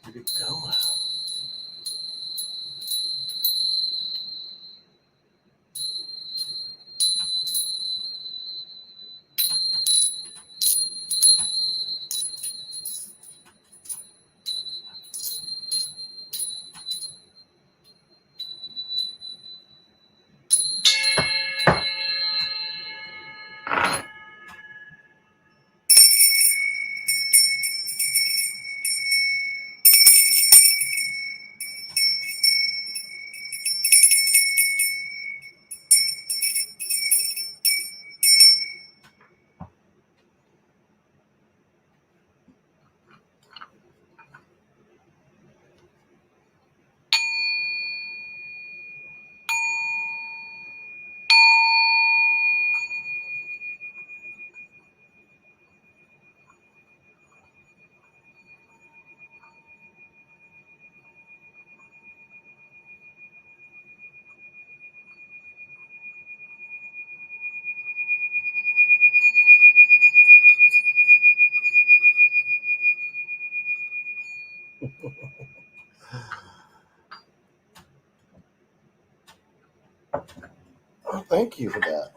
Where'd it go? Oh, thank you for that.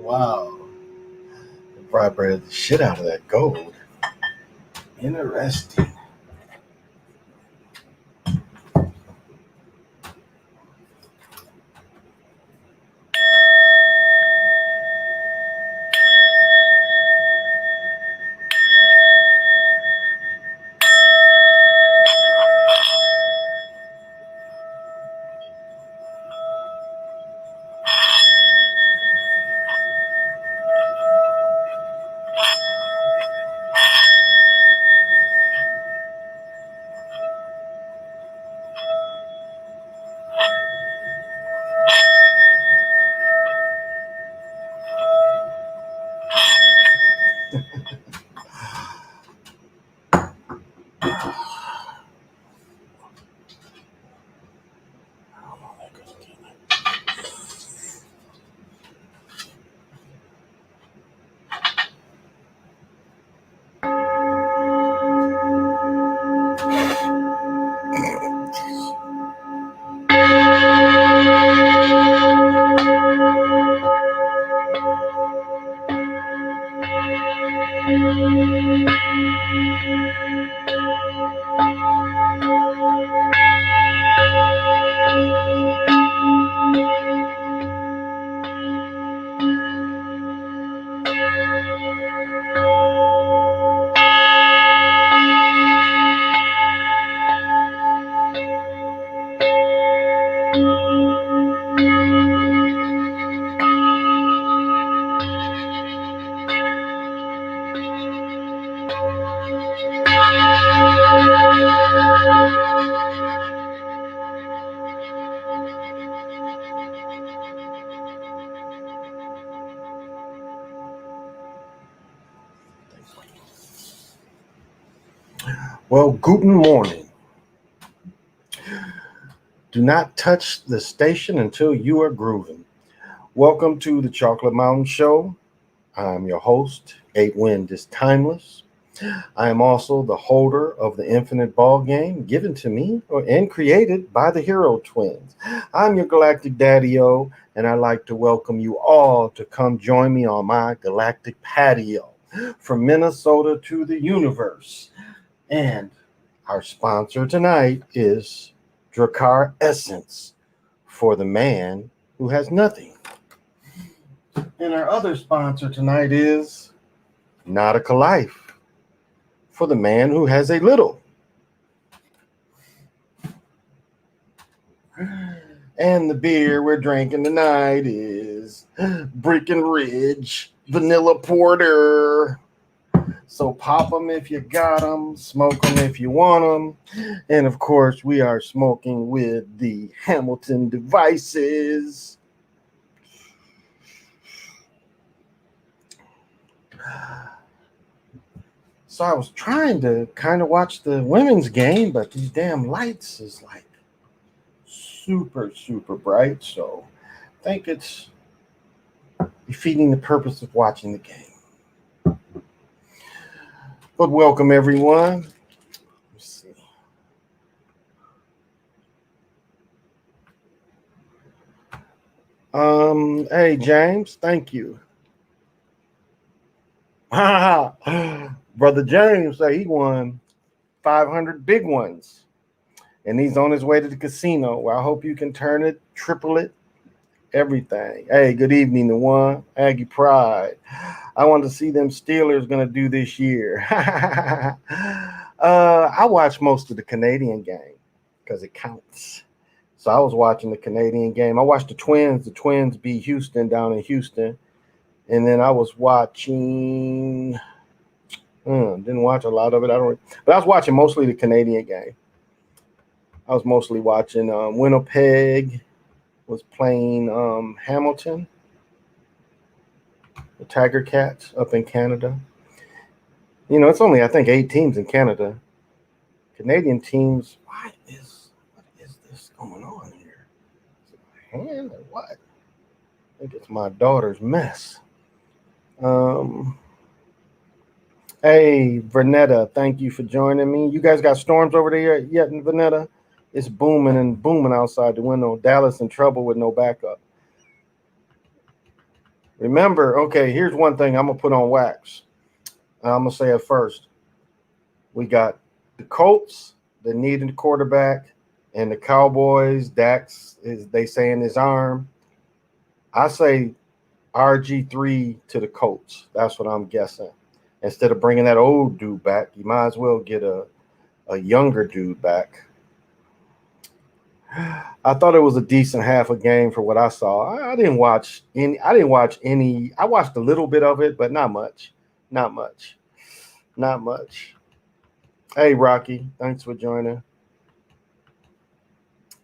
Wow. It vibrated the shit out of that gold. Interesting. Well, guten morning. Do not touch the station until you are grooving. Welcome to the Chocolate Mountain Show. I'm your host, Eight Wind is Timeless. I am also the holder of the Infinite Ball Game given to me and created by the Hero Twins. I'm your Galactic Daddy-O, and I'd like to welcome you all to come join me on my galactic patio from Minnesota to the universe. And our sponsor tonight is Drakkar Essence for the man who has nothing. And our other sponsor tonight is Nautica Life, for the man who has a little. And the beer we're drinking tonight is Breckenridge Vanilla Porter. So pop them if you got them, smoke them if you want them. And of course, we are smoking with the Hamilton devices. So I was trying to kind of watch the women's game, but these damn lights is like super, super bright. So I think it's defeating the purpose of watching the game. But welcome, everyone. Let's see. Hey, James, thank you. Brother James say he won 500 big ones, and he's on his way to the casino. Well, I hope you can turn it, triple it, everything. Hey, good evening to one Aggie Pride. I want to see them Steelers going to do this year. I watched most of the Canadian game because it counts. So I was watching the Canadian game. I watched the Twins beat Houston down in Houston. And then I was watching, didn't watch a lot of it. But I was watching mostly the Canadian game. I was mostly watching Winnipeg was playing Hamilton, the Tiger Cats up in Canada. You know, it's only, I think, 8 teams in Canada. Canadian teams, what is this going on here? Is it my hand or what? I think it's my daughter's mess. Hey, Vernetta, thank you for joining me. You guys got storms over there yet in Vernetta? It's booming and booming outside the window. Dallas in trouble with no backup. Remember, okay, here's one thing I'm going to put on wax. I'm going to say it first. We got the Colts that needed a quarterback, and the Cowboys, Dax, they say in his arm. I say RG3 to the Colts. That's what I'm guessing. Instead of bringing that old dude back, you might as well get a younger dude back. I thought it was a decent half a game for what I saw. I didn't watch any. I watched a little bit of it, but not much. Hey, Rocky, thanks for joining.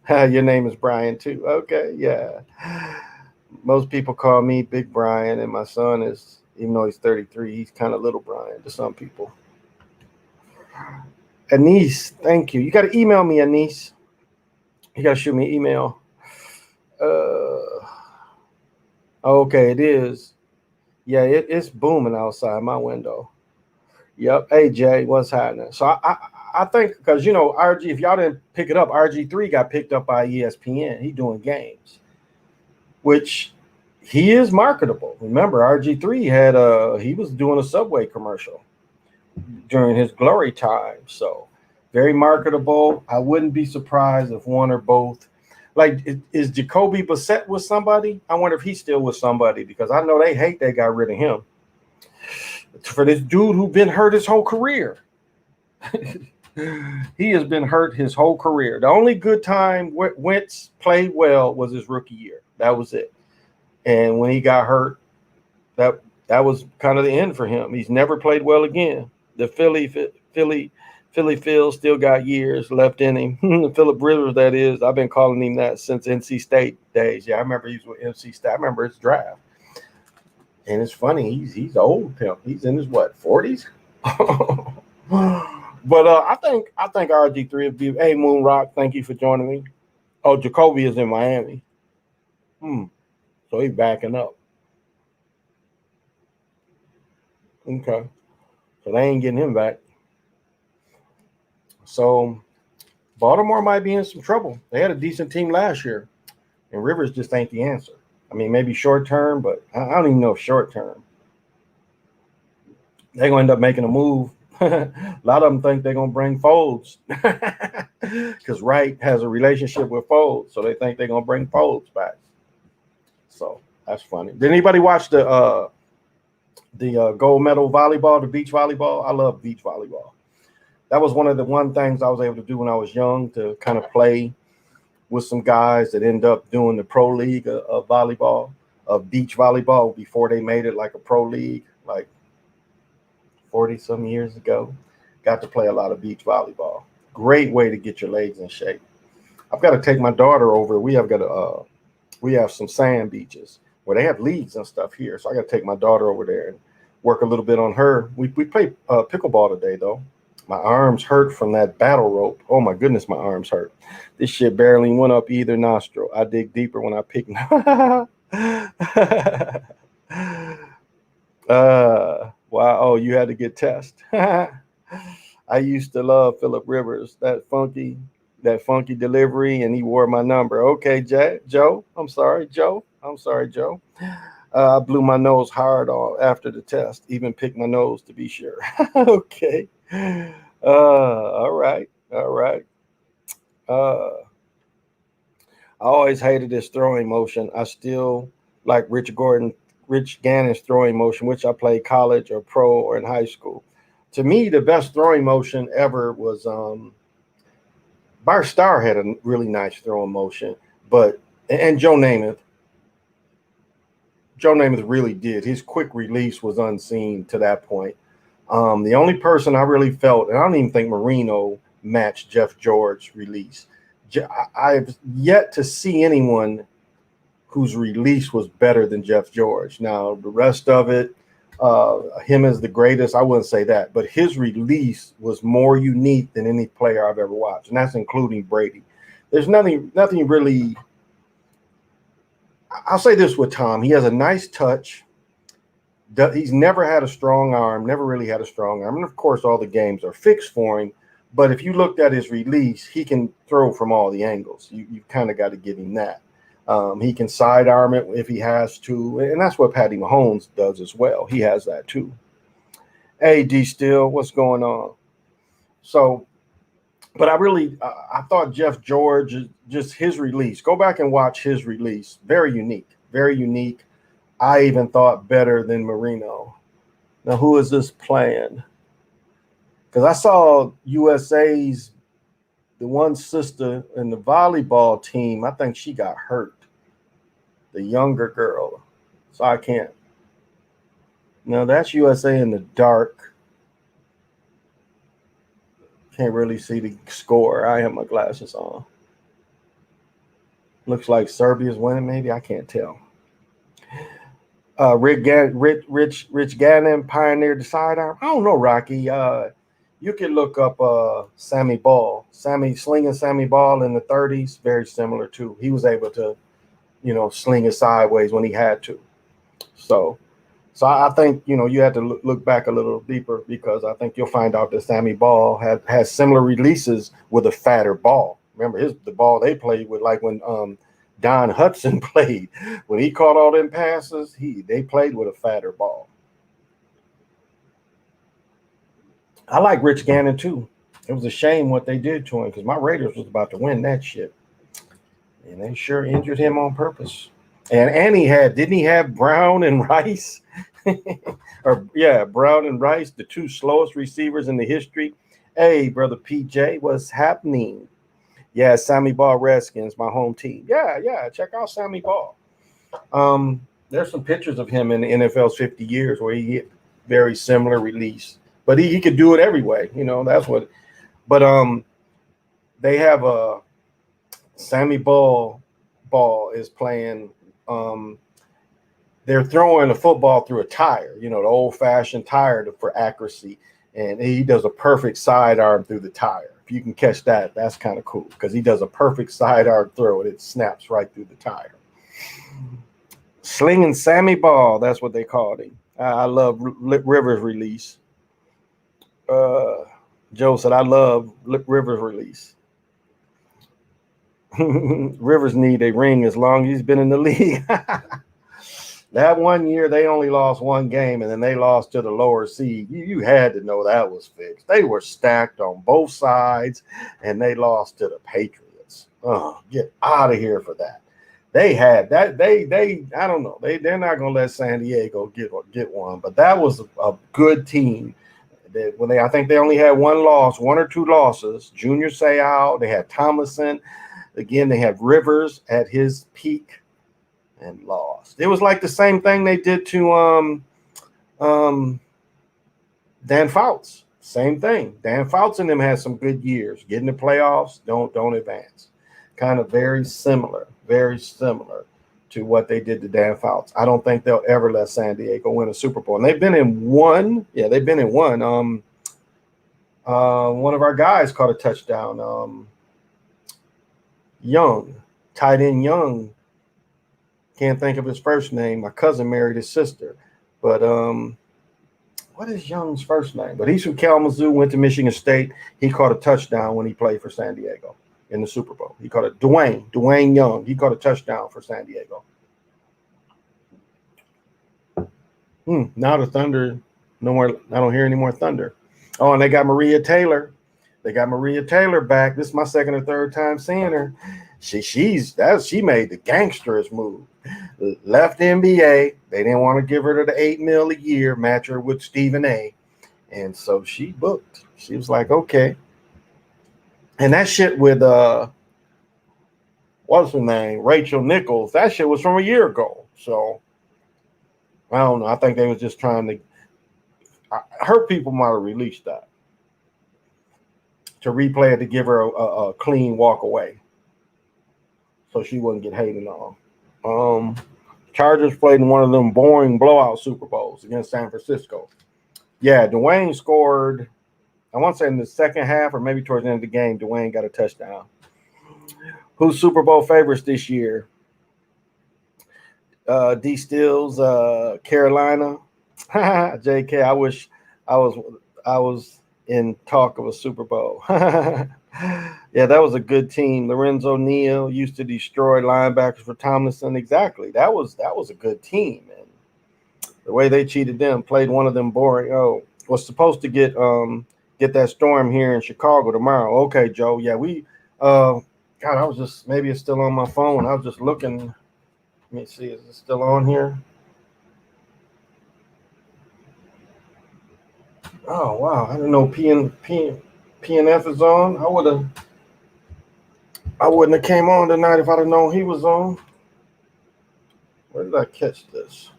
Your name is Brian too. Okay, yeah. Most people call me Big Brian, and my son is, even though he's 33, he's kind of Little Brian to some people. Anise, thank you. You got to email me, Anise. You got to shoot me an email. Okay, it is. Yeah, it's booming outside my window. Yep. Hey, Jay, what's happening? So I think, because, you know, RG, if y'all didn't pick it up, RG3 got picked up by ESPN. He doing games, which he is marketable. Remember, RG3 he was doing a Subway commercial during his glory time. So very marketable. I wouldn't be surprised if one or both. Like, is Jacoby Brissett with somebody? I wonder if he's still with somebody, because I know they got rid of him. For this dude who's been hurt his whole career. He has been hurt his whole career. The only good time Wentz played well was his rookie year. That was it. And when he got hurt, that was kind of the end for him. He's never played well again. The Philly Phil still got years left in him. Philip Rivers, that is. I've been calling him that since NC State days. Yeah, I remember he was with NC State. I remember his draft. And it's funny, he's old pimp. He's in his 40s. But I think RG3 would be. Hey, Moon Rock, thank you for joining me. Oh, Jacoby is in Miami. So he's backing up. Okay. So they ain't getting him back. So Baltimore might be in some trouble. They had a decent team last year, and Rivers just ain't the answer. I mean, maybe short term, but I don't even know if short term. They're going to end up making a move. A lot of them think they're going to bring Foles because Wright has a relationship with Foles, so they think they're going to bring Foles back. So That's funny. Did anybody watch the gold medal volleyball, the beach volleyball? I love beach volleyball. That was one of the things I was able to do when I was young, to kind of play with some guys that end up doing the pro league of volleyball, of beach volleyball, before they made it like a pro league, like 40 some years ago. Got to play a lot of beach volleyball. Great way to get your legs in shape. I've got to take my daughter over. We have some sand beaches where they have leagues and stuff here. So I got to take my daughter over there and work a little bit on her. We played pickleball today, though. My arms hurt from that battle rope. Oh, my goodness, my arms hurt. This shit barely went up either nostril. I dig deeper when I pick. Wow. Oh, you had to get tested. I used to love Philip Rivers, that funky delivery, and he wore my number. Okay, Joe. I'm sorry, Joe. I blew my nose hard after the test, even picked my nose to be sure. Okay. All right. I always hated his throwing motion. I still like Rich Gannon's throwing motion, which I played college or pro or in high school. To me, the best throwing motion ever was Bart Starr had a really nice throwing motion, and Joe Namath. Joe Namath really did. His quick release was unseen to that point. The only person I really felt, and I don't even think Marino matched Jeff George's release. I've yet to see anyone whose release was better than Jeff George. Now, the rest of it, him as the greatest, I wouldn't say that, but his release was more unique than any player I've ever watched, and that's including Brady. There's nothing really. I'll say this with Tom: he has a nice touch. He's never had a strong arm, and of course, all the games are fixed for him. But if you looked at his release, he can throw from all the angles. You kind of got to give him that. He can sidearm it if he has to, and that's what Patty Mahomes does as well. He has that too. Hey, D Still, what's going on? So, but I thought Jeff George, just his release. Go back and watch his release. Very unique. I even thought better than Marino. Now, who is this playing? Because I saw USA's, the one sister in the volleyball team, I think she got hurt. The younger girl. So I can't. No, that's USA in the dark. Can't really see the score. I have my glasses on. Looks like Serbia's winning, maybe. I can't tell. Rich Gannon pioneered the sidearm. I don't know, Rocky. You can look up Sammy Ball. Slinging Sammy Ball in the 30s, very similar too. He was able to, sling it sideways when he had to. So I think, you had to look back a little deeper, because I think you'll find out that Sammy Ball has similar releases with a fatter ball. Remember the ball they played with, like when Don Hudson played. When he caught all them passes, they played with a fatter ball. I like Rich Gannon too. It was a shame what they did to him, because my Raiders was about to win that shit. And they sure injured him on purpose. And didn't he have Brown and Rice? Brown and Rice, the two slowest receivers in the history. Hey, brother PJ, what's happening? Yeah, Sammy Ball Redskins, my home team. Yeah, check out Sammy Ball. There's some pictures of him in the NFL's 50 years where he hit very similar release. But he could do it every way, that's what. But they have a Sammy Ball is playing. They're throwing a football through a tire, the old-fashioned tire for accuracy, and he does a perfect sidearm through the tire. If you can catch that, that's kind of cool, because he does a perfect sidearm throw and it snaps right through the tire. Slinging Sammy Ball, that's what they called him. I love Rivers' release. Joe said, I love Rivers' release. Rivers need a ring as long as he's been in the league. That one year, they only lost one game, and then they lost to the lower seed. You had to know that was fixed. They were stacked on both sides, and they lost to the Patriots. Oh, get out of here for that. they had that. They I don't know. They're not gonna let San Diego get one. But that was a good team. I think they only had one loss, one or two losses. Junior Seau, they had Tomlinson. Again, they had Rivers at his peak and lost. It was like the same thing they did to Dan Fouts. Same thing. Dan Fouts and them had some good years. Get in the playoffs, don't advance. Kind of very similar to what they did to Dan Fouts. I don't think they'll ever let San Diego win a Super Bowl. And they've been in one. Yeah, they've been in one. One of our guys caught a touchdown. Young, tight end Young. Can't think of his first name. My cousin married his sister. But what is Young's first name? But he's from Kalamazoo, went to Michigan State. He caught a touchdown when he played for San Diego in the Super Bowl. He caught it. Dwayne Young. He caught a touchdown for San Diego. Now the Thunder, no more. I don't hear any more Thunder. Oh, and they got Maria Taylor. They got Maria Taylor back. This is my second or third time seeing her. She made the gangsterous move. Left NBA. They didn't want to give her the $8 million a year, match her with Stephen A. And so she booked. She was like, okay. And that shit with what's her name? Rachel Nichols. That shit was from a year ago. So I don't know. I think they was just trying to. Her people might have released that to replay it to give her a clean walk away, so she wouldn't get hated on. Chargers played in one of them boring blowout Super Bowls against San Francisco. Yeah, Dwayne scored. I want to say in the second half or maybe towards the end of the game, Dwayne got a touchdown. Who's Super Bowl favorites this year? D Stills, Carolina. JK, I wish I was in talk of a Super Bowl. Yeah, that was a good team. Lorenzo Neal used to destroy linebackers for Tomlinson. Exactly. That was a good team. And the way they cheated them, played one of them boring. Oh, was supposed to get that storm here in Chicago tomorrow. Okay, Joe. Yeah, God, I was just, maybe it's still on my phone. I was just looking. Let me see, is it still on here? Oh wow, I didn't know PNF is on. I wouldn't have came on tonight if I'd have known he was on. Where did I catch this?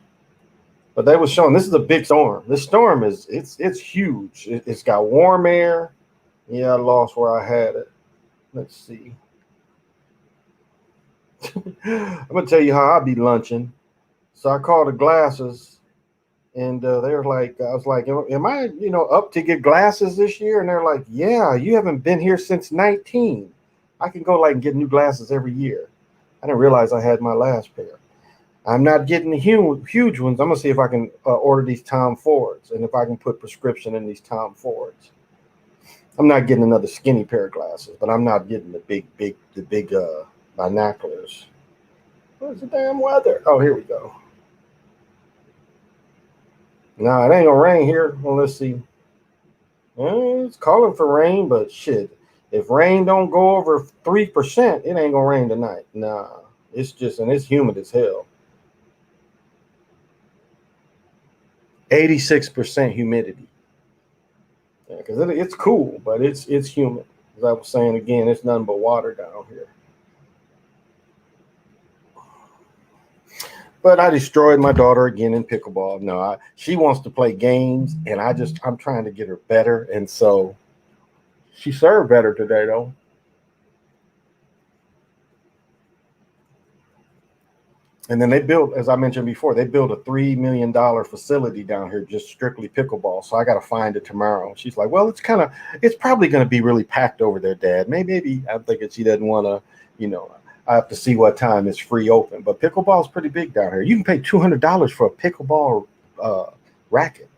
But they were showing this is a big storm. This storm it's huge. It's got warm air. Yeah, I lost where I had it. Let's see. I'm gonna tell you how I be lunching. So I called the glasses, and they were like, I was like, am I, up to get glasses this year? And they're like, yeah, you haven't been here since 19. I can go and get new glasses every year. I didn't realize I had my last pair. I'm not getting the huge ones. I'm gonna see if I can order these Tom Fords, and if I can put prescription in these Tom Fords. I'm not getting another skinny pair of glasses, but I'm not getting the big binoculars. Where's the damn weather? Oh, here we go. No, it ain't gonna rain here. Well, let's see. It's calling for rain, but shit, if rain don't go over 3%, it ain't gonna rain tonight. Nah, it's just, and it's humid as hell. 86% humidity. Yeah, because it's cool, but it's humid. As I was saying again, it's nothing but water down here. But I destroyed my daughter again in pickleball. No, she wants to play games, and I'm trying to get her better. And so she served better today, though. And then they built, as I mentioned before, they built a $3 million facility down here, just strictly pickleball. So I got to find it tomorrow. She's like, well, it's probably going to be really packed over there, Dad. Maybe I'm thinking she doesn't want to, I have to see what time it's free open. But pickleball is pretty big down here. You can pay $200 for a pickleball racket.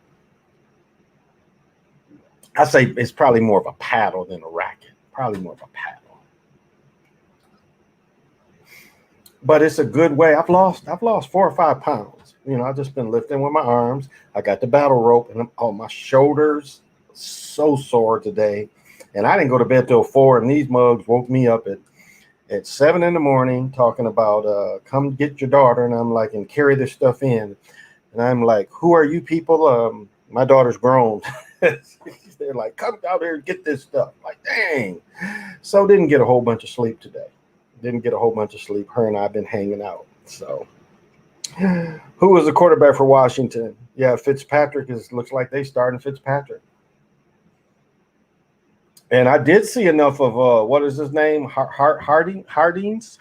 I say it's probably more of a paddle than a racket. Probably more of a paddle. But it's a good way. I've lost 4 or 5 pounds. I've just been lifting with my arms. I got the battle rope, and my shoulders so sore today. And I didn't go to bed till 4, and these mugs woke me up at at 7 in the morning talking about come get your daughter, and I'm like, and carry this stuff in, and I'm like, who are you people? My daughter's grown. They're like, come out here and get this stuff. I'm like, dang. So didn't get a whole bunch of sleep today. Didn't get a whole bunch of sleep. Her and I've been hanging out. So who was the quarterback for Washington? Yeah, Fitzpatrick looks like they starting Fitzpatrick. And I did see enough of what is his name? Haskins.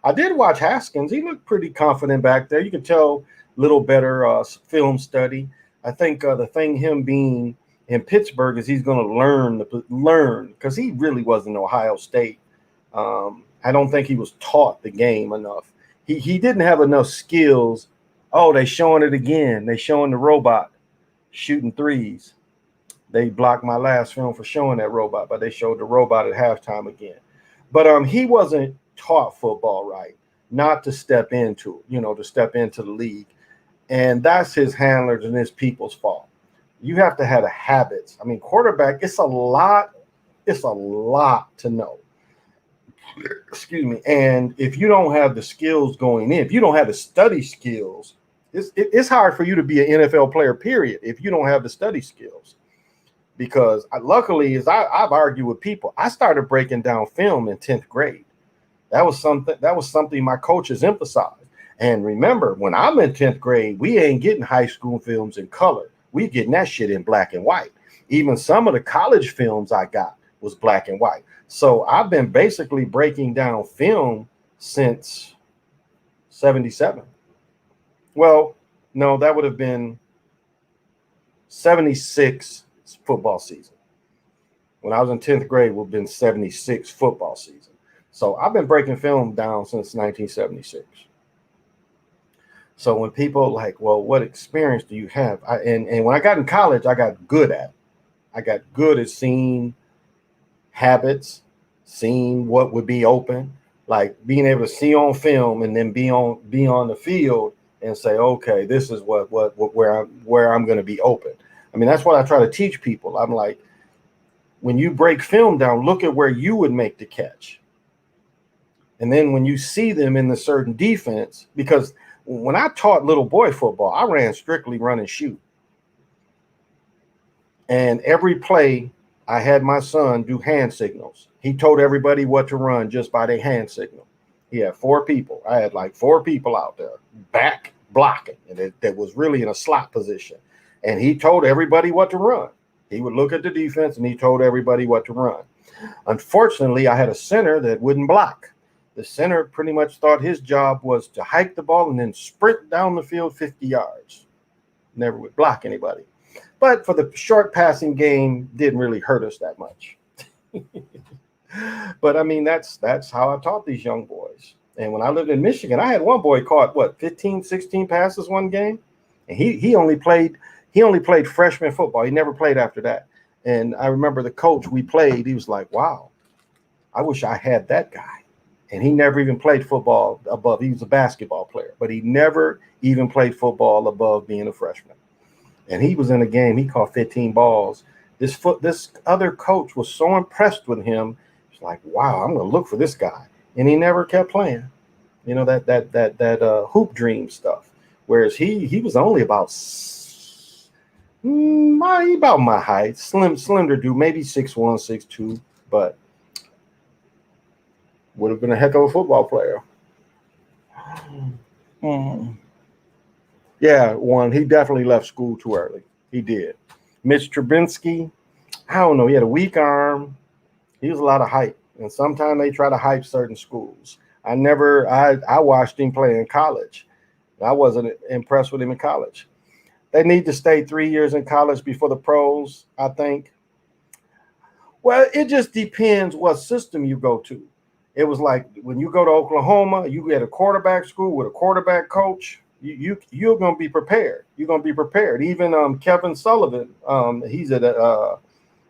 I did watch Haskins. He looked pretty confident back there. You could tell a little better film study. I think the thing him being in Pittsburgh is he's going to learn because he really wasn't Ohio State. I don't think he was taught the game enough. He didn't have enough skills. Oh, they showing it again. They showing the robot shooting threes. They blocked my last film for showing that robot, but they showed the robot at halftime again. But he wasn't taught football right, not to step into, to step into the league. And that's his handlers and his people's fault. You have to have the habits. I mean, quarterback, it's a lot to know. Excuse me. And if you don't have the skills going in, if you don't have the study skills, it's hard for you to be an NFL player, period, if you don't have the study skills. Because luckily, as I've argued with people, I started breaking down film in 10th grade. That was something my coaches emphasized. And remember, when I'm in 10th grade, we ain't getting high school films in color. We getting that shit in black and white. Even some of the college films I got was black and white. So I've been basically breaking down film since 77. Well, no, that would have been 76 football season. When I was in 10th grade, would have been 76 football season. So I've been breaking film down since 1976. So when people like, well, what experience do you have? And when I got in college, I got good at it. I got good at seeing habits, seeing what would be open, like being able to see on film and then be on the field and say, okay, this is where I'm going to be open. I mean, that's what I try to teach people. I'm like, when you break film down, look at where you would make the catch. And then when you see them in the certain defense, because when I taught little boy football, I ran strictly run and shoot. And every play, I had my son do hand signals. He told everybody what to run just by their hand signal. He had 4 people. I had like 4 people out there back blocking, and that was really in a slot position. And he told everybody what to run. He would look at the defense and he told everybody what to run. Unfortunately, I had a center that wouldn't block. The center pretty much thought his job was to hike the ball and then sprint down the field 50 yards. Never would block anybody. But for the short passing game, didn't really hurt us that much. But I mean, that's how I taught these young boys. And when I lived in Michigan, I had one boy caught 15, 16 passes one game. And he only played freshman football. He never played after that. And I remember the coach we played, he was like, wow, I wish I had that guy. And he never even played football above. He was a basketball player, but he never even played football above being a freshman. And he was in a game, he caught 15 balls. This other coach was so impressed with him. He's like, wow, I'm going to look for this guy. And he never kept playing. You know, that hoop dream stuff. Whereas he was only about my height, slender dude, maybe 6'1", 6'2", but would have been a heck of a football player. Yeah, he definitely left school too early. He did. Mitch Trubinsky, I don't know. He had a weak arm. He was a lot of hype, and sometimes they try to hype certain schools. I watched him play in college. I wasn't impressed with him in college. They need to stay 3 years in college before the pros, I think. Well, it just depends what system you go to. It was like when you go to Oklahoma, you get a quarterback school with a quarterback coach. You're going to be prepared. You're going to be prepared. Even Kevin Sullivan, he's at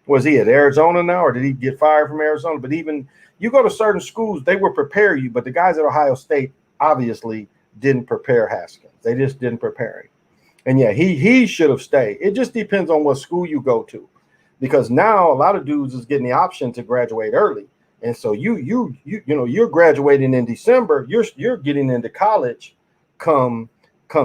was he at Arizona now, or did he get fired from Arizona? But even you go to certain schools, they will prepare you. But the guys at Ohio State obviously didn't prepare Haskins. They just didn't prepare him. And yeah, he should have stayed. It just depends on what school you go to, because now a lot of dudes is getting the option to graduate early. And so you're graduating in December. You're getting into college come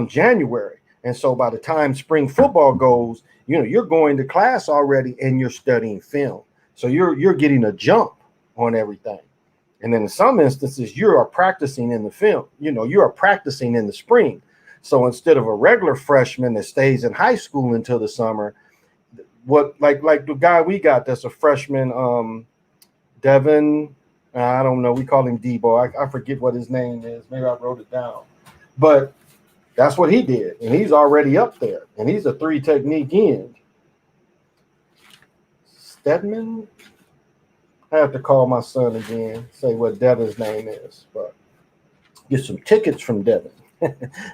January. And so by the time spring football goes, you're going to class already and you're studying film. So you're getting a jump on everything. And then in some instances, you are practicing in the film. You are practicing in the spring. So instead of a regular freshman that stays in high school until the summer, like the guy we got that's a freshman, Devin, I don't know, we call him Debo. I forget what his name is. Maybe I wrote it down. But that's what he did. And he's already up there. And he's a 3 technique end. Stedman? I have to call my son again, say what Devin's name is. But get some tickets from Devin.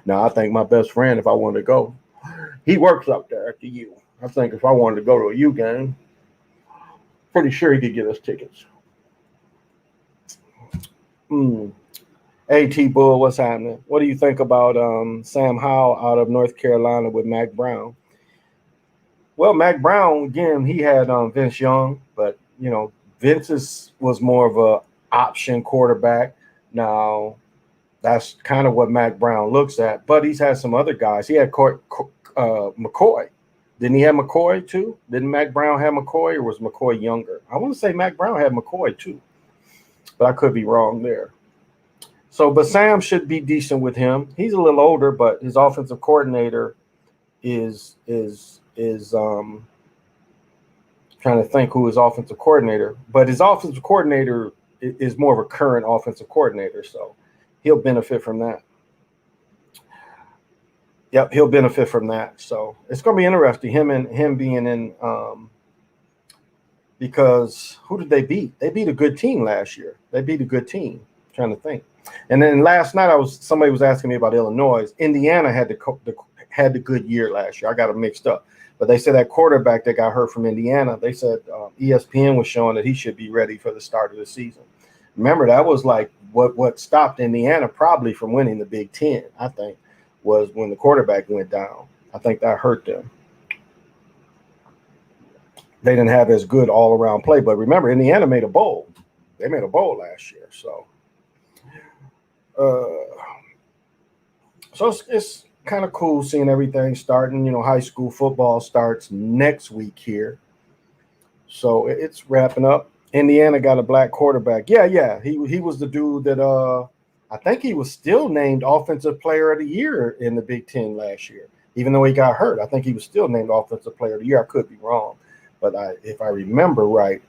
Now, I think my best friend, if I want to go, he works up there at the U. I think if I wanted to go to a U game, pretty sure he could get us tickets. AT Bull, what's happening? What do you think about Sam Howell out of North Carolina with Mac Brown? Well, Mac Brown, again, he had Vince Young, but, Vince's was more of a option quarterback. Now, that's kind of what Mac Brown looks at, but he's had some other guys. He had McCoy. Didn't he have McCoy too? Didn't Mac Brown have McCoy, or was McCoy younger? I want to say Mac Brown had McCoy too, but I could be wrong there. So, but Sam should be decent with him. He's a little older, but his offensive coordinator is trying to think who his offensive coordinator, but his offensive coordinator is more of a current offensive coordinator, so he'll benefit from that. Yep, he'll benefit from that. So it's going to be interesting, him being in, because who did they beat? They beat a good team last year. They beat a good team. I'm trying to think. And then last night somebody was asking me about Illinois. Indiana had the good year last year. I got it mixed up. But they said that quarterback that got hurt from Indiana, they said ESPN was showing that he should be ready for the start of the season. Remember, that was like what stopped Indiana probably from winning the Big Ten, I think, was when the quarterback went down. I think that hurt them. They didn't have as good all-around play. But remember, Indiana made a bowl. They made a bowl last year. So it's kind of cool seeing everything starting. High school football starts next week here. So it's wrapping up. Indiana got a black quarterback. Yeah. He was the dude that I think he was still named Offensive Player of the Year in the Big Ten last year, even though he got hurt. I think he was still named Offensive Player of the Year. I could be wrong, but if I remember right,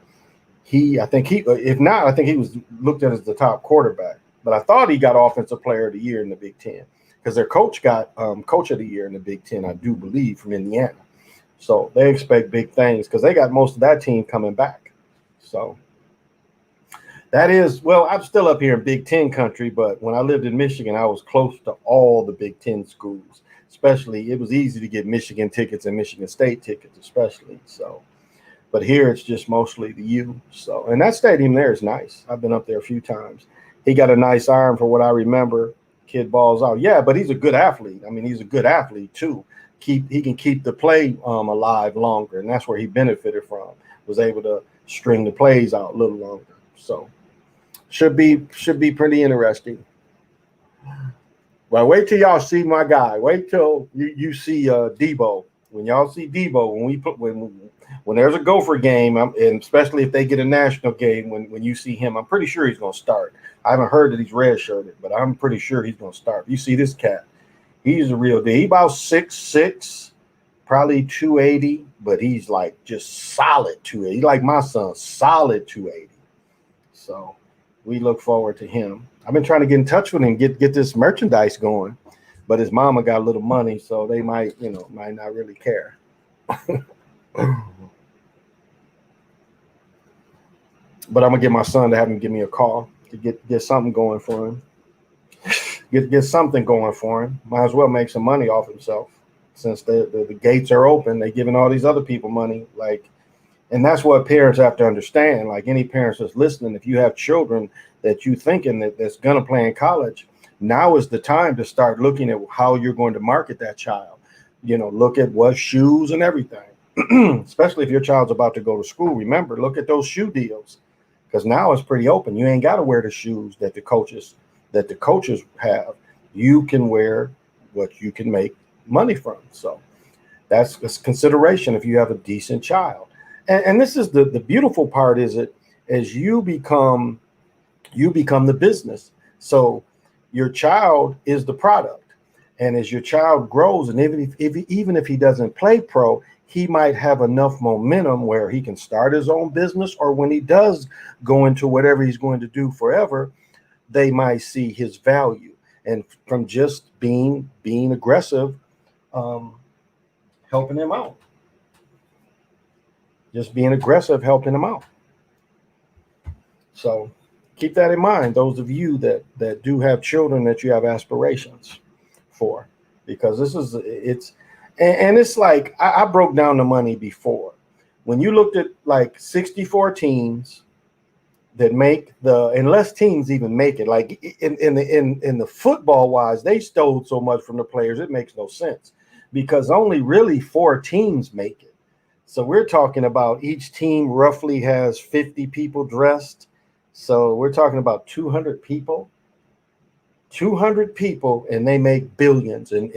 if not, I think he was looked at as the top quarterback. But I thought he got Offensive Player of the Year in the Big Ten because their coach got Coach of the Year in the Big Ten, I do believe, from Indiana. So they expect big things because they got most of that team coming back. So that is, well, I'm still up here in Big Ten country, but when I lived in Michigan, I was close to all the Big Ten schools. Especially, it was easy to get Michigan tickets and Michigan State tickets, especially. So, but here it's just mostly the U. So, and that stadium there is nice. I've been up there a few times. He got a nice arm for what I remember. Kid balls out. Yeah, but he's a good athlete. I mean, he's a good athlete too. He can keep the play alive longer, and that's where he benefited from. Was able to string the plays out a little longer. So should be pretty interesting. Well, wait till y'all see my guy. Wait till you see Debo. When y'all see Debo, when there's a Gopher game, and especially if they get a national game, when you see him, I'm pretty sure he's going to start. I haven't heard that he's redshirted, but I'm pretty sure he's going to start. You see this cat. He's a real deal. He's about 6'6", probably 280, but he's like just solid 280. He's like my son, solid 280. So we look forward to him. I've been trying to get in touch with him, get this merchandise going, but his mama got a little money, so they might not really care. But I'm gonna get my son to have him give me a call to get something going for him. Get something going for him. Might as well make some money off himself. Since the gates are open, they're giving all these other people money. And that's what parents have to understand. Like any parents that's listening, if you have children that you thinking that's gonna play in college, now is the time to start looking at how you're going to market that child. Look at what shoes and everything. Especially if your child's about to go to school. Remember, look at those shoe deals. because now it's pretty open. You ain't got to wear the shoes that the coaches have. You can wear what you can make money from. So that's consideration if you have a decent child. And this is the beautiful part, is it as you become the business. So your child is the product. And as your child grows, and even if he doesn't play pro, he might have enough momentum where he can start his own business, or when he does go into whatever he's going to do forever, they might see his value. And from just being aggressive, helping him out. Just being aggressive, helping him out. So keep that in mind, those of you that do have children that you have aspirations for, because it's like I broke down the money before. When you looked at like 64 teams that make unless teams even make it, like in the football wise, they stole so much from the players, it makes no sense, because only really 4 teams make it. So we're talking about each team roughly has 50 people dressed. So we're talking about 200 people, and they make billions in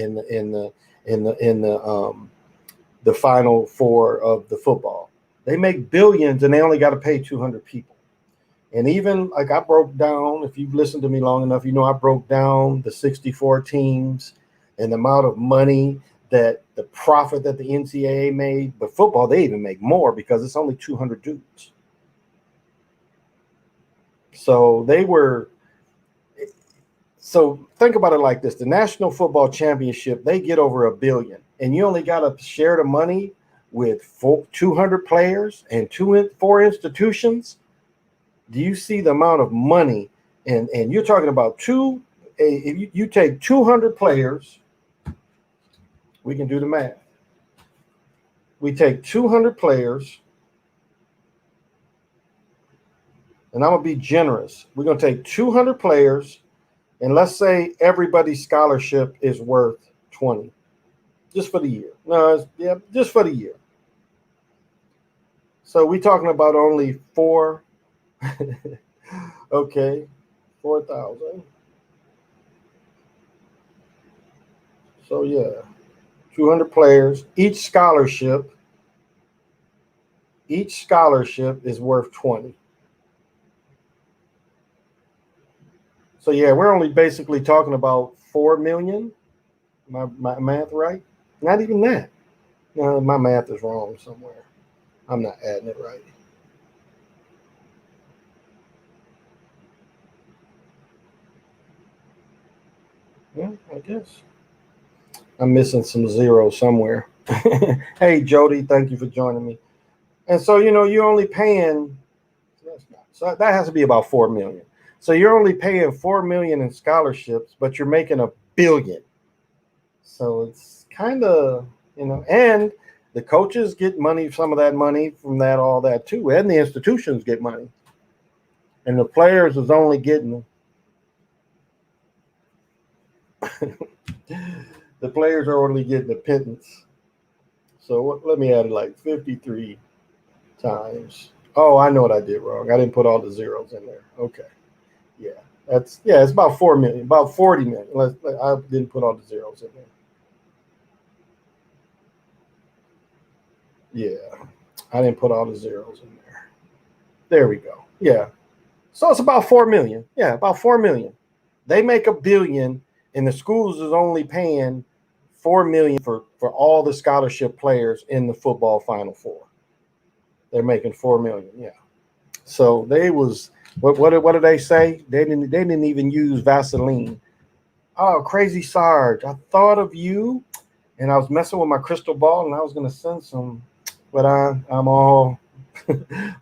the final 4 of the football. They make billions, and they only got to pay 200 people. And even like I broke down, if you've listened to me long enough, you know I broke down the 64 teams and the amount of money, that the profit that the NCAA made. But football, they even make more, because it's only 200 dudes. So think about it like this. The National Football Championship, they get over $1 billion, and you only got to share the money with 200 players and 4 institutions. Do you see the amount of money? And you're talking about if you take 200 players, we can do the math. We take 200 players, and I'm going to be generous. We're going to take 200 players, and let's say everybody's scholarship is worth 20, just for the year. Just for the year. So we're talking about only 4. Okay, 4,000. So yeah, 200 players. Each scholarship is worth 20. So yeah, we're only basically talking about 4 million. My math right? Not even that. No, my math is wrong somewhere. I'm not adding it right. Yeah, I guess I'm missing some zeros somewhere. Hey, Jody, thank you for joining me. And so, you're only paying, so that has to be about 4 million. So you're only paying 4 million in scholarships, but you're making $1 billion. So it's kind of, and the coaches get money, some of that money from that, all that too. And the institutions get money. And the players is only getting, the players are only getting a pittance. So let me add it like 53 times. Oh, I know what I did wrong. I didn't put all the zeros in there. Okay. Yeah. It's about 4 million, about 40 million. I didn't put all the zeros in there. Yeah. I didn't put all the zeros in there. There we go. Yeah. So it's about 4 million. Yeah, about 4 million. They make $1 billion, and the schools is only paying 4 million for all the scholarship players in the football Final Four. They're making 4 million. Yeah. So they was what did they say? They didn't even use Vaseline. Oh, Crazy Sarge, I thought of you, and I was messing with my crystal ball, and I was gonna send some, but I'm all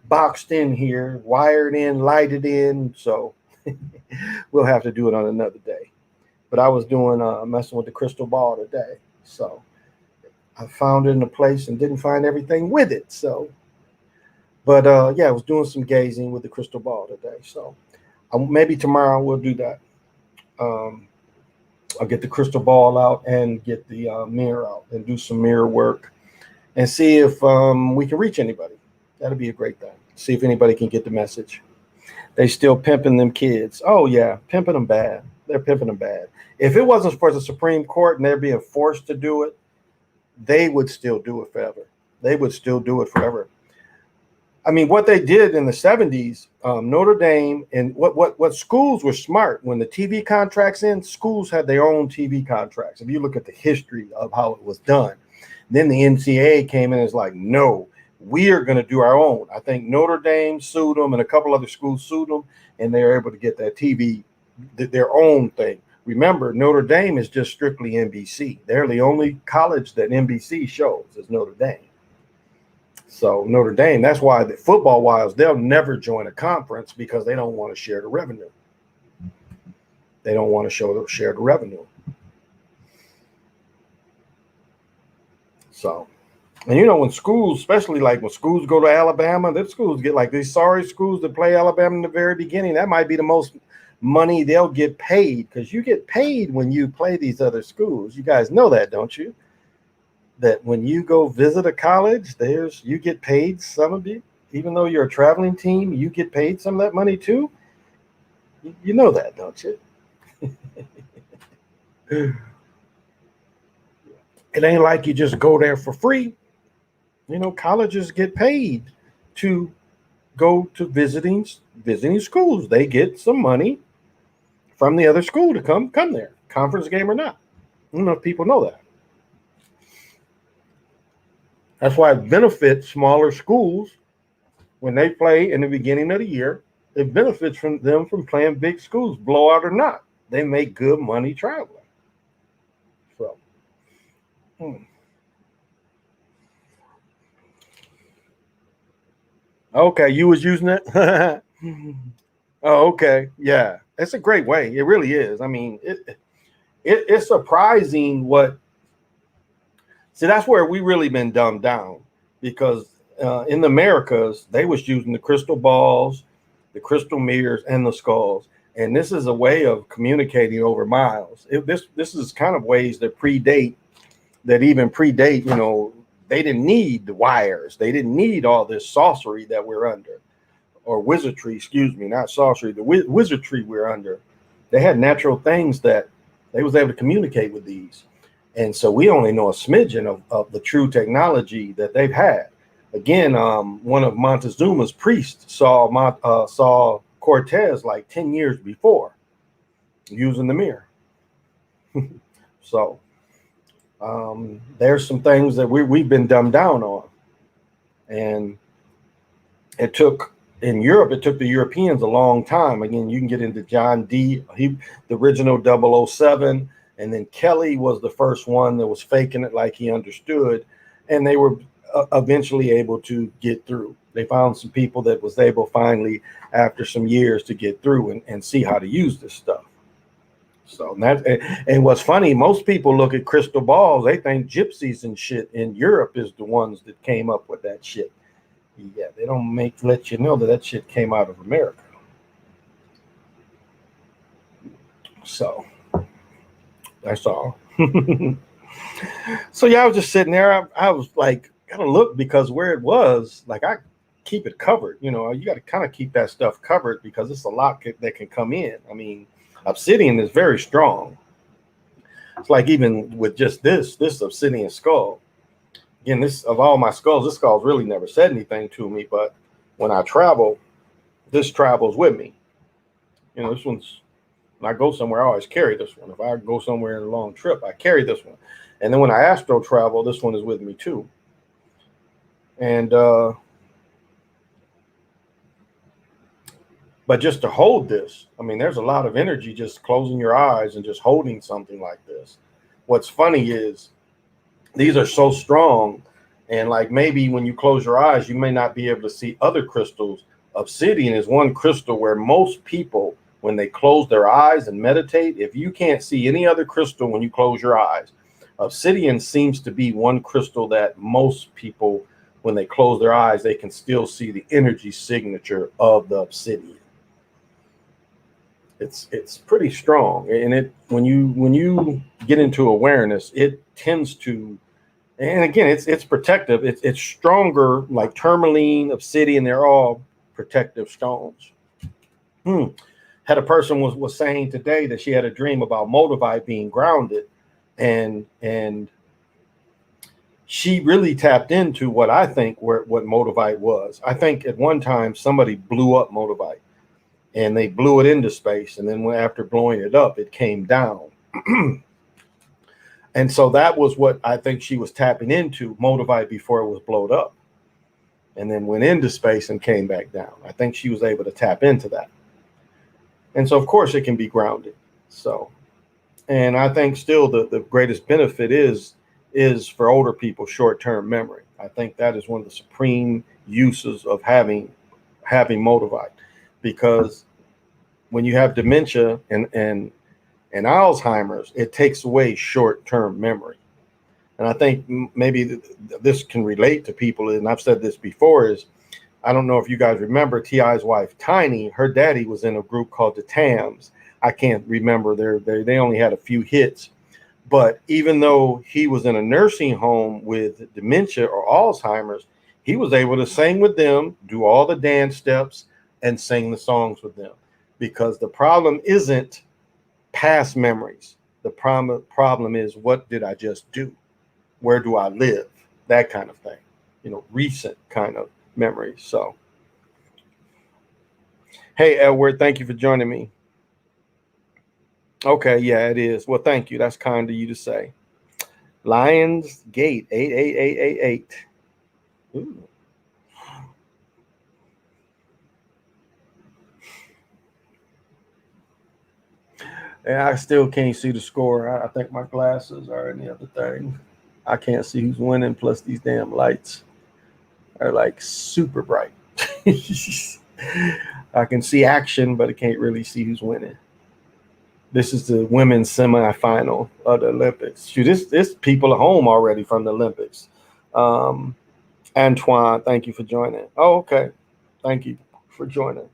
boxed in here, wired in, lighted in, so we'll have to do it on another day. But I was doing messing with the crystal ball today, so I found it in a place and didn't find everything with it. So, but I was doing some gazing with the crystal ball today. So maybe tomorrow we'll do that. I'll get the crystal ball out and get the mirror out and do some mirror work and see if we can reach anybody. That'd be a great thing. See if anybody can get the message. They still pimping them kids. Oh yeah, pimping them bad. They're pimping them bad. If it wasn't for the Supreme Court and they're being forced to do it, they would still do it forever. They would still do it forever. I mean, what they did in the 70s, Notre Dame, and what schools were smart when the TV contracts in, schools had their own TV contracts. If you look at the history of how it was done, then the NCAA came in and was like, no, we are going to do our own. I think Notre Dame sued them and a couple other schools sued them, and they were able to get that TV, their own thing. Remember, Notre Dame is just strictly NBC. They're the only college that NBC shows is Notre Dame. So Notre Dame, that's why the football wise, they'll never join a conference because they don't want to share the revenue. They don't want to share the revenue. So, and you know, when schools, especially like when schools go to Alabama, the schools get like these sorry schools that play Alabama in the very beginning. That might be the most money they'll get paid, because you get paid when you play these other schools. You guys know that, don't you? That when you go visit a college, you get paid, some of it, even though you're a traveling team, you get paid some of that money too. You know that, don't you? It ain't like you just go there for free. You know, colleges get paid to go to visiting schools. They get some money from the other school to come there, conference game or not. I don't know if people know that. That's why it benefits smaller schools when they play in the beginning of the year. It benefits from them from playing big schools, blowout or not. They make good money traveling. So, Okay, you was using it? Oh, okay. Yeah. It's a great way. It really is. I mean, it's surprising what. See, that's where we really been dumbed down, because in the Americas, they was using the crystal balls, the crystal mirrors, and the skulls. And this is a way of communicating over miles. This is kind of ways that even predate, you know, they didn't need the wires. They didn't need all this sorcery that we're under, or wizardry, excuse me, not sorcery, the wizardry we're under. They had natural things that they was able to communicate with these. And so we only know a smidgen of the true technology that they've had. Again, one of Montezuma's priests saw Cortez like 10 years before using the mirror. So there's some things that we've been dumbed down on. And in Europe, it took the Europeans a long time. Again, you can get into John Dee, the original 007. And then Kelly was the first one that was faking it like he understood. And they were eventually able to get through. They found some people that was able finally, after some years, to get through and see how to use this stuff. So and what's funny, most people look at crystal balls, they think gypsies and shit in Europe is the ones that came up with that shit. Yeah, they don't let you know that shit came out of America. So that's all. So yeah, I was just sitting there. I was like, gotta look, because where it was, like, I keep it covered. You know, you got to kind of keep that stuff covered because it's a lot that can come in. I mean, obsidian is very strong. It's like even with just this obsidian skull. Again, this of all my skulls, this skull's really never said anything to me, but when I travel, this travels with me. You know, this one's. When I go somewhere, I always carry this one. If I go somewhere in a long trip, I carry this one. And then when I astro travel, this one is with me too. And but just to hold this, I mean, there's a lot of energy just closing your eyes and just holding something like this. What's funny is these are so strong, and like maybe when you close your eyes, you may not be able to see other crystals. Obsidian is one crystal where most people, when they close their eyes and meditate, if you can't see any other crystal when you close your eyes, obsidian seems to be one crystal that most people, when they close their eyes, they can still see the energy signature of the obsidian. It's pretty strong, and when you get into awareness, it tends to, and again, it's protective. It's stronger, like tourmaline, obsidian. They're all protective stones. Had a person was saying today that she had a dream about Moldavite being grounded, and she really tapped into what I think what Moldavite was. I think at one time somebody blew up Moldavite, and they blew it into space, and then after blowing it up, it came down. And so that was what I think she was tapping into, Moldavite, before it was blown up, and then went into space and came back down. I think she was able to tap into that. And so, of course, it can be grounded. So, and I think still the greatest benefit is for older people, short-term memory. I think that is one of the supreme uses of having Moldavite, because when you have dementia and Alzheimer's, it takes away short-term memory. And I think maybe this can relate to people, and I've said this before, is I don't know if you guys remember T.I.'s wife, Tiny. Her daddy was in a group called the Tams. I can't remember. They only had a few hits. But even though he was in a nursing home with dementia or Alzheimer's, he was able to sing with them, do all the dance steps, and sing the songs with them. Because the problem isn't past memories. The problem is, what did I just do? Where do I live? That kind of thing. Recent kind of memories. So, hey, Edward, thank you for joining me. Okay, yeah, it is. Well, thank you. That's kind of you to say. Lions Gate 88888. Ooh. Yeah, I still can't see the score. I think my glasses are in the other thing. I can't see who's winning. Plus, these damn lights are like super bright. I can see action, but I can't really see who's winning. This is the women's semifinal of the Olympics. Shoot, this people at home already from the Olympics. Antoine, thank you for joining. Oh, okay. Thank you for joining.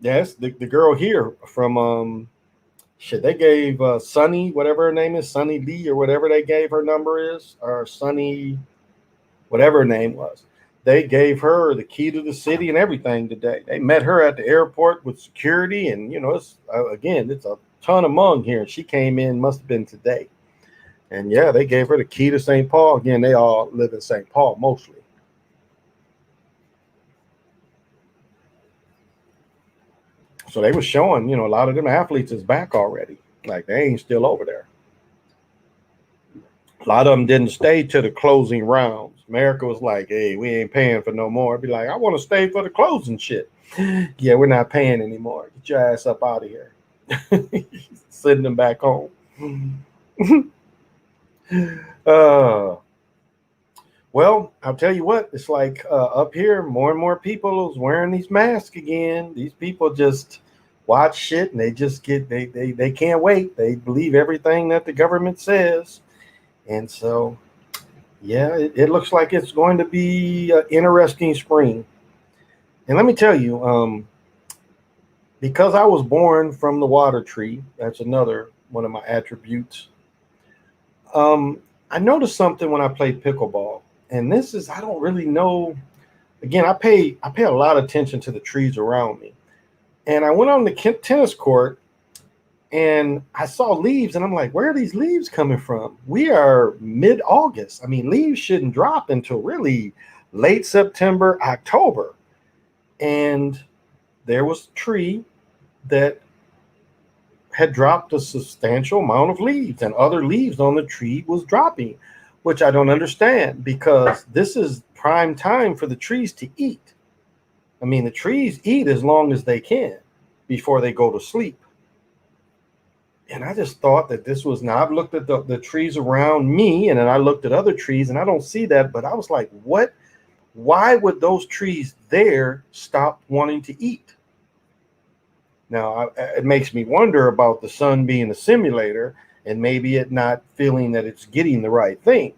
Yes, the girl here from they gave Sunny, whatever her name is, Sunny Lee or whatever they gave her number is, or Sunny, whatever her name was. They gave her the key to the city and everything today. They met her at the airport with security, and it's a ton of Hmong here. She came in, must have been today, and yeah, they gave her the key to St. Paul. Again, they all live in St. Paul mostly. So they were showing, a lot of them athletes is back already. Like, they ain't still over there. A lot of them didn't stay to the closing rounds. America was like, hey, we ain't paying for no more. I'd be like, I want to stay for the closing shit. Yeah, we're not paying anymore. Get your ass up out of here. Sending them back home. Well, I'll tell you what, it's like up here, more and more people is wearing these masks again. These people just watch shit and they just they can't wait. They believe everything that the government says. And so, yeah, it looks like it's going to be an interesting spring. And let me tell you, because I was born from the water tree, that's another one of my attributes. I noticed something when I played pickleball. And this is, I don't really know. Again, I pay a lot of attention to the trees around me. And I went on the tennis court and I saw leaves, and I'm like, where are these leaves coming from? We are mid-August. I mean, leaves shouldn't drop until really late September, October. And there was a tree that had dropped a substantial amount of leaves, and other leaves on the tree was dropping, which I don't understand, because this is prime time for the trees to eat. I mean, the trees eat as long as they can before they go to sleep. And I just thought that this was, now I've looked at the trees around me, and then I looked at other trees, and I don't see that, but I was like, what? Why would those trees there stop wanting to eat? Now, it makes me wonder about the sun being a simulator and maybe it not feeling that it's getting the right thing.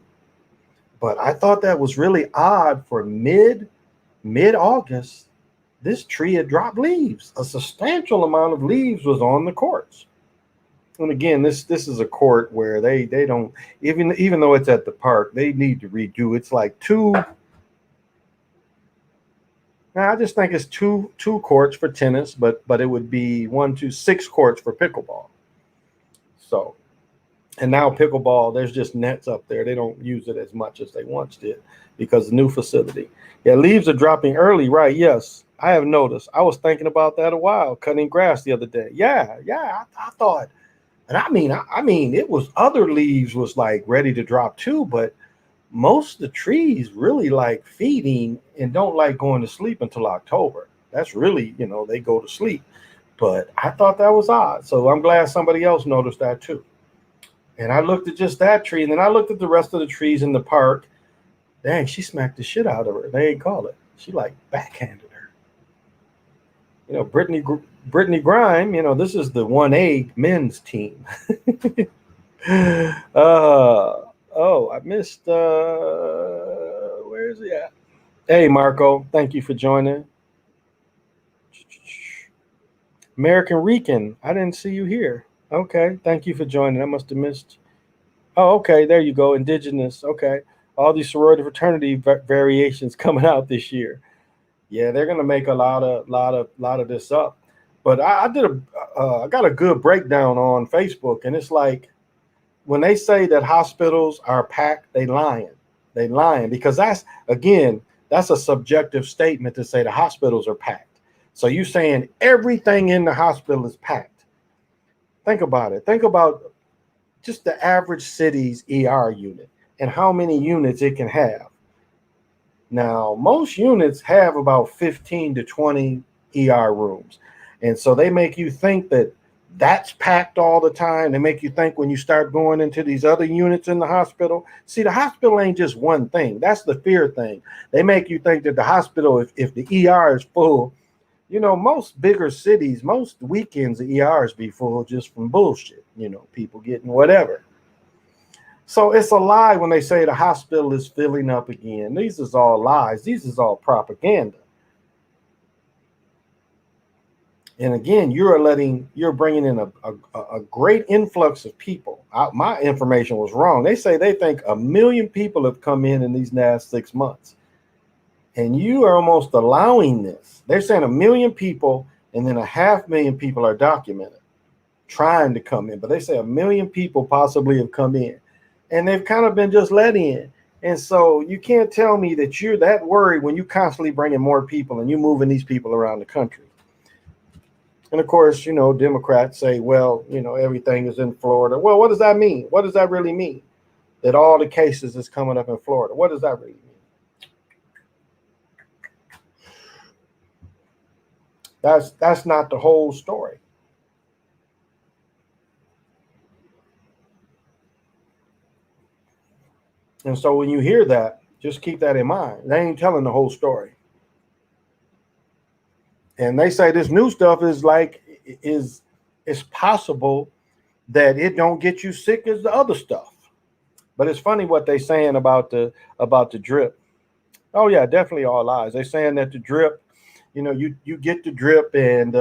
But I thought that was really odd for mid-August. This tree had dropped leaves. A substantial amount of leaves was on the courts. And again, this is a court where they don't, even though it's at the park, they need to redo. It's like two Now, I just think it's two courts for tennis, but it would be 6 courts for pickleball. So, and now pickleball, there's just nets up there. They don't use it as much as they once did because the new facility. Yeah, leaves are dropping early, right? Yes, I have noticed. I was thinking about that a while, cutting grass the other day. Yeah, I thought, and I mean, it was other leaves was like ready to drop too, but most of the trees really like feeding and don't like going to sleep until October. That's really, they go to sleep. But I thought that was odd. So I'm glad somebody else noticed that too. And I looked at just that tree, and then I looked at the rest of the trees in the park. Dang, she smacked the shit out of her. They ain't call it. She like backhanded her. Brittany Grime. This is the 1A men's team. I missed. Where is he at? Hey, Marco. Thank you for joining. American Rican. I didn't see you here. Okay, thank you for joining. I must have missed. Oh, okay. There you go. Indigenous. Okay. All these sorority fraternity variations coming out this year. Yeah, they're gonna make a lot of this up. But I got a good breakdown on Facebook, and it's like when they say that hospitals are packed, they lying. They lying because that's a subjective statement to say the hospitals are packed. So you saying everything in the hospital is packed. Think about it. Think about just the average city's ER unit and how many units it can have. Now, most units have about 15 to 20 ER rooms. And so they make you think that that's packed all the time. They make you think when you start going into these other units in the hospital. See, the hospital ain't just one thing. That's the fear thing. They make you think that the hospital, if the ER is full, most bigger cities, most weekends, the ERs be full just from bullshit, people getting whatever. So it's a lie when they say the hospital is filling up again. These is all lies. These is all propaganda. And again, you're bringing in a great influx of people. My information was wrong. They say they think 1 million people have come in these last 6 months. And you are almost allowing this. They're saying 1 million people, and then 500,000 people are documented trying to come in. But they say 1 million people possibly have come in. And they've kind of been just let in. And so you can't tell me that you're that worried when you constantly bringing more people and you moving these people around the country. And of course, Democrats say, well, everything is in Florida. Well, what does that mean? What does that really mean? That all the cases is coming up in Florida. What does that really mean? That's not the whole story. And so when you hear that, just keep that in mind. They ain't telling the whole story. And they say this new stuff is possible that it don't get you sick as the other stuff. But it's funny what they saying about the drip. Oh yeah, definitely all lies. They saying that the drip, you get the drip, and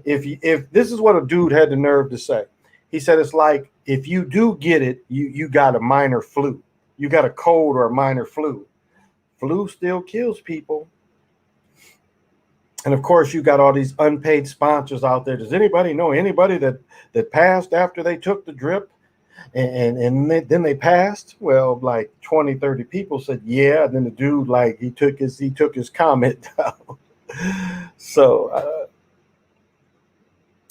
if this is what a dude had the nerve to say. He said it's like if you do get it, you got a minor flu. You got a cold or a minor flu. Flu still kills people. And of course, you got all these unpaid sponsors out there. Does anybody know anybody that passed after they took the drip and then they passed? Well, like 20, 30 people said, yeah. And then the dude, like, he took his comment down. So,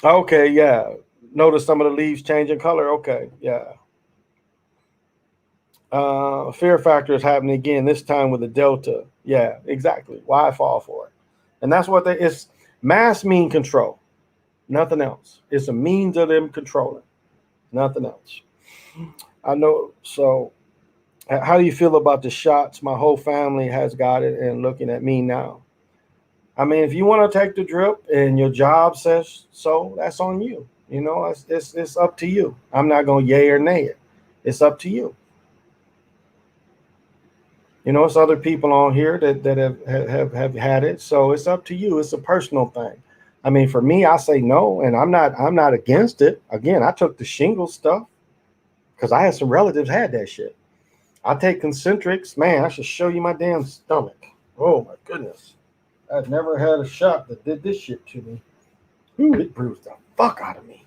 okay, yeah. Notice some of the leaves changing color. Okay, yeah. Fear factor is happening again, this time with the Delta. Yeah, exactly. Why fall for it? And that's what it's mass mean control. Nothing else. It's a means of them controlling. Nothing else. I know. So, how do you feel about the shots? My whole family has got it and looking at me now. I mean, if you want to take the drip and your job says so, that's on you. It's up to you. I'm not going to yay or nay it. It's up to you. It's other people on here that have had it. So it's up to you. It's a personal thing. I mean, for me, I say no, and I'm not against it. Again, I took the shingles stuff because I had some relatives had that shit. I take concentrics. Man, I should show you my damn stomach. Oh my goodness. I'd never had a shot that did this shit to me. Ooh, it bruised the fuck out of me.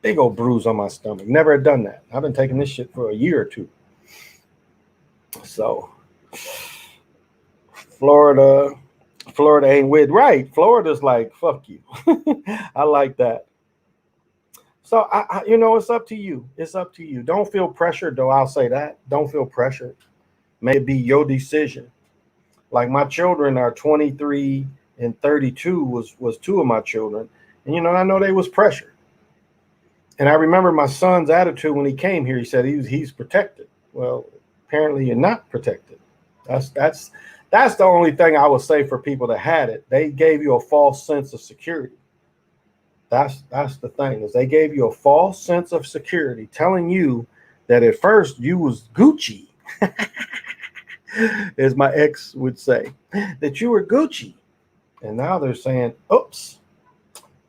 Big old bruise on my stomach. Never had done that. I've been taking this shit for a year or two. So, Florida ain't with right. Florida's like, fuck you. I like that. So it's up to you. It's up to you. Don't feel pressured, though. I'll say that. Don't feel pressured. May it be your decision. Like my children are 23 and 32 was two of my children. And I know they was pressured. And I remember my son's attitude when he came here. He said he's protected. Well, apparently you're not protected. That's the only thing I would say for people that had it. They gave you a false sense of security. That's the thing, is they gave you a false sense of security, telling you that at first you was Gucci, as my ex would say, that you were Gucci. And now they're saying, oops,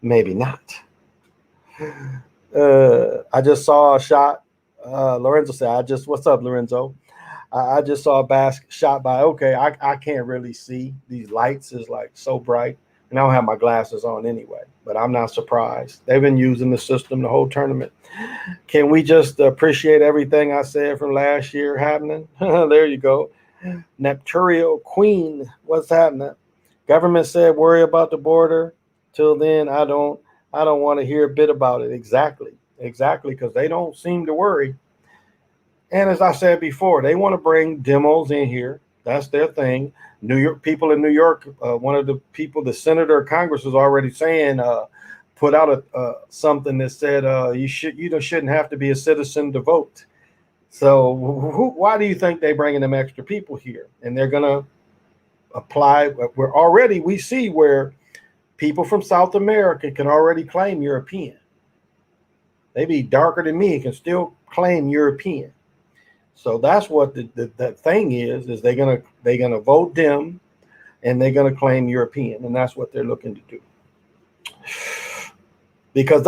maybe not. I just saw a shot. Lorenzo said, what's up, Lorenzo? I just saw a basket shot by. Okay, I can't really see. These lights is like so bright. And I don't have my glasses on anyway, but I'm not surprised. They've been using the system the whole tournament. Can we just appreciate everything I said from last year happening? There you go. Nepturial Queen, what's happening? Government said worry about the border. Till then, I don't want to hear a bit about it. Exactly, because they don't seem to worry. And as I said before, they want to bring demos in here. That's their thing. New York people in New York, one of the people, the senator of Congress, was already saying, put out something that said you shouldn't have to be a citizen to vote. So why do you think they're bringing them extra people here? And they're gonna apply. We see where people from South America can already claim European. They be darker than me and can still claim European. So that's what the thing is they're gonna vote them, and they're gonna claim European, and that's what they're looking to do. Because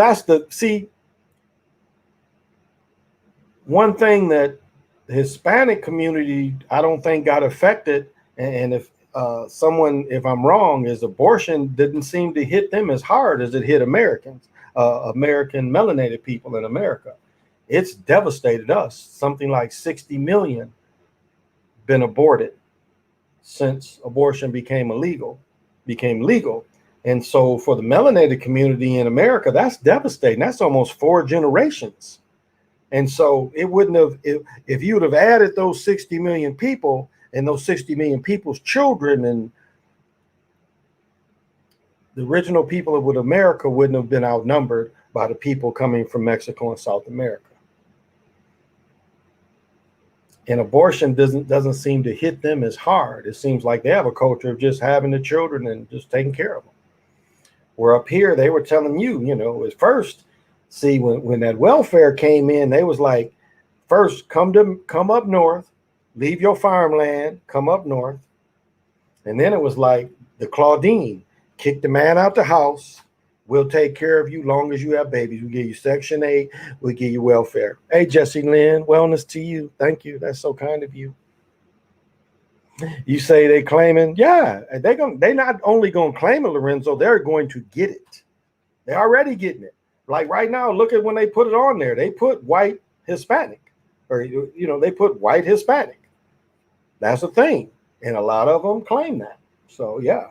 one thing that the Hispanic community I don't think got affected, and if I'm wrong, is abortion didn't seem to hit them as hard as it hit Americans, American melanated people in America. It's devastated us. Something like 60 million been aborted since abortion became legal. And so for the melanated community in America, that's devastating. That's almost 4 generations. And so it wouldn't have, if you would have added those 60 million people and those 60 million people's children, and the original people of America wouldn't have been outnumbered by the people coming from Mexico and South America. And abortion doesn't seem to hit them as hard. It seems like they have a culture of just having the children and just taking care of them. Where up here, they were telling you, at first, see, when that welfare came in, they was like, first, come up north, leave your farmland, come up north. And then it was like the Claudine, kick the man out the house. We'll take care of you long as you have babies. We give you Section 8. We give you welfare. Hey, Jesse Lynn, wellness to you. Thank you. That's so kind of you. You say they claiming, yeah, they not only going to claim it, Lorenzo, they're going to get it. They're already getting it. Like right now, look at when they put it on there. They put white Hispanic, or, they put white Hispanic. That's a thing. And a lot of them claim that. So, yeah.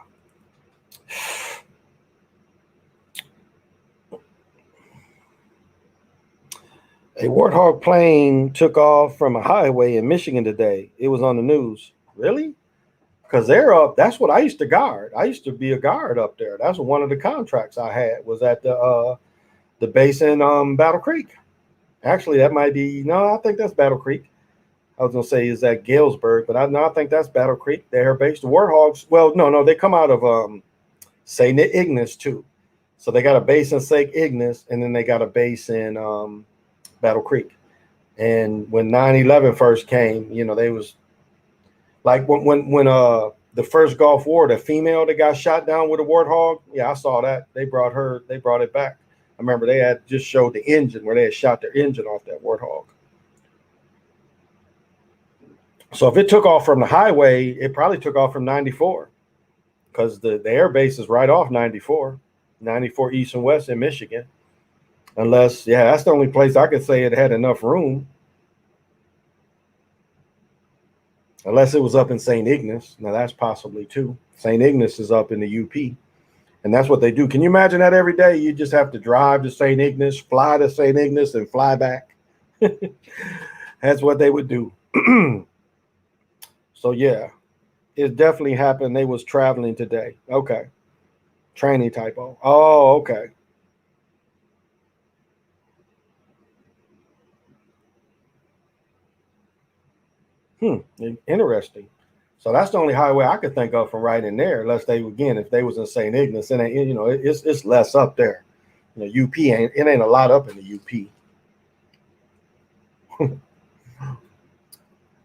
A Warthog plane took off from a highway in Michigan today. It was on the news. Really? Because they're up. That's what I used to guard. I used to be a guard up there. That's one of the contracts I had, was at the base in Battle Creek. Actually, that might be, no, I think that's Battle Creek. I was going to say is that Galesburg, but I think that's Battle Creek. They're based. The Warthogs, well, no, they come out of St. Ignace too. So they got a base in St. Ignace, and then they got a base in Battle Creek. And when 9/11 first came, they was like when the first Gulf War, the female that got shot down with a Warthog, yeah, I saw that. They brought it back. I remember they had just showed the engine where they had shot their engine off that Warthog. So if it took off from the highway, it probably took off from 94. because the air base is right off 94, 94 east and west in Michigan. Unless, yeah, that's the only place I could say it had enough room. Unless it was up in St. Ignace. Now that's possibly too. St. Ignace is up in the UP. And that's what they do. Can you imagine that every day? You just have to drive to St. Ignace, fly to St. Ignace, and fly back. That's what they would do. So yeah, it definitely happened. They was traveling today. Okay. Training typo. Oh, okay. Interesting. So that's the only highway I could think of from right in there, unless they again, if they was in St. Ignace, and it's less up there. UP ain't a lot up in the UP. I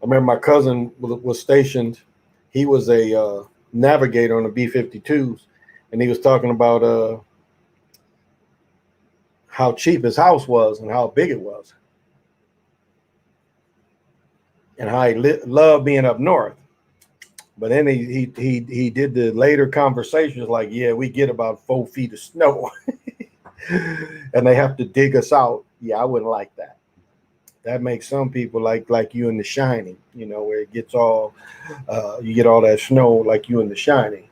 remember my cousin was stationed. He was a navigator on the B-52s, and he was talking about how cheap his house was and how big it was, and how he loved being up north. But then he did the later conversations like, yeah, we get about 4 feet of snow, and they have to dig us out. Yeah, I wouldn't like that. That makes some people like you in The Shining, where it gets all you get all that snow like you in The Shining.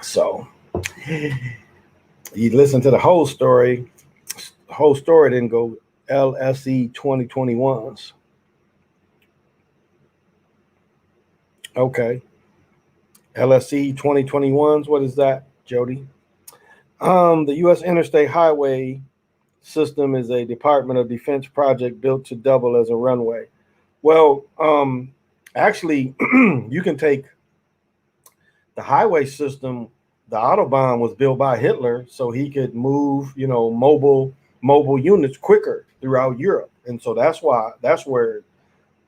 So you listen to the whole story. The whole story didn't go LSE 2021s. Okay. LSE 2021s, what is that, Jody? The U.S. Interstate Highway System is a Department of Defense project built to double as a runway. Well, actually, you can take the highway system. The Autobahn was built by Hitler so he could move, mobile units quicker throughout Europe, and so that's where,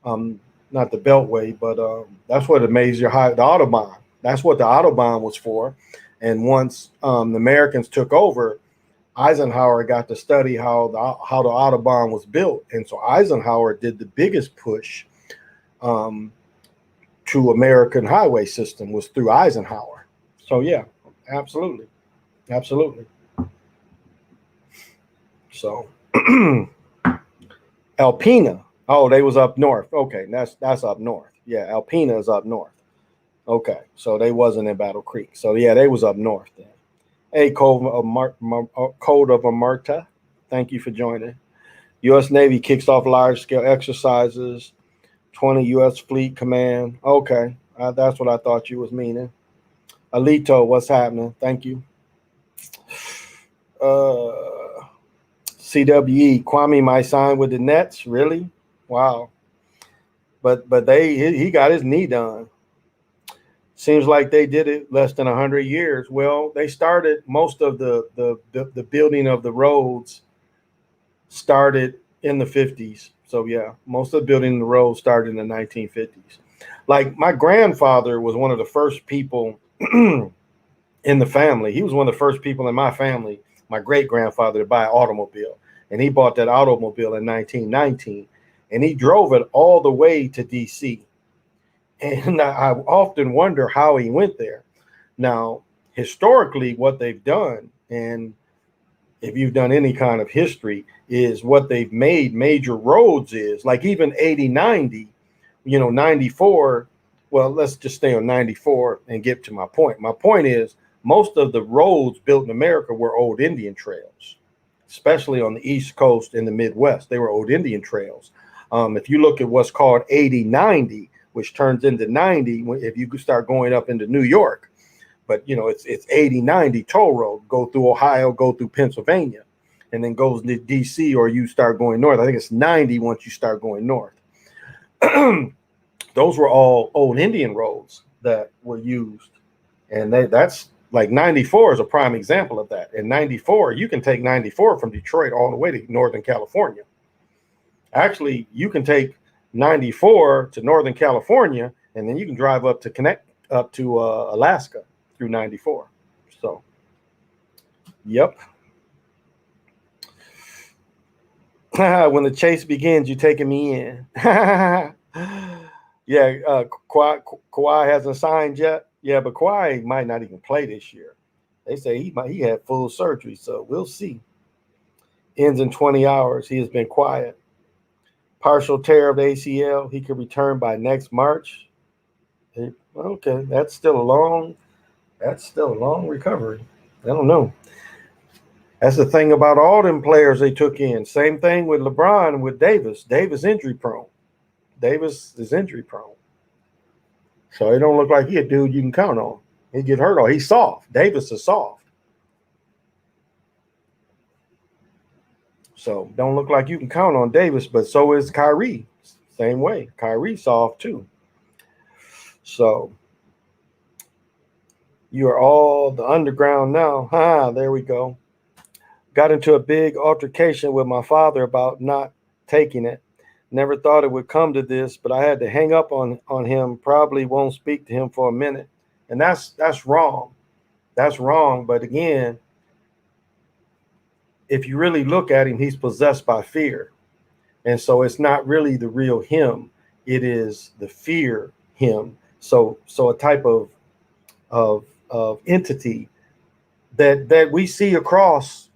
not the Beltway, but that's what the Autobahn. That's what the Autobahn was for. And once the Americans took over, Eisenhower got to study how the Autobahn was built, and so Eisenhower did the biggest push to American highway system was through Eisenhower. So yeah, absolutely. So Alpena, oh, they was up north. Okay, that's up north. Yeah, Alpena is up north. Okay, so they wasn't in Battle Creek. So yeah, they was up north then. Hey, Code of Omerta, thank you for joining. U.S. Navy kicks off large-scale exercises. 20 U.S. Fleet Command. Okay, that's what I thought you was meaning. Alito, what's happening? Thank you. CWE, Kwame might sign with the Nets. Really? Wow. But he got his knee done. Seems like they did it less than 100 years. Well, they started most of the building of the roads started in the 50s. So yeah, most of the building the roads started in the 1950s. Like my grandfather was one of the first people in the family. He was one of the first people in my family, my great grandfather, to buy an automobile. And he bought that automobile in 1919. And he drove it all the way to DC. And I often wonder how he went there. Now, historically, what they've done, and if you've done any kind of history, is what they've made major roads is like even 80, 90, 94. Well, let's just stay on 94 and get to my point. My point is most of the roads built in America were old Indian trails, especially on the East Coast and the Midwest. They were old Indian trails. If you look at what's called 80, 90, which turns into 90 if you start going up into New York. But, it's 80, 90 toll road, go through Ohio, go through Pennsylvania, and then goes to D.C. or you start going north. I think it's 90 once you start going north. Those were all old Indian roads that were used. And that's like 94 is a prime example of that. In 94, you can take 94 from Detroit all the way to Northern California. Actually, you can take 94 to Northern California, and then you can drive up to Alaska through 94. So, yep. When the chase begins, you taking me in. Yeah, Kawhi hasn't signed yet. Yeah, but Kawhi might not even play this year. They say he had full surgery, so we'll see. Ends in 20 hours. He has been quiet. Partial tear of the ACL. He could return by next March. Okay, that's still a long recovery. I don't know. That's the thing about all them players they took in. Same thing with LeBron and with Davis. Davis injury prone. Davis is injury prone. So it don't look like he a dude you can count on. He get hurt or he's soft. Davis is soft. So don't look like you can count on Davis, but so is Kyrie. Same way. Kyrie soft too. So you are all the underground now. There we go. Got into a big altercation with my father about not taking it. Never thought it would come to this, but I had to hang up on him. Probably won't speak to him for a minute. And that's wrong. That's wrong. But again, if you really look at him, he's possessed by fear. And so it's not really the real him. It is the fear him. So a type of entity that we see across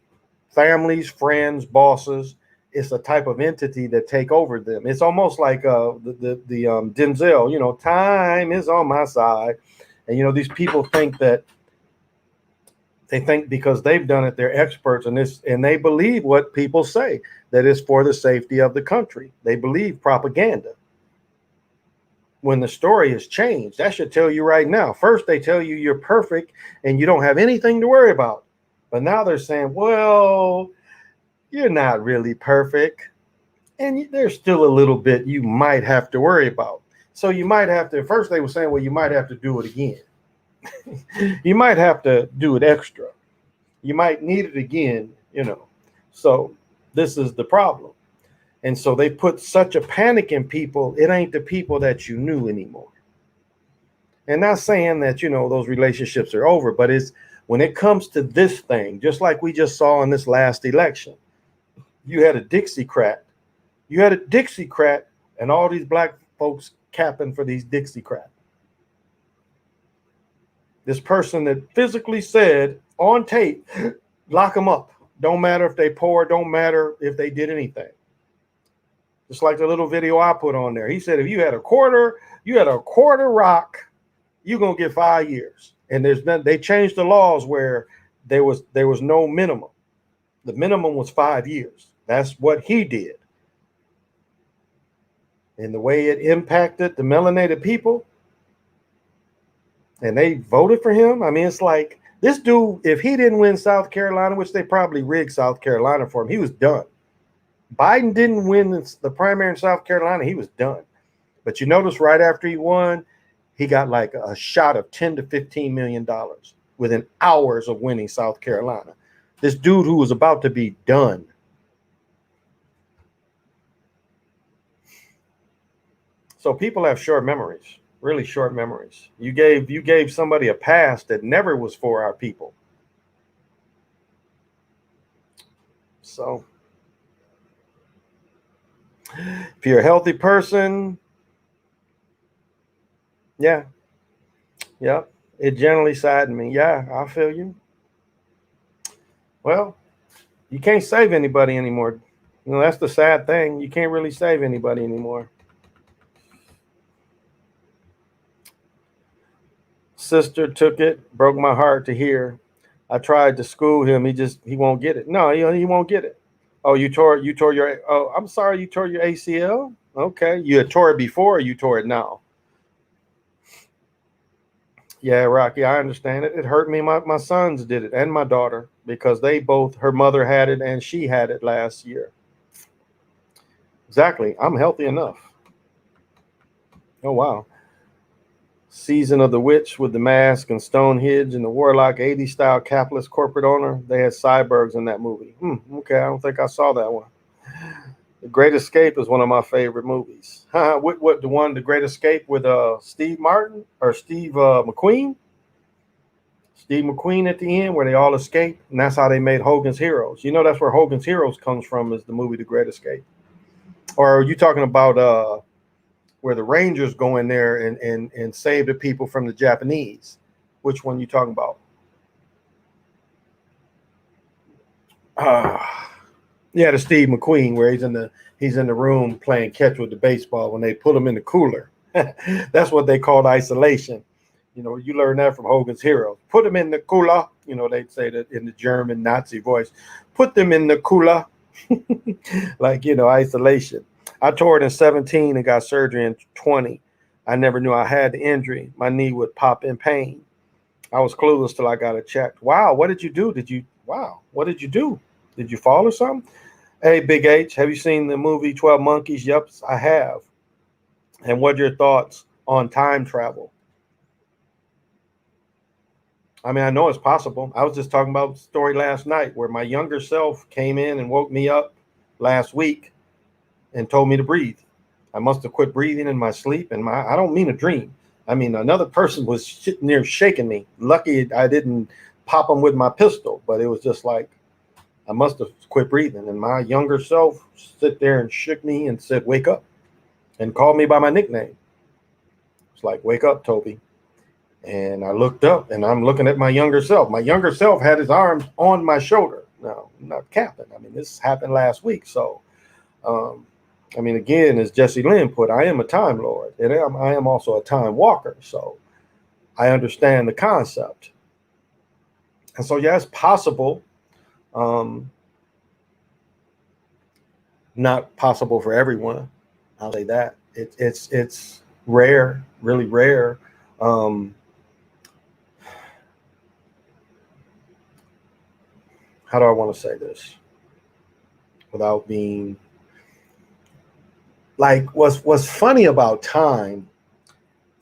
families, friends, bosses. It's a type of entity that take over them. It's almost like the Denzel, time is on my side. And, these people think that because they've done it, they're experts in this, and they believe what people say, that it's for the safety of the country. They believe propaganda. When the story has changed, that should tell you right now. First, they tell you you're perfect and you don't have anything to worry about. But now they're saying, well, you're not really perfect. And there's still a little bit you might have to worry about. So you might have to, first they were saying, well, you might have to do it again. You might have to do it extra. You might need it again, So this is the problem. And so they put such a panic in people, it ain't the people that you knew anymore. And not saying that, those relationships are over, but it's when it comes to this thing, just like we just saw in this last election, you had a Dixiecrat. You had a Dixiecrat and all these black folks capping for these Dixiecrats. This person that physically said on tape, lock them up. Don't matter if they poor, don't matter if they did anything. Just like the little video I put on there. He said, if you had a quarter rock, you're going to get 5 years. And they changed the laws where there was no minimum. The minimum was 5 years. That's what he did. And the way it impacted the melanated people, and they voted for him. I mean, it's like this dude, if he didn't win South Carolina, which they probably rigged South Carolina for him, he was done. Biden didn't win the primary in South Carolina, he was done. But you notice right after he won, he got like a shot of $10 to $15 million within hours of winning South Carolina. This dude who was about to be done. So people have short memories. Really short memories. You gave somebody a pass that never was for our people. So if you're a healthy person, yeah, it generally saddened me. Yeah, I feel you. Well, you can't save anybody anymore. That's the sad thing. You can't really save anybody anymore. Sister took it, broke my heart to hear. I tried to school him. He won't get it. No, he won't get it. Oh, you tore your, oh, I'm sorry, you tore your ACL? Okay. You had tore it before or you tore it now? Yeah, Rocky, I understand it. It hurt me. My sons did it and my daughter because her mother had it and she had it last year. Exactly. I'm healthy enough. Oh, wow. Season of the Witch with the Mask and Stonehenge and the Warlock 80s style capitalist corporate owner. They had cyborgs in that movie. Okay, I don't think I saw that one. The Great Escape is one of my favorite movies. The Great Escape with Steve Martin or Steve McQueen? Steve McQueen at the end where they all escape, and that's how they made Hogan's Heroes. That's where Hogan's Heroes comes from, is the movie The Great Escape. Or are you talking about where the Rangers go in there and save the people from the Japanese. Which one you talking about? Yeah, the Steve McQueen, where he's in the room playing catch with the baseball when they put him in the cooler. That's what they called isolation. You learn that from Hogan's Heroes. Put them in the cooler. They'd say that in the German Nazi voice. Put them in the cooler. Like, isolation. I tore it in 17 and got surgery in 20. I never knew I had the injury. My knee would pop in pain. I was clueless till I got it checked. Wow, what did you do? What did you do? Did you fall or something? Hey, Big H, have you seen the movie 12 Monkeys? Yep, I have. And what are your thoughts on time travel? I mean, I know it's possible. I was just talking about a story last night where my younger self came in and woke me up last week and told me to breathe. I must have quit breathing in my sleep, and I don't mean a dream. I mean, another person was sitting there shaking me. Lucky I didn't pop them with my pistol, but it was just like I must have quit breathing. And my younger self sit there and shook me and said, "Wake up," and called me by my nickname. It's like, "Wake up, Toby." And I looked up, and I'm looking at my younger self. My younger self had his arms on my shoulder. No, I'm not capping. I mean, this happened last week. So, I mean, again, as Jesse Lynn put, I am a time lord, and I am also a time walker. So I understand the concept. And so, yeah, it's possible. Not possible for everyone. I'll say that. It's rare, really rare. How do I want to say this without being like what's funny about time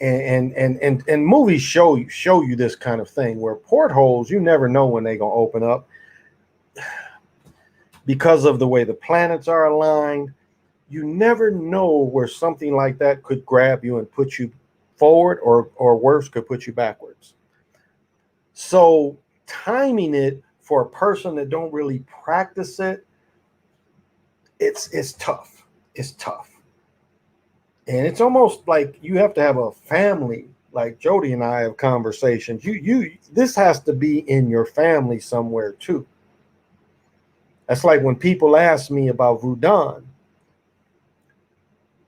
and movies show you this kind of thing where portholes, you never know when they're gonna open up because of the way the planets are aligned. You never know where something like that could grab you and put you forward, or worse, could put you backwards. So timing it for a person that don't really practice it, it's tough. It's tough. And it's almost like you have to have a family. Like Jody and I have conversations. This has to be in your family somewhere too. That's like when people ask me about Wudang,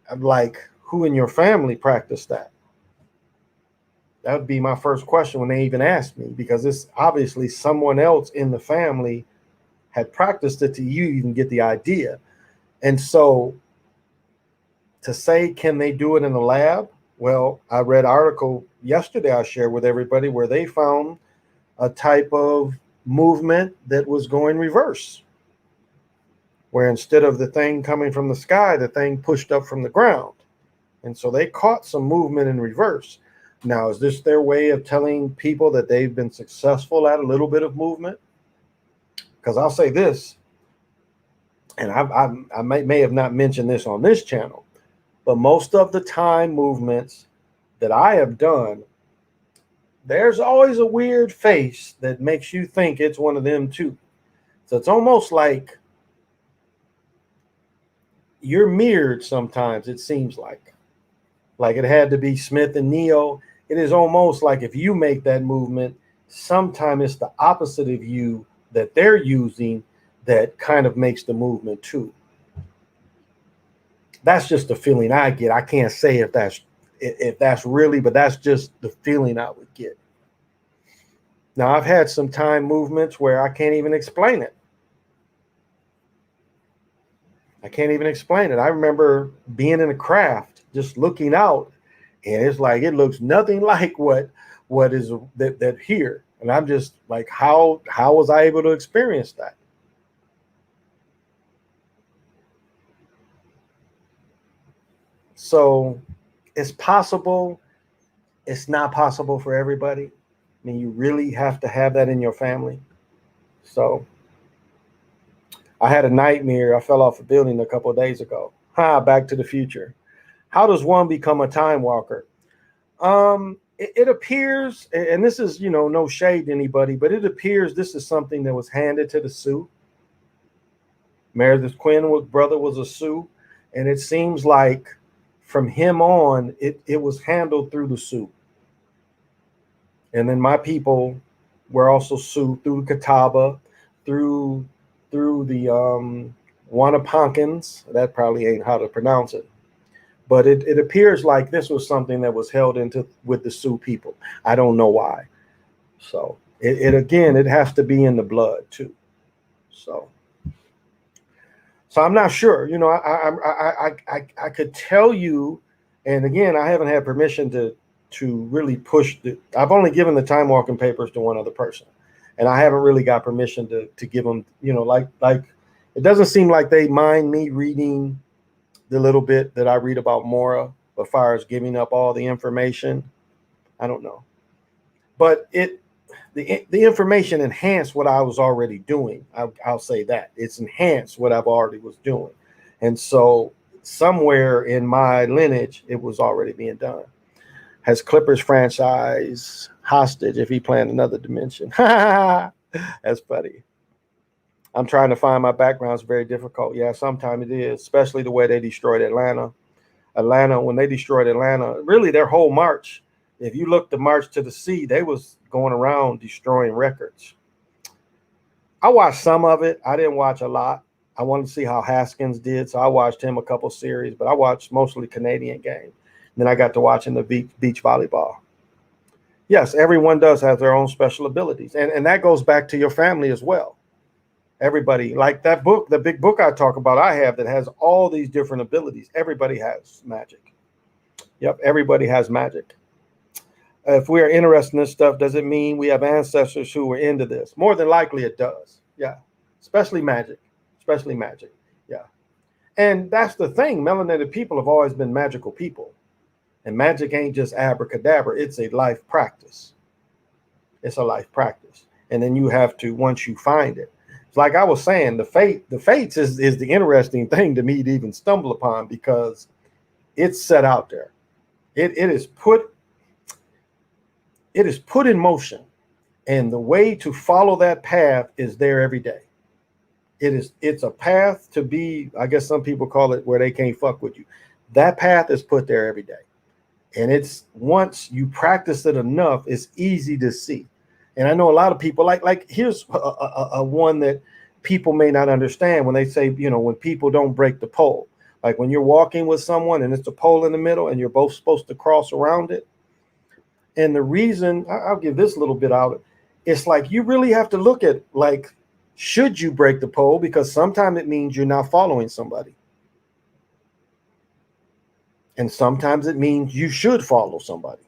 I'm like, who in your family practiced that? That would be my first question when they even ask me, because it's obviously someone else in the family had practiced it to you even get the idea. And so to say, can they do it in the lab? Well, I read an article yesterday I shared with everybody where they found a type of movement that was going reverse, where instead of the thing coming from the sky, the thing pushed up from the ground. And so they caught some movement in reverse. Now, is this their way of telling people that they've been successful at a little bit of movement? Because I'll say this, and I may have not mentioned this on this channel, but most of the time movements that I have done, there's always a weird face that makes you think it's one of them too. So it's almost like you're mirrored sometimes, it seems like. Like it had to be Smith and Neo. It is almost like if you make that movement, sometimes it's the opposite of you that they're using that kind of makes the movement too. That's just the feeling I get. I can't say if that's really, but that's just the feeling I would get. Now, I've had some time movements where I can't even explain it. I can't even explain it. I remember being in a craft, just looking out, and it's like it looks nothing like what is that here. And I'm just like, how was I able to experience that? So it's possible. It's not possible for everybody. I mean, you really have to have that in your family. So I had a nightmare. I fell off a building a couple of days ago. Back to the Future. How does one become a time walker? It appears, and this is, no shade to anybody, but it appears this is something that was handed to the Sioux. Meredith Quinn's brother was a Sioux, and it seems like from him on, it was handled through the Sioux. And then my people were also Sioux through Catawba, through the Wannaponkins. That probably ain't how to pronounce it. But it appears like this was something that was held into with the Sioux people. I don't know why. So it again, it has to be in the blood too. So I'm not sure. You know, I could tell you, and again, I haven't had permission to really push the. I've only given the time walking papers to one other person, and I haven't really got permission to give them. You know, like it doesn't seem like they mind me reading the little bit that I read about Mora, as far as giving up all the information. I don't know, but the information enhanced what I was already doing. I'll say that it's enhanced what I've already was doing, and so somewhere in my lineage, it was already being done. Has Clippers franchise hostage if he planned another dimension? That's funny. I'm trying to find my background. It's very difficult. Yeah, sometimes it is, especially the way they destroyed Atlanta. When they destroyed Atlanta, really their whole march. If you look the march to the sea, they was going around destroying records. I watched some of it. I didn't watch a lot. I wanted to see how Haskins did, so I watched him a couple series, but I watched mostly Canadian game. Then I got to watching the beach volleyball. Yes, everyone does have their own special abilities, and that goes back to your family as well. Everybody, like that book, the big book I talk about, I have that has all these different abilities. Everybody has magic. Yep, everybody has magic. If we are interested in this stuff, does it mean we have ancestors who were into this? More than likely it does. Yeah, especially magic. Yeah. And that's the thing. Melanated people have always been magical people. And magic ain't just abracadabra. It's a life practice. It's a life practice. And then you have to, once you find it, it's like I was saying, the fates is the interesting thing to me to even stumble upon, because it's set out there. It is put in motion. And the way to follow that path is there every day. It's a path to be, I guess some people call it where they can't fuck with you. That path is put there every day. And it's, once you practice it enough, it's easy to see. And I know a lot of people like here's a one that people may not understand when they say, you know, when people don't break the pole, like when you're walking with someone and it's a pole in the middle and you're both supposed to cross around it. And the reason, I'll give this little bit out, it's like you really have to look at, like, should you break the pole? Because sometimes it means you're not following somebody. And sometimes it means you should follow somebody.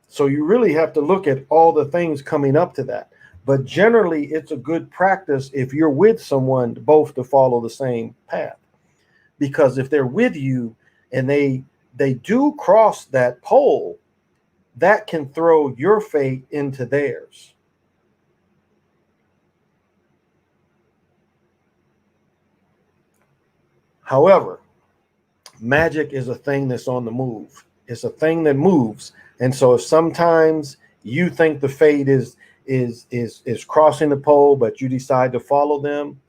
So you really have to look at all the things coming up to that. But generally, it's a good practice if you're with someone both to follow the same path. Because if they're with you and they do cross that pole, that can throw your fate into theirs. However, magic is a thing that's on the move. It's a thing that moves. And so if sometimes you think the fate is crossing the pole, but you decide to follow them,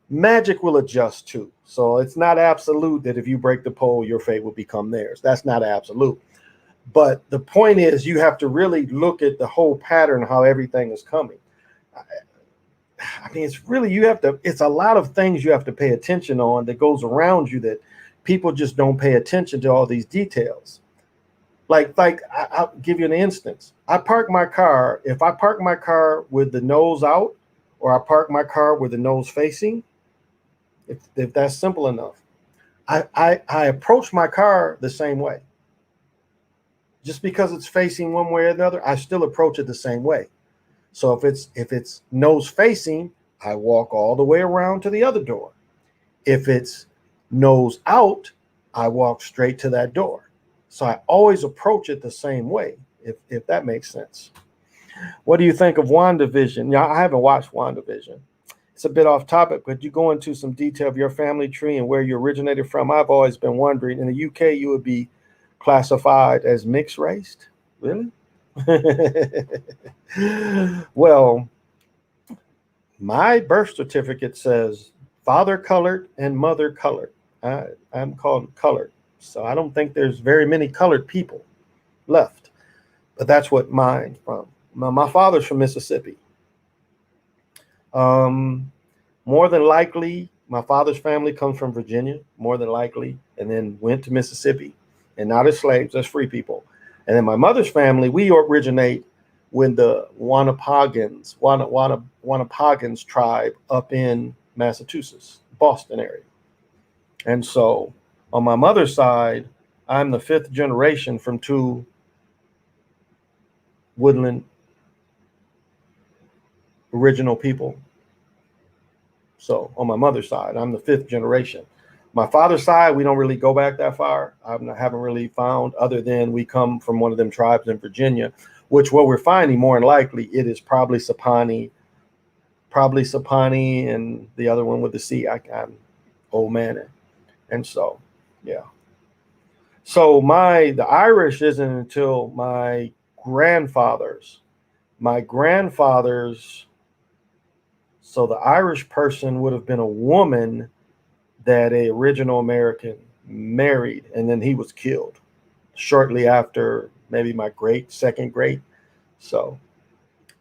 magic will adjust too. So it's not absolute that if you break the pole, your fate will become theirs. That's not absolute. But the point is, you have to really look at the whole pattern, how everything is coming. I mean, it's really, it's a lot of things you have to pay attention on that goes around you that people just don't pay attention to all these details. Like I'll give you an instance. If I park my car with the nose out, or I park my car with the nose facing, if that's simple enough, I approach my car the same way. Just because it's facing one way or the other, I still approach it the same way. So if it's nose facing, I walk all the way around to the other door. If it's nose out, I walk straight to that door. So I always approach it the same way, if that makes sense. What do you think of WandaVision? Yeah, I haven't watched WandaVision. It's a bit off topic, but you go into some detail of your family tree and where you originated from. I've always been wondering, in the UK, you would be classified as mixed race? Really? Well, my birth certificate says father colored and mother colored. I'm called colored. So I don't think there's very many colored people left. But that's what mine's from. My father's from Mississippi. Um, More than likely, my father's family comes from Virginia, more than likely, and then went to Mississippi, and not as slaves, as free people. And then my mother's family, we originate with the Wanapagans tribe up in Massachusetts, Boston area. And so on my mother's side, I'm the fifth generation from two woodland original people. So on my mother's side, I'm the fifth generation. My father's side, we don't really go back that far. Haven't really found, other than we come from one of them tribes in Virginia, which what we're finding more than likely, it is probably Sapani, and the other one with the C. I'm old man. And so, yeah. So the Irish isn't until my grandfathers. My grandfathers, so the Irish person would have been a woman that a original American married, and then he was killed shortly after, maybe my second great. So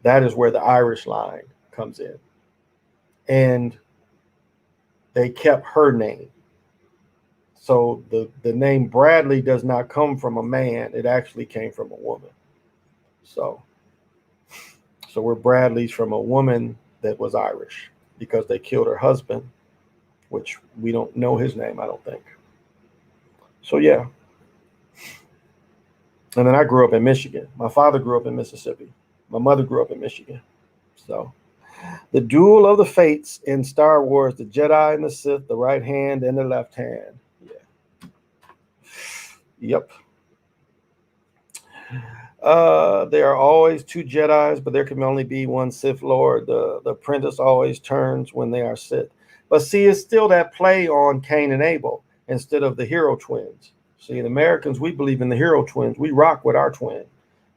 that is where the Irish line comes in. And they kept her name. So the name Bradley does not come from a man. It actually came from a woman. So we're Bradleys from a woman that was Irish because they killed her husband, which we don't know his name, I don't think. So, yeah. And then I grew up in Michigan. My father grew up in Mississippi. My mother grew up in Michigan. So the duel of the fates in Star Wars, the Jedi and the Sith, the right hand and the left hand. Yeah. Yep. There are always two Jedis, but there can only be one Sith Lord. The apprentice always turns when they are Sith. But see, it's still that play on Cain and Abel instead of the hero twins. See, the Americans, we believe in the hero twins. We rock with our twin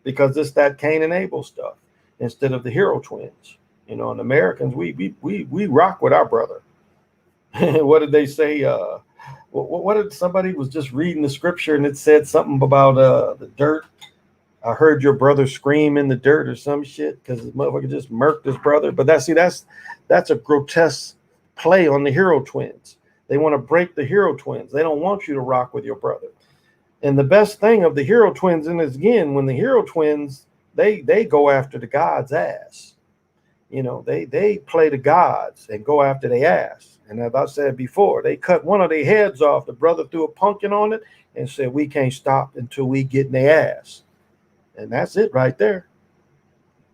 because it's that Cain and Abel stuff instead of the hero twins. You know, and Americans, we rock with our brother. What did they say? What did somebody was just reading the scripture and it said something about the dirt. I heard your brother scream in the dirt or some shit because the motherfucker just murked his brother. But that's a grotesque play on the hero twins. They want to break the hero twins. They don't want you to rock with your brother. And the best thing of the hero twins, and is again, when the hero twins, they go after the God's ass. You know, they play the gods and go after their ass. And as I said before, they cut one of their heads off. The brother threw a pumpkin on it and said, we can't stop until we get in their ass. And that's it right there.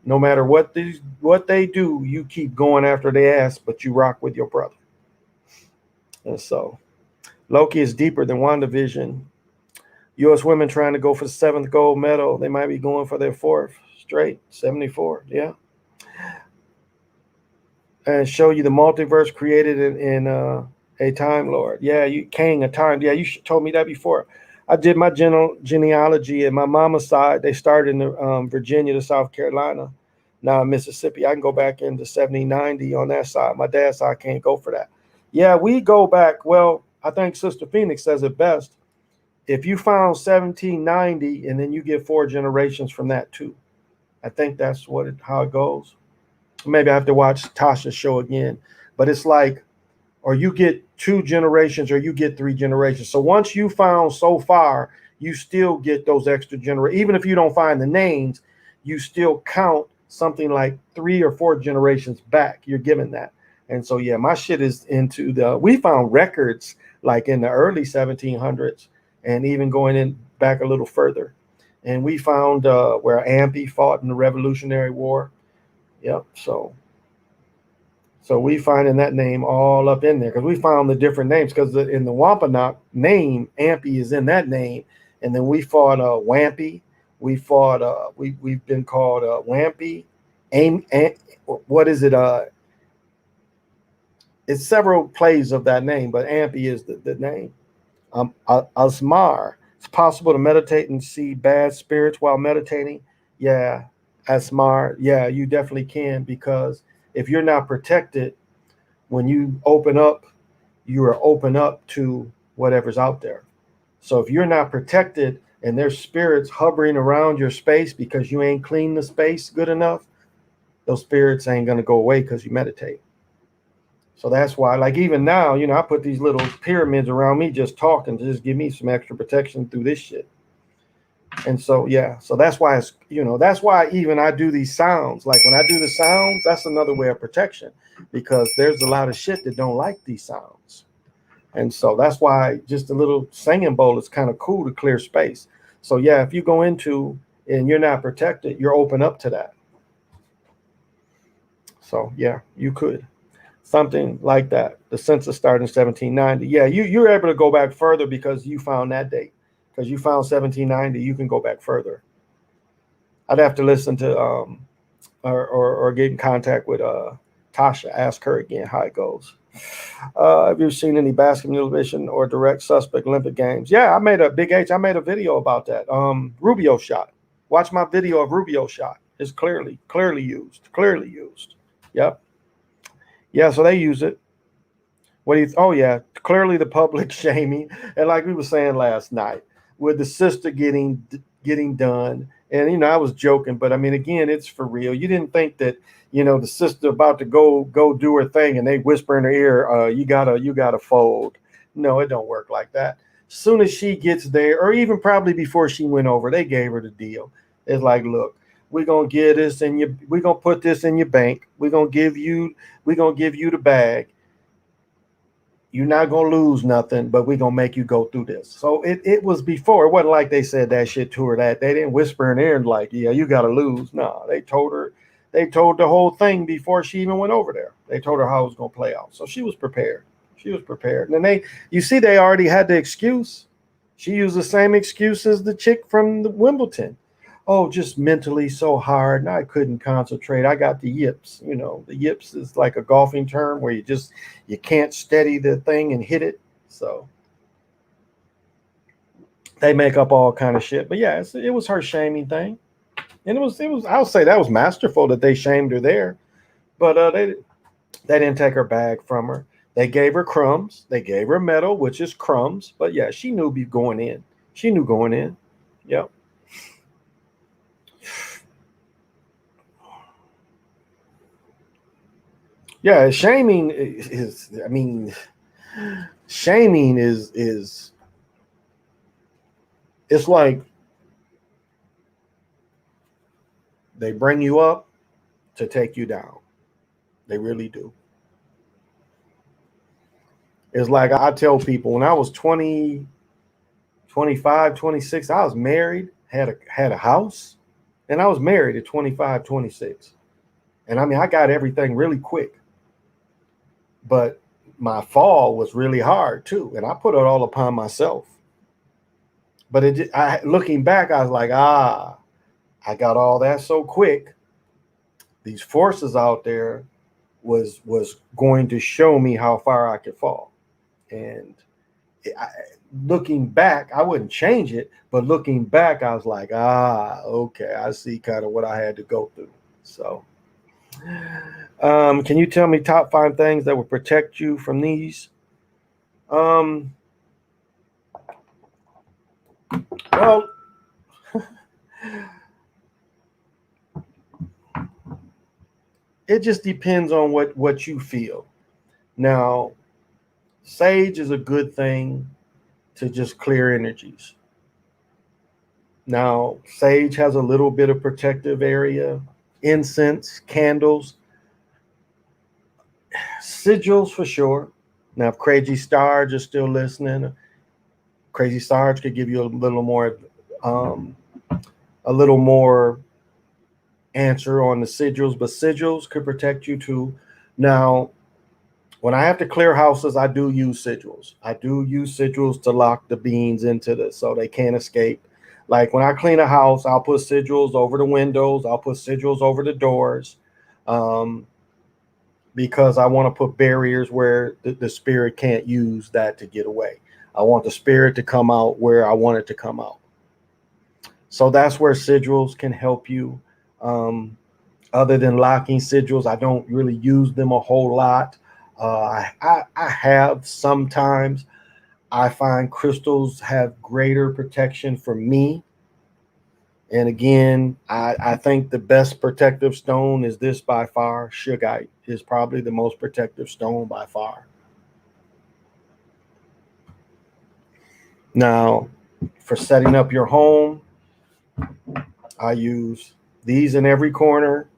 No matter what they do, you keep going after their ass, but you rock with your brother. And so Loki is deeper than WandaVision. U.S. women trying to go for the 7th gold medal. They might be going for their 4th straight, 74. Yeah. And show you the multiverse created in a Time Lord. Yeah, you king of time. Yeah, you told me that before. I did my genealogy, and my mama's side, they started in Virginia to South Carolina, now in Mississippi. I can go back into 1790 on that side. My dad's side, I can't go for that. Yeah, we go back. Well, I think Sister Phoenix says it best. If you found 1790, and then you get 4 generations from that too. I think that's how it goes. Maybe I have to watch Tasha's show again. But it's like, or you get 2 generations or you get 3 generations. So once you found so far, you still get those extra generations. Even if you don't find the names, you still count something like 3 or 4 generations back. You're given that. And so, yeah, my shit is into we found records like in the early 1700s and even going in back a little further. And we found where Ampy fought in the Revolutionary War. Yep. So we finding that name all up in there because we found the different names because in the Wampanoag name, Ampy is in that name. And then we fought Wampy. We fought, we've been called Wampy. What is it? It's several plays of that name, but Ampy is the name. Asmar. It's possible to meditate and see bad spirits while meditating. Yeah. Asmar. Yeah, you definitely can because if you're not protected, when you open up, you are open up to whatever's out there. So if you're not protected and there's spirits hovering around your space because you ain't cleaned the space good enough, those spirits ain't going to go away because you meditate. So that's why, like even now, I put these little pyramids around me just talking to just give me some extra protection through this shit. And so, yeah, so that's why that's why even I do these sounds. Like when I do the sounds, that's another way of protection, because there's a lot of shit that don't like these sounds. And so that's why just a little singing bowl is kind of cool to clear space. So yeah, if you go into and you're not protected, you're open up to that. So yeah, you could. Something like that. The census started in 1790. Yeah, you're able to go back further because you found that date. Because you found 1790, you can go back further. I'd have to listen to or get in contact with Tasha. Ask her again how it goes. Have you seen any basketball vision or direct suspect Olympic games? Yeah, I made a I video about that. Rubio shot. Watch my video of Rubio shot. It's clearly used. Yep. Yeah, so they use it. What do you? Oh yeah, clearly the public shaming, and like we were saying last night, with the sister getting done, and I was joking, but I mean again, it's for real. You didn't think that the sister about to go do her thing, and they whisper in her ear, you gotta fold. No, it don't work like that. As soon as she gets there, or even probably before she went over, they gave her the deal. It's like, look, we're gonna get this in we're gonna put this in your bank. We're gonna give you the bag. You're not gonna lose nothing, but we're gonna make you go through this. So it was before. It wasn't like they said that shit to her. That they didn't whisper in her ear like, yeah, you gotta lose. No, they told her. They told the whole thing before she even went over there. They told her how it was gonna play out. So she was prepared. And then they already had the excuse. She used the same excuse as the chick from the Wimbledon. Oh, just mentally so hard, and I couldn't concentrate. I got the yips. The yips is like a golfing term where you can't steady the thing and hit it. So they make up all kind of shit. But yeah, it was her shaming thing, and it was. I'll say that was masterful that they shamed her there, but they didn't take her bag from her. They gave her crumbs. They gave her a medal, which is crumbs. But yeah, she knew going in. She knew going in. Yep. Yeah, shaming is. I mean, shaming is. It's like they bring you up to take you down. They really do. It's like I tell people when I was 20, 25, 26, I was married, had a house, and I was married at 25, 26. And I mean, I got everything really quick. But my fall was really hard too, and I put it all upon myself. But looking back, I was like, I got all that so quick. These forces out there was going to show me how far I could fall. And looking back, I wouldn't change it, but looking back, I was like, okay, I see kind of what I had to go through. So, can you tell me top 5 things that would protect you from these? Well, it just depends on what you feel. Now, sage is a good thing to just clear energies. Now, sage has a little bit of protective area, incense, candles, sigils for sure. Now, if Crazy Starge is still listening, Crazy Sarge could give you a little more answer on the sigils, but sigils could protect you too. Now, when I have to clear houses, I do use sigils. I do use sigils to lock the beings into this so they can't escape. Like when I clean a house, I'll put sigils over the windows. I'll put sigils over the doors. Because I want to put barriers where the spirit can't use that to get away. I want the spirit to come out where I want it to come out. So that's where sigils can help you. Other than locking sigils, I don't really use them a whole lot. I have sometimes. I find crystals have greater protection for me. And again, I think the best protective stone is this by far. Shugite is probably the most protective stone by far. Now, for setting up your home, I use these in every corner,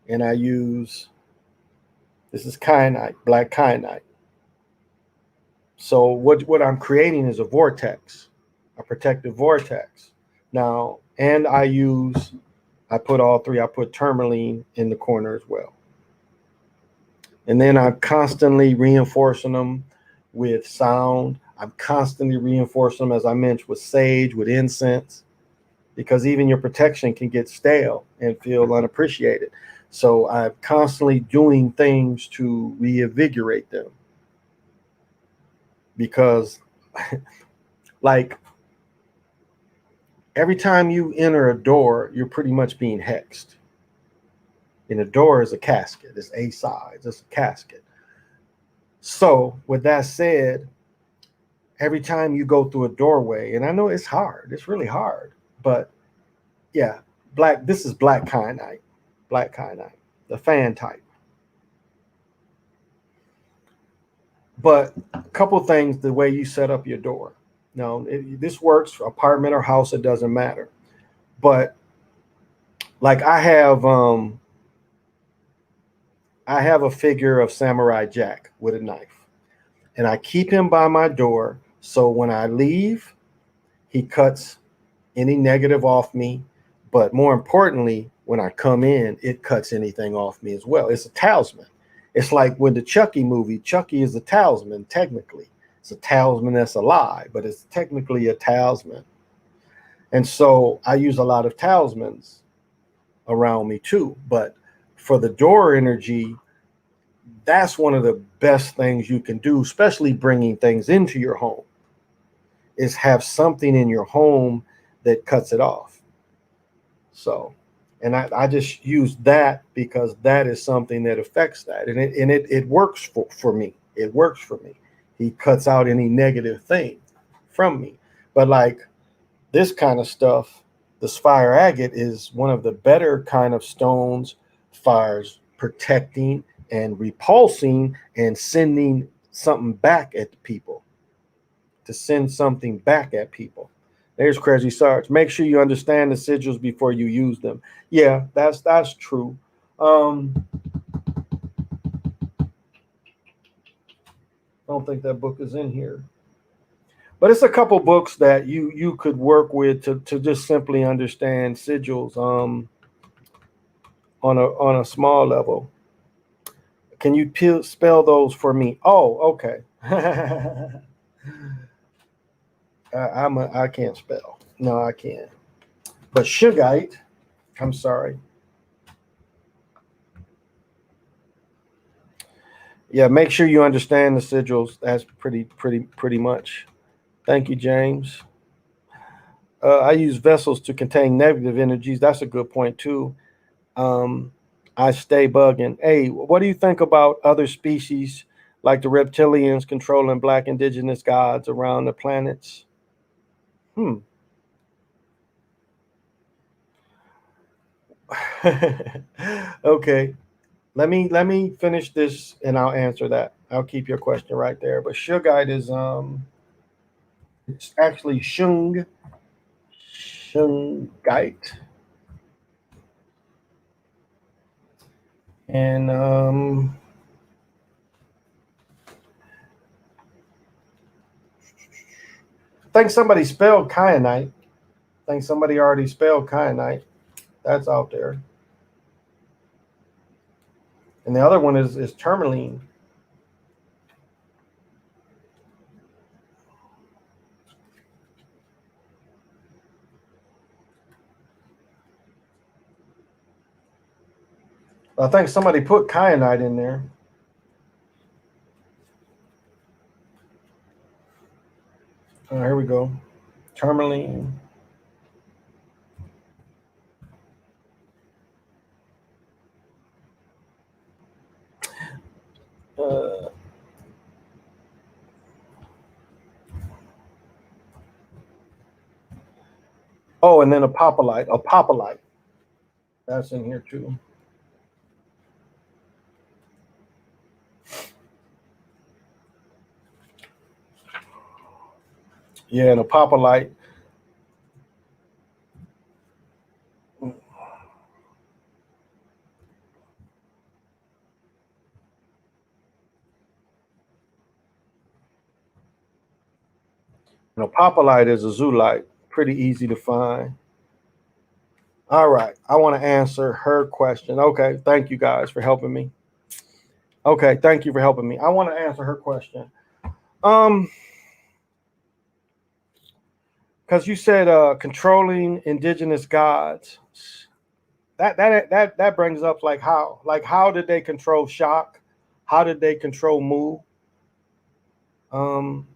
and I use this is kyanite, black kyanite. So what I'm creating is a vortex, a protective vortex. Now, and I put all three. I put tourmaline in the corner as well, and then I'm constantly reinforcing them with sound. I'm constantly reinforcing them, as I mentioned, with sage, with incense, because even your protection can get stale and feel unappreciated. So I'm constantly doing things to reinvigorate them because, like, every time you enter a door, you're pretty much being hexed. And a door is a casket, it's a size, it's a casket. So, with that said, every time you go through a doorway, and I know it's hard, it's really hard, but yeah, this is black kyanite, the fan type. But a couple things, the way you set up your door. Now, this works for apartment or house, it doesn't matter. But like I have a figure of Samurai Jack with a knife, and I keep him by my door. So when I leave, he cuts any negative off me. But more importantly, when I come in, it cuts anything off me as well. It's a talisman. It's like with the Chucky movie. Chucky is a talisman, technically. It's a talisman that's a lie, but it's technically a talisman. And so I use a lot of talismans around me too. But for the door energy, that's one of the best things you can do, especially bringing things into your home, is have something in your home that cuts it off. So, and I just use that because that is something that affects that. And it works for me. It works for me. He cuts out any negative thing from me. But like this kind of stuff, the fire agate is one of the better kind of stones, fires protecting and repulsing and sending something back at the people, to send something back at people. There's Crazy Sarge. Make sure you understand the sigils before you use them. Yeah, that's true. I don't think that book is in here, but it's a couple books that you could work with to just simply understand sigils on a small level. Can you spell those for me? Oh, okay. I can't spell. No, I can't. But Shugite, I'm sorry. Yeah, make sure you understand the sigils. That's pretty much. Thank you, James. I use vessels to contain negative energies. That's a good point too. Um, I stay bugging. Hey, what do you think about other species like the reptilians controlling black indigenous gods around the planets? Hmm. Okay. Let me finish this and I'll answer that. I'll keep your question right there. But Shugite is it's actually Shungite. And I think somebody spelled kyanite. I think somebody already spelled kyanite. That's out there. And the other one is tourmaline. I think somebody put kyanite in there. Here we go. Tourmaline. Uh, Oh, and then a popolite. That's in here too. Yeah, and a popolite. And a popolite is a zoolite. Pretty easy to find. All right. I want to answer her question. Okay. Thank you guys for helping me. Okay. Thank you for helping me. I want to answer her question. Um, because you said controlling indigenous gods. That brings up like how did they control shock? How did they control Mu? Um,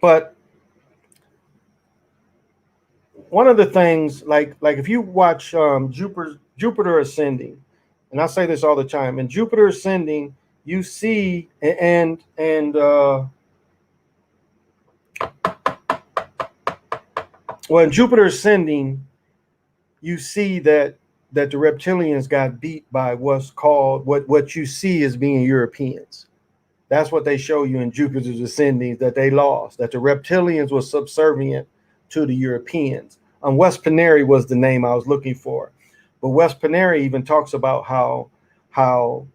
but one of the things like if you watch Jupiter Ascending, and I say this all the time, in Jupiter Ascending, you see and well, in Jupiter Ascending, you see that the reptilians got beat by what's called what you see as being Europeans. That's what they show you in Jupiter's Ascending, that they lost, that the reptilians were subservient to the Europeans. West Panary was the name I was looking for. But West Panary even talks about how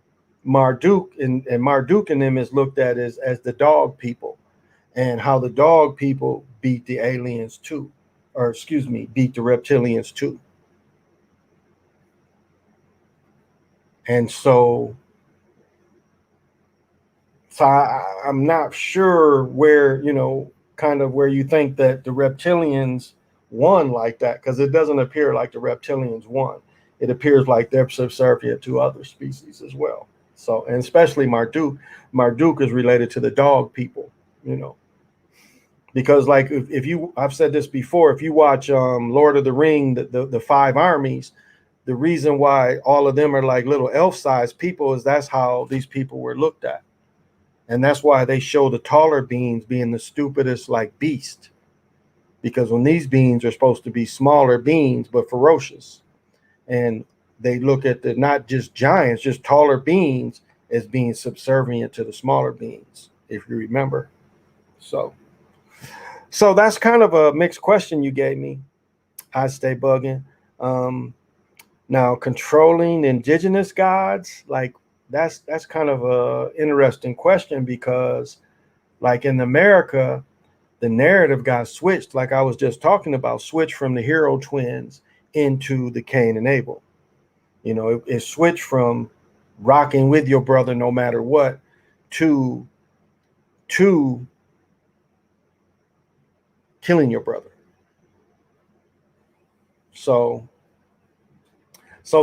Marduk and Marduk and them is looked at as the dog people, and how the dog people beat the aliens too, or excuse me, beat the reptilians too. And I'm not sure where, kind of where you think that the reptilians won like that, because it doesn't appear like the reptilians won. It appears like they're subservient to other species as well. So, and especially Marduk. Marduk is related to the dog people, you know, because like if you, I've said this before, if you watch Lord of the Ring, the five armies, the reason why all of them are like little elf-sized people is that's how these people were looked at. And that's why they show the taller beings being the stupidest, like beast. Because when these beings are supposed to be smaller beings, but ferocious. And they look at the not just giants, just taller beings as being subservient to the smaller beings, if you remember. So so that's kind of a mixed question you gave me. I stay bugging. Um, Now controlling indigenous gods, like that's kind of a interesting question, because like in America, the narrative got switched, like I was just talking about, switched from the hero twins into the Cain and Abel. It switched from rocking with your brother no matter what to to killing your brother. So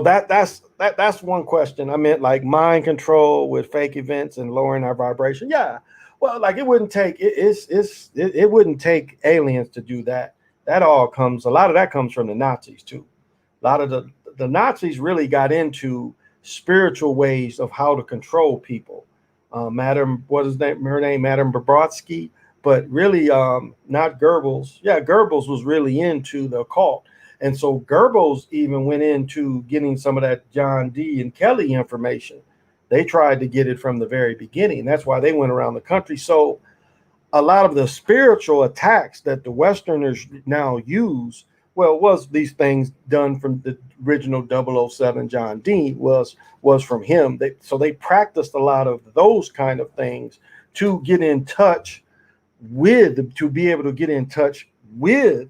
that's one question. I meant like mind control with fake events and lowering our vibration. Yeah. Well, like it wouldn't take it wouldn't take aliens to do that. That all comes, a lot of that comes from the Nazis too. A lot of the Nazis really got into spiritual ways of how to control people. Madame, what is name? Her name, Madame Blavatsky, but really not Goebbels. Yeah, Goebbels was really into the occult, and so Goebbels even went into getting some of that John D. and Kelly information. They tried to get it from the very beginning. That's why they went around the country. So a lot of the spiritual attacks that the Westerners now use, well, was these things done from the original 007 John Dean was from him. So they practiced a lot of those kind of things to get in touch to be able to get in touch with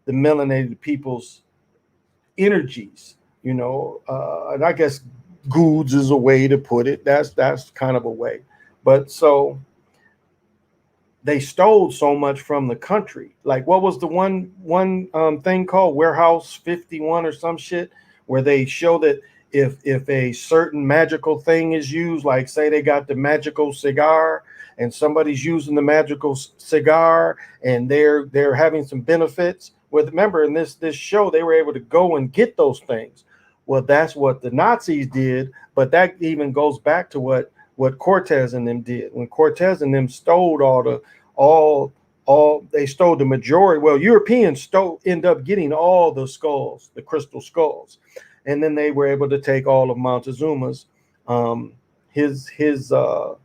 the melanated people's energies, and I guess goods is a way to put it. That's kind of a way. But so they stole so much from the country. Like what was the one thing called Warehouse 51 or some shit, where they show that if a certain magical thing is used, like say they got the magical cigar and somebody's using the magical cigar and they're having some benefits. Well, remember in this show they were able to go and get those things. Well, that's what the Nazis did, but that even goes back to what Cortez and them did when Cortez and them stole all they stole the majority. Well, Europeans end up getting all the skulls, the crystal skulls, and then they were able to take all of Montezuma's um, his his uh,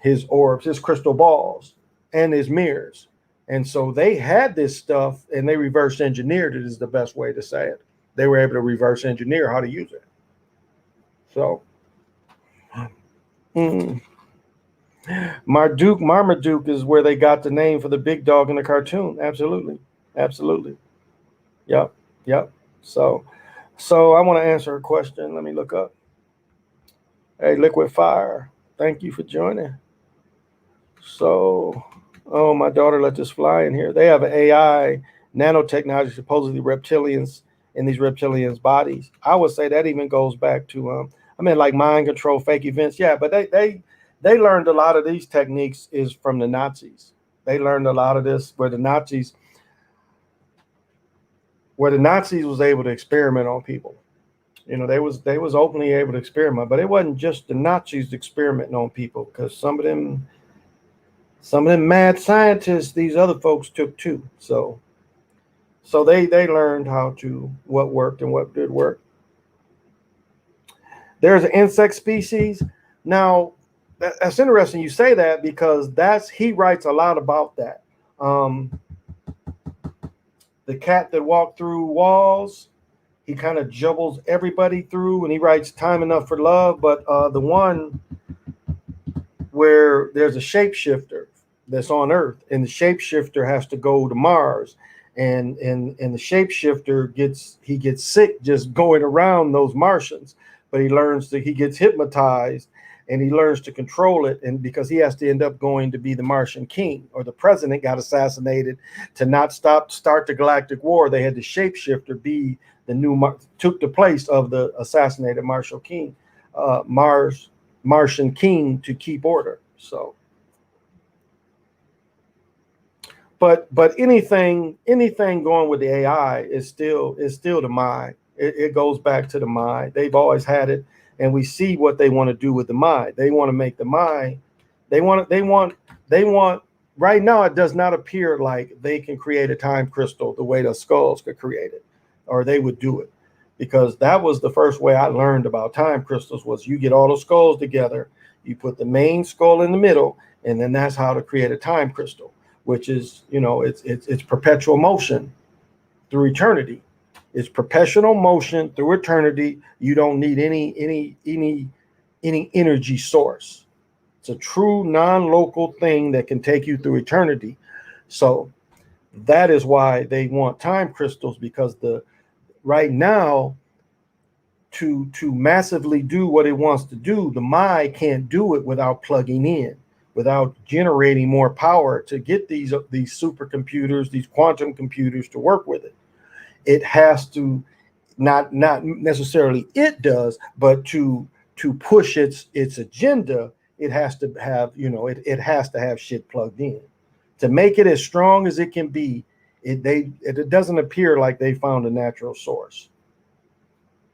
his orbs, his crystal balls, and his mirrors. And so they had this stuff, and they reverse engineered it. Is the best way to say it. They were able to reverse engineer how to use it. So, mm, Marmaduke is where they got the name for the big dog in the cartoon. Absolutely, absolutely. Yep, yep. So, I want to answer a question. Let me look up. Hey, Liquid Fire, thank you for joining. So, oh, my daughter let this fly in here. They have an AI nanotechnology, supposedly reptilians in these reptilians' bodies. I would say that even goes back to like mind control, fake events. Yeah, but they learned a lot of these techniques is from the Nazis. They learned a lot of this where the Nazis was able to experiment on people. They was openly able to experiment, but it wasn't just the Nazis experimenting on people, because some of them mad scientists, these other folks took too. So they learned what worked and what did work. There's an insect species. Now, that's interesting you say that, because he writes a lot about that. The cat that walked through walls, he kind of jubbles everybody through, and he writes Time Enough for Love. But the one where there's a shapeshifter that's on Earth, and the shapeshifter has to go to Mars, and the shapeshifter gets sick just going around those Martians, but he gets hypnotized, and he learns to control it, and because he has to end up going to be the Martian king, or the president got assassinated. To not start the galactic war, they had the shapeshifter be took the place of the assassinated Martian king, Martian king, to keep order. So, but anything going with the AI is still the mind. It goes back to the mind. They've always had it, and we see what they want to do with the mind. They want to make the mind. They want. Right now, it does not appear like they can create a time crystal the way the skulls could create it, or they would do it, because that was the first way I learned about time crystals. Was you get all the skulls together, you put the main skull in the middle, and then that's how to create a time crystal, which is, it's perpetual motion through eternity. It's perpetual motion through eternity. You don't need any energy source. It's a true non-local thing that can take you through eternity. So that is why they want time crystals, because right now, to massively do what it wants to do, the mind can't do it without plugging in, without generating more power to get these supercomputers, these quantum computers to work with it. It has to, not necessarily it does, but to push its agenda, it has to have, it has to have shit plugged in to make it as strong as it can be. It doesn't appear like they found a natural source,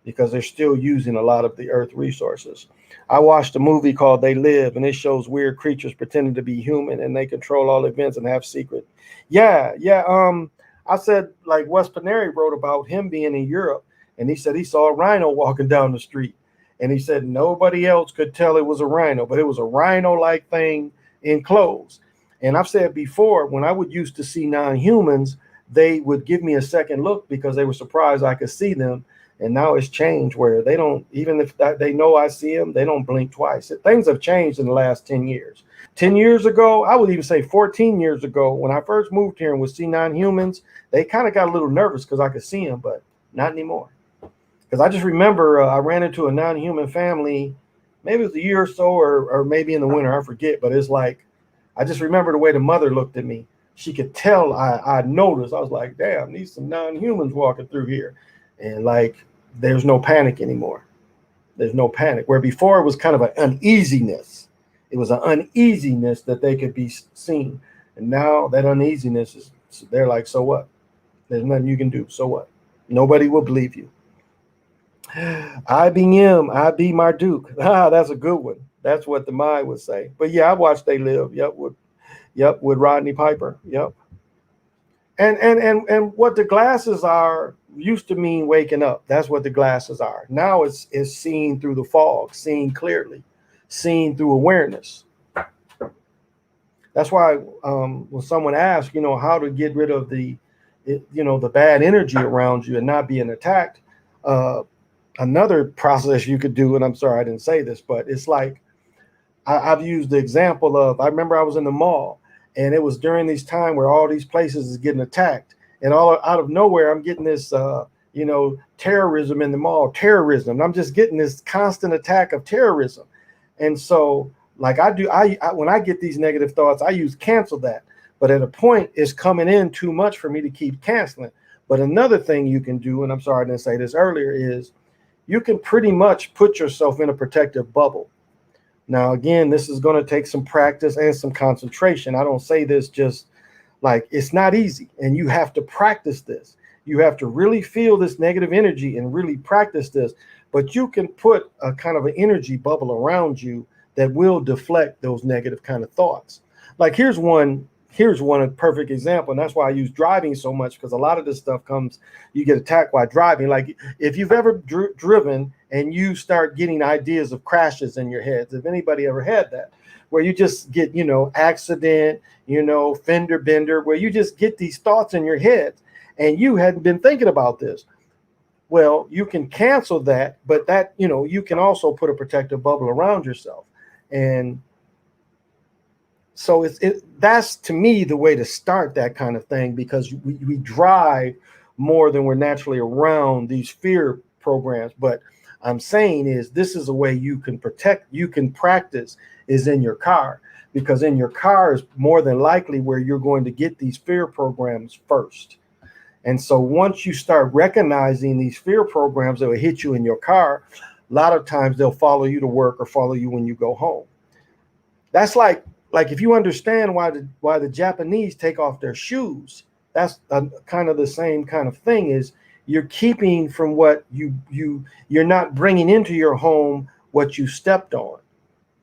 because they're still using a lot of the Earth resources. I watched a movie called They Live, and it shows weird creatures pretending to be human, and they control all events and have secret. Yeah. I said, like, Wes Paneri wrote about him being in Europe, and he said he saw a rhino walking down the street, and he said nobody else could tell it was a rhino, but it was a rhino-like thing in clothes. And I've said before, when I would used to see non-humans, they would give me a second look because they were surprised I could see them. And now it's changed where they don't, even if they know I see them, they don't blink twice. Things have changed in the last 10 years. 10 years ago, I would even say 14 years ago, when I first moved here and would see non-humans, they kind of got a little nervous because I could see them, but not anymore. Because I just remember I ran into a non-human family, maybe it was a year or so, or maybe in the winter, I forget. But it's like, I just remember the way the mother looked at me. She could tell I noticed. I was like, damn, these some non-humans walking through here. And like, there's no panic anymore. There's no panic. Where before it was kind of an uneasiness. It was an uneasiness that they could be seen. And now that uneasiness is, they're like, so what? There's nothing you can do. So what? Nobody will believe you. IBM, IB Marduk. That's a good one. That's what the mind would say. But yeah, I watched They Live. Yep. Yep, with Rodney Piper. Yep. And what the glasses are used to mean waking up. That's what the glasses are. Now it's seeing through the fog, seeing clearly, seeing through awareness. That's why when someone asks, how to get rid of the bad energy around you and not being attacked, another process you could do, and I'm sorry I didn't say this, but it's like I've used the example of, I remember I was in the mall, and it was during these time where all these places is getting attacked, and all out of nowhere I'm getting this terrorism in the mall, terrorism. I'm just getting this constant attack of terrorism. And so like I when I get these negative thoughts, I use cancel that. But at a point it's coming in too much for me to keep canceling. But another thing you can do, and I'm sorry I didn't say this earlier, is you can pretty much put yourself in a protective bubble. Now, again, this is going to take some practice and some concentration. I don't say this just like, it's not easy, and you have to practice this. You have to really feel this negative energy and really practice this. But you can put a kind of an energy bubble around you that will deflect those negative kind of thoughts. Like here's one perfect example, and that's why I use driving so much, because a lot of this stuff comes, you get attacked while driving. Like if you've ever driven and you start getting ideas of crashes in your head, if anybody ever had that, where you just get, accident, fender bender, where you just get these thoughts in your head and you hadn't been thinking about this. Well, you can cancel that, but that, you can also put a protective bubble around yourself. And so that's to me the way to start that kind of thing, because we drive more than we're naturally around these fear programs. But I'm saying is this is a way you can practice is in your car, because in your car is more than likely where you're going to get these fear programs first. And so once you start recognizing these fear programs that will hit you in your car, a lot of times they'll follow you to work or follow you when you go home. That's like if you understand why the Japanese take off their shoes, that's kind of the same kind of thing. Is you're keeping from what you're not bringing into your home what you stepped on,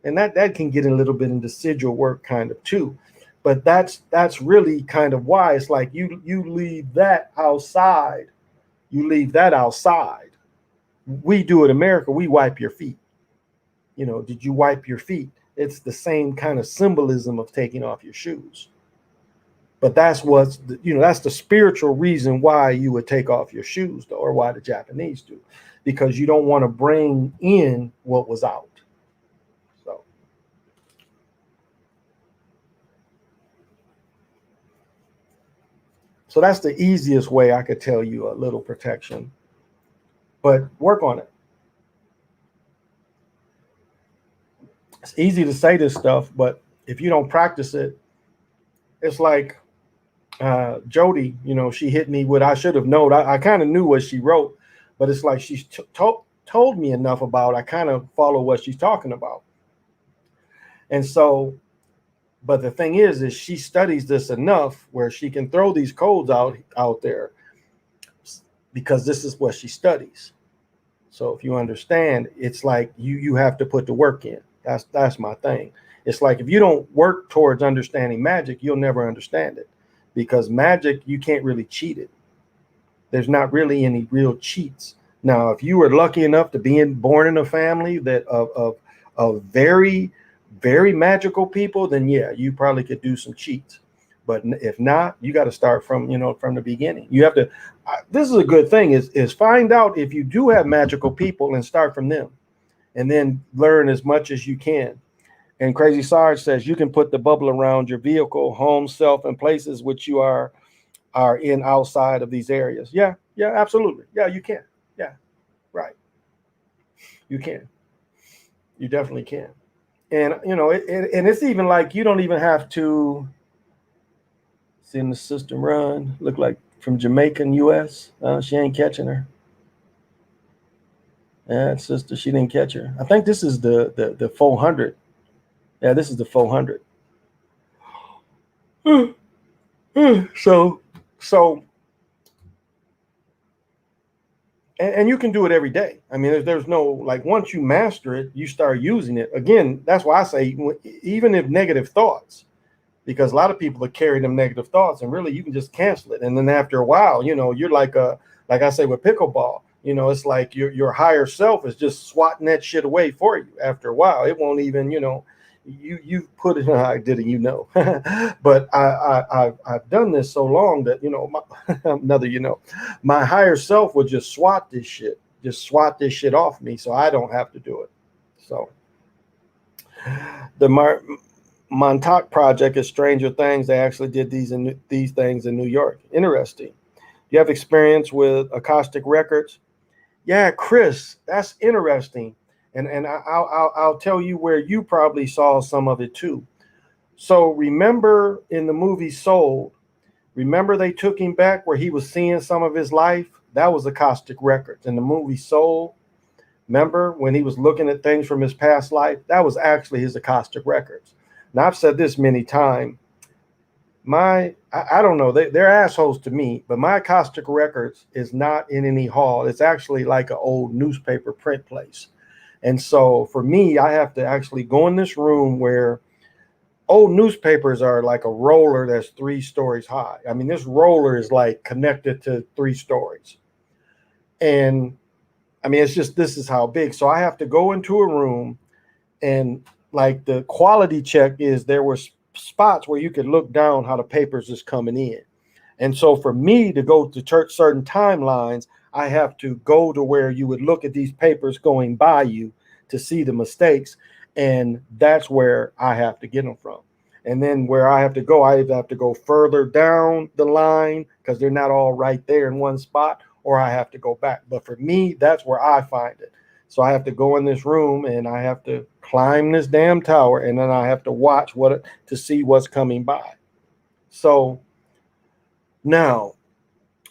and that can get a little bit into sigil work kind of too. But that's really kind of why it's like you leave that outside. You leave that outside. We do it in America. We wipe your feet. Did you wipe your feet? It's the same kind of symbolism of taking off your shoes. But that's that's the spiritual reason why you would take off your shoes, though, or why the Japanese do, because you don't want to bring in what was out. So that's the easiest way I could tell you a little protection, but work on it. It's easy to say this stuff, but if you don't practice it, it's like Jody, she hit me with, I should have known. I kind of knew what she wrote, but it's like she's told me enough about, I kind of follow what she's talking about. And so, but the thing is she studies this enough where she can throw these codes out there, because this is what she studies. So if you understand, it's like you have to put the work in. That's my thing. It's like if you don't work towards understanding magic, you'll never understand it, because magic, you can't really cheat it. There's not really any real cheats. Now, if you were lucky enough to be born in a family that of very, very magical people, then yeah, you probably could do some cheats. But if not, you got to start from the beginning. You have to. This is a good thing is find out if you do have magical people and start from them, and then learn as much as you can. And Crazy Sarge says you can put the bubble around your vehicle, home, self, and places which you are in outside of these areas. Yeah, absolutely. Yeah, you can. Yeah, right. You can. You definitely can. And and it's even like you don't even have to. Seeing the system run, look like from Jamaican U.S. She ain't catching her. Yeah, sister, she didn't catch her. I think this is the 400. Yeah, this is the 400. So, and you can do it every day. I mean, there's no, like, once you master it, you start using it. Again, that's why I say, even if negative thoughts, because a lot of people are carrying them negative thoughts, and really you can just cancel it. And then after a while, you're like I say with pickleball, it's like your higher self is just swatting that shit away for you. After a while, it won't even, you put it. I did it, but I've done this so long that another, my higher self will just swat this shit off me, so I don't have to do it. So the Montauk Project is Stranger Things. They actually did these things in New York. Interesting. You have experience with Akashic records? Yeah, Chris, that's interesting. And I'll tell you where you probably saw some of it too. So remember in the movie Soul, remember they took him back where he was seeing some of his life? That was Akashic records. In the movie Soul, remember when he was looking at things from his past life? That was actually his Akashic records. Now, I've said this many times. I don't know, they're assholes to me, but my Akashic records is not in any hall. It's actually like an old newspaper print place. And so for me, I have to actually go in this room where old newspapers are like a roller that's 3 stories high. I mean, this roller is like connected to 3 stories. And I mean, it's just, this is how big. So I have to go into a room, and like the quality check is there were spots where you could look down how the papers is coming in. And so for me to go to certain timelines, I have to go to where you would look at these papers going by you to see the mistakes. And that's where I have to get them from. And then where I have to go, I either have to go further down the line because they're not all right there in one spot, or I have to go back. But for me, that's where I find it. So I have to go in this room and I have to climb this damn tower, and then I have to watch to see what's coming by. So now,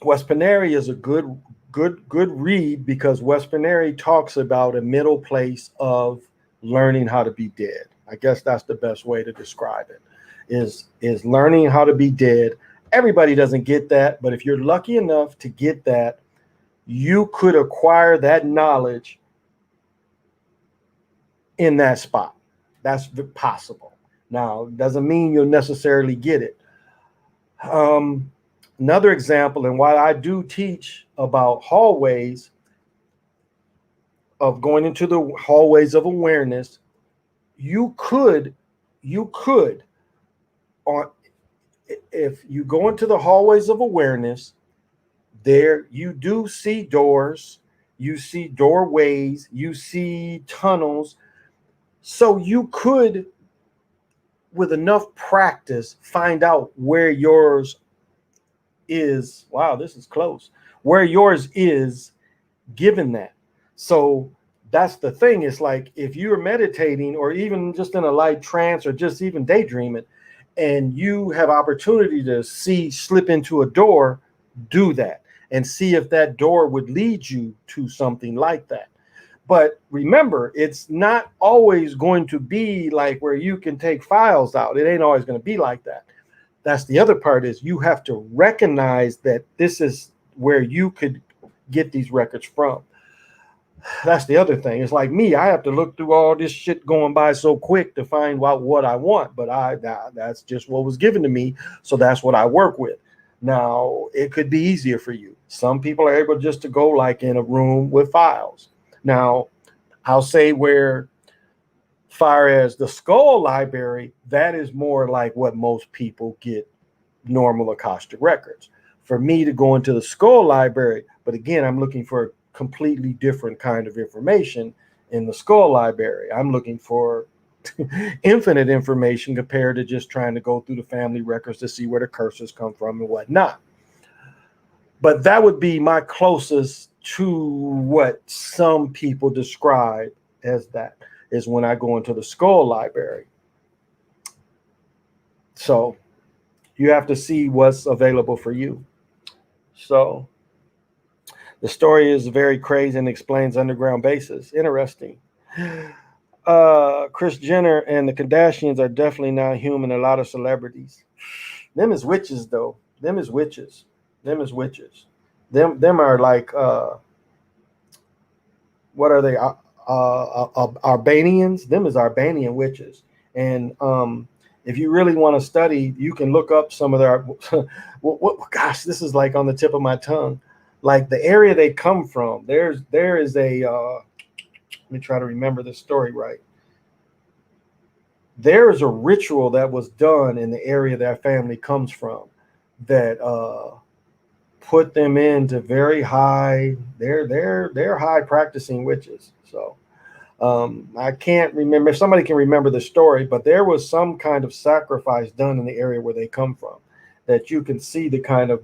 Wes Pineri is a good read, because Wes Pineri talks about a middle place of learning how to be dead. I guess that's the best way to describe it, is learning how to be dead. Everybody doesn't get that, but if you're lucky enough to get that, you could acquire that knowledge in that spot. That's possible. Now, it doesn't mean you'll necessarily get it. Another example, and while I do teach about hallways, of going into the hallways of awareness, you could, if you go into the hallways of awareness, there you do see doors, you see doorways, you see tunnels. So you could, with enough practice, find out where yours is. Wow, this is close. Where yours is, given that. So that's the thing. It's like if you're meditating, or even just in a light trance, or just even daydreaming, and you have opportunity to slip into a door, do that and see if that door would lead you to something like that. But remember, it's not always going to be like where you can take files out. It ain't always going to be like that. That's the other part, is you have to recognize that this is where you could get these records from. That's the other thing. It's like me, I have to look through all this shit going by so quick to find out what I want, but that's just what was given to me, so that's what I work with. Now, it could be easier for you. Some people are able just to go like in a room with files. Now, I'll say where far as the skull library, that is more like what most people get normal Akashic records. For me to go into the skull library, but again, I'm looking for a completely different kind of information in the skull library. I'm looking for infinite information compared to just trying to go through the family records to see where the curses come from and whatnot. But that would be my closest to what some people describe as that, is when I go into the skull library. So you have to see what's available for you. So the story is very crazy and explains underground bases. Interesting. Kris Jenner and the Kardashians are definitely not human. A lot of celebrities. Them is witches, though. Them is witches. Them are like, what are they? Albanians. Them is Albanian witches. And If you really want to study, you can look up some of their. Gosh, this is like on the tip of my tongue. Like the area they come from. There is a. Let me try to remember the story right. There is a ritual that was done in the area that family comes from that put them into very high. They're high practicing witches. So I can't remember if somebody can remember the story, but there was some kind of sacrifice done in the area where they come from that you can see the kind of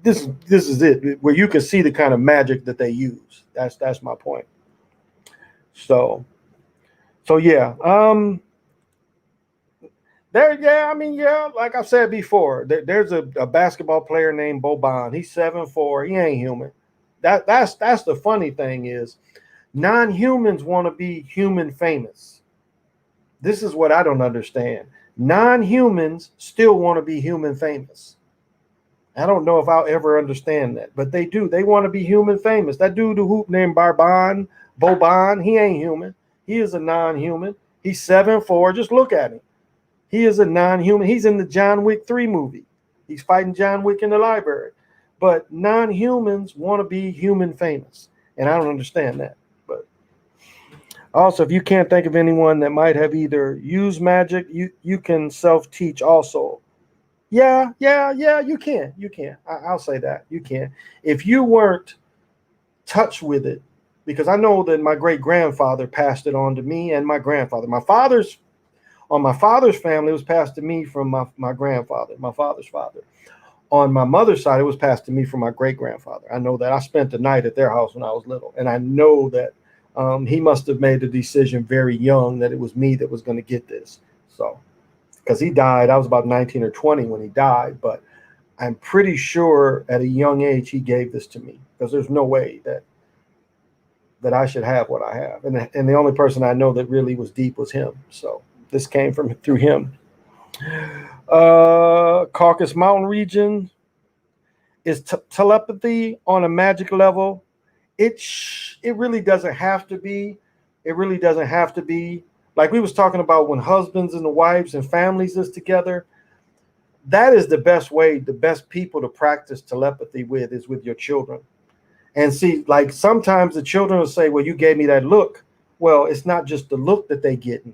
this is it where you can see the kind of magic that they use. That's my point. So yeah. There, yeah, I mean, yeah, like I said before, there's a basketball player named Boban. He's 7'4". He ain't human. That's the funny thing is non-humans want to be human famous. This is what I don't understand. Non-humans still want to be human famous. I don't know if I'll ever understand that, but they do. They want to be human famous. That dude who hoop named Boban, he ain't human. He is a non-human. He's 7'4". Just look at him. He is a non-human. He's in the John Wick 3 movie. He's fighting John Wick in the library. But non-humans want to be human famous. And I don't understand that. But also, if you can't think of anyone that might have either used magic, you can self-teach also. Yeah, you can. You can. I'll say that. You can. If you weren't touched with it, because I know that my great-grandfather passed it on to me and my grandfather. On my father's family, it was passed to me from my grandfather, my father's father. On my mother's side, it was passed to me from my great-grandfather. I know that. I spent the night at their house when I was little. And I know that he must have made the decision very young that it was me that was going to get this. So, because he died, I was about 19 or 20 when he died. But I'm pretty sure at a young age, he gave this to me. Because there's no way that I should have what I have. And the only person I know that really was deep was him. So. This came through him. Caucasus Mountain region is telepathy on a magic level. It really doesn't have to be. It really doesn't have to be. Like we was talking about when husbands and the wives and families is together. That is the best way, the best people to practice telepathy with is with your children. And see, like sometimes the children will say, well, you gave me that look. Well, it's not just the look that they get.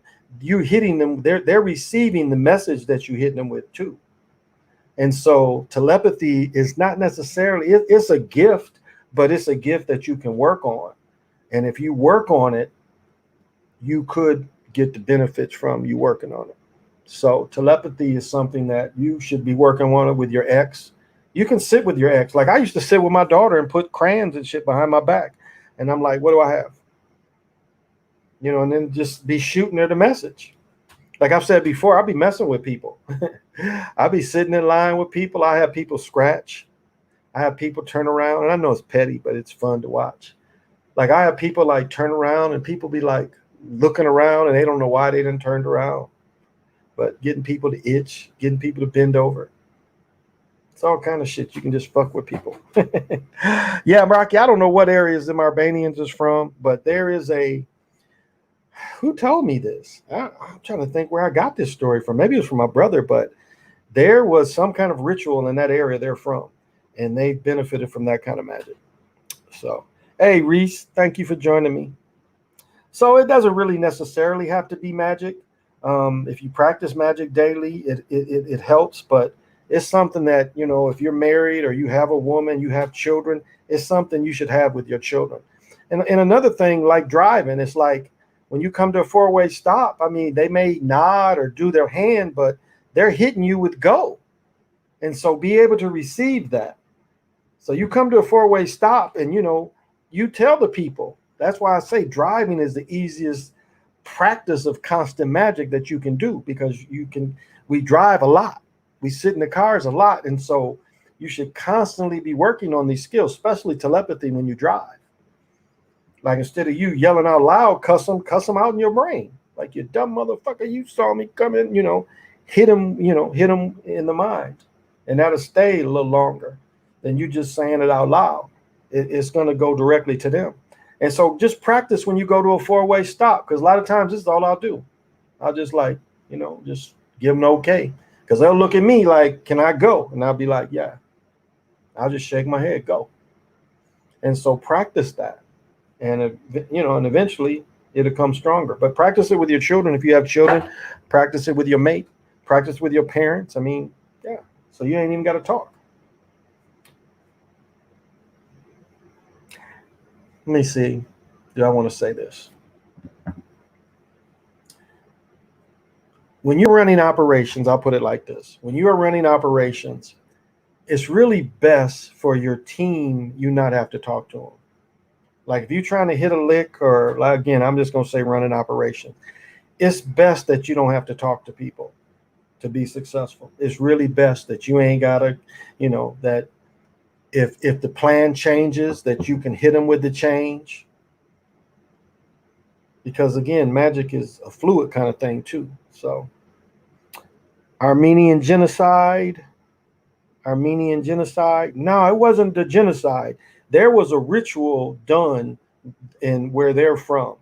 You hitting them, they're receiving the message that you hit them with too. And so telepathy is not necessarily, it's a gift, but it's a gift that you can work on. And if you work on it, you could get the benefits from you working on it. So telepathy is something that you should be working on it with your ex. You can sit with your ex. Like I used to sit with my daughter and put crayons and shit behind my back. And I'm like, what do I have? You know, and then just be shooting her the message. Like I've said before, I'll be messing with people. I'll be sitting in line with people. I have people scratch. I have people turn around. And I know it's petty, but it's fun to watch. Like I have people like turn around and people be like looking around and they don't know why they didn't turn around. But getting people to itch, getting people to bend over. It's all kind of shit. You can just fuck with people. Yeah, Rocky, I don't know what areas the Marbanians is from, but there is who told me this? I'm trying to think where I got this story from. Maybe it was from my brother, but there was some kind of ritual in that area they're from, and they benefited from that kind of magic. So, hey, Reese, thank you for joining me. So it doesn't really necessarily have to be magic. If you practice magic daily, it helps, but it's something that, you know, if you're married or you have a woman, you have children, it's something you should have with your children. And another thing, like driving, it's like, when you come to a four-way stop, I mean, they may nod or do their hand, but they're hitting you with go. And so be able to receive that. So you come to a four-way stop and, you know, you tell the people. That's why I say driving is the easiest practice of constant magic that you can do because we drive a lot. We sit in the cars a lot. And so you should constantly be working on these skills, especially telepathy when you drive. Like instead of you yelling out loud, cuss them out in your brain. Like, you dumb motherfucker, you saw me coming, you know, hit them in the mind. And that'll stay a little longer than you just saying it out loud. It's going to go directly to them. And so just practice when you go to a four-way stop, because a lot of times this is all I'll do. I'll just like, you know, just give them okay, because they'll look at me like, "Can I go?" And I'll be like, "Yeah." I'll just shake my head, go. And so practice that, and and eventually it'll come stronger. But practice it with your children if you have children. Practice it with your mate. Practice with your parents. I mean, yeah. So you ain't even got to talk. Let me see. Do I want to say this? When you're running operations, I'll put it like this. When you are running operations, it's really best for your team you not have to talk to them. Like if you're trying to hit a lick, or like, again, I'm just going to say running operation. It's best that you don't have to talk to people to be successful. It's really best that you ain't gotta, that if the plan changes, that you can hit them with the change. Because again, magic is a fluid kind of thing too. So Armenian genocide. Armenian genocide. No, it wasn't the genocide. There was a ritual done in where they're from,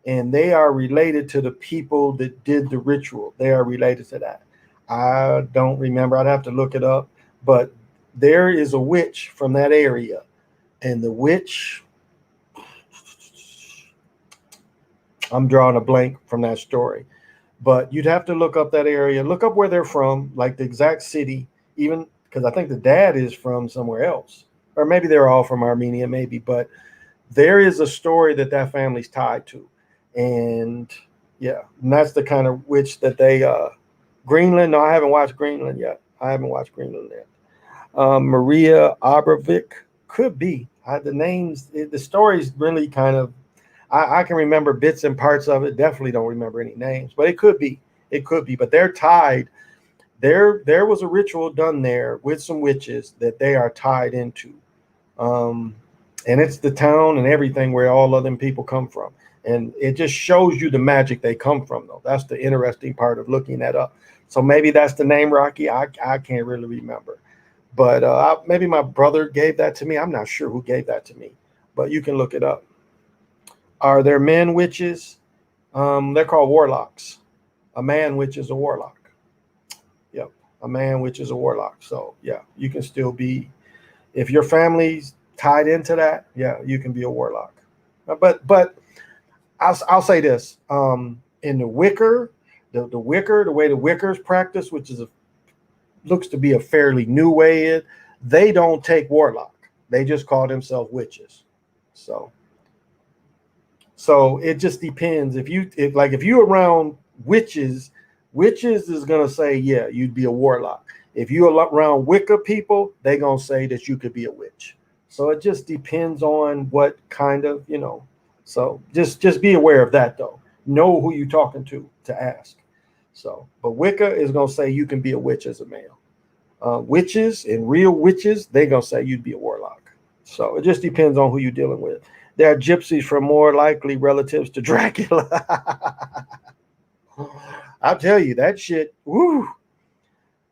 and they are related to the people that did the ritual. They are related to that. I don't remember. I'd have to look it up. But there is a witch from that area, and the witch, I'm drawing a blank from that story. But you'd have to look up that area, look up where they're from, like the exact city, even because I think the dad is from somewhere else. Or maybe they're all from Armenia, maybe. But there is a story that that family's tied to. And yeah, and that's the kind of witch that they, Greenland. No, I haven't watched Greenland yet. I haven't watched Greenland yet. Maria Abravik could be. The names, the story's really kind of, I can remember bits and parts of it. Definitely don't remember any names, but it could be. It could be. But they're tied. There was a ritual done there with some witches that they are tied into. Um, and it's the town and everything where all of them people come from. And it just shows you the magic they come from, though. That's the interesting part of looking that up. So maybe that's the name, Rocky. I can't really remember. But maybe my brother gave that to me. I'm not sure who gave that to me, but you can look it up. Are there men witches? They're called warlocks. A man witch is a warlock. Yep, a man witch is a warlock. So yeah, you can still be, if your family's tied into that. Yeah, you can be a warlock. But I'll say this. In the Wicker, the Wicker, the way the Wickers practice, which is looks to be a fairly new way, they don't take warlock. They just call themselves witches. So it just depends. If you around witches is gonna say, yeah, you'd be a warlock. If you're around Wicca people, they gonna say that you could be a witch. So it just depends on what kind of, So just be aware of that though. Know who you're talking to ask. So, but Wicca is gonna say you can be a witch as a male. Witches and real witches, they gonna say you'd be a warlock. So it just depends on who you're dealing with. There are gypsies from more likely relatives to Dracula. I'll tell you that shit. Woo!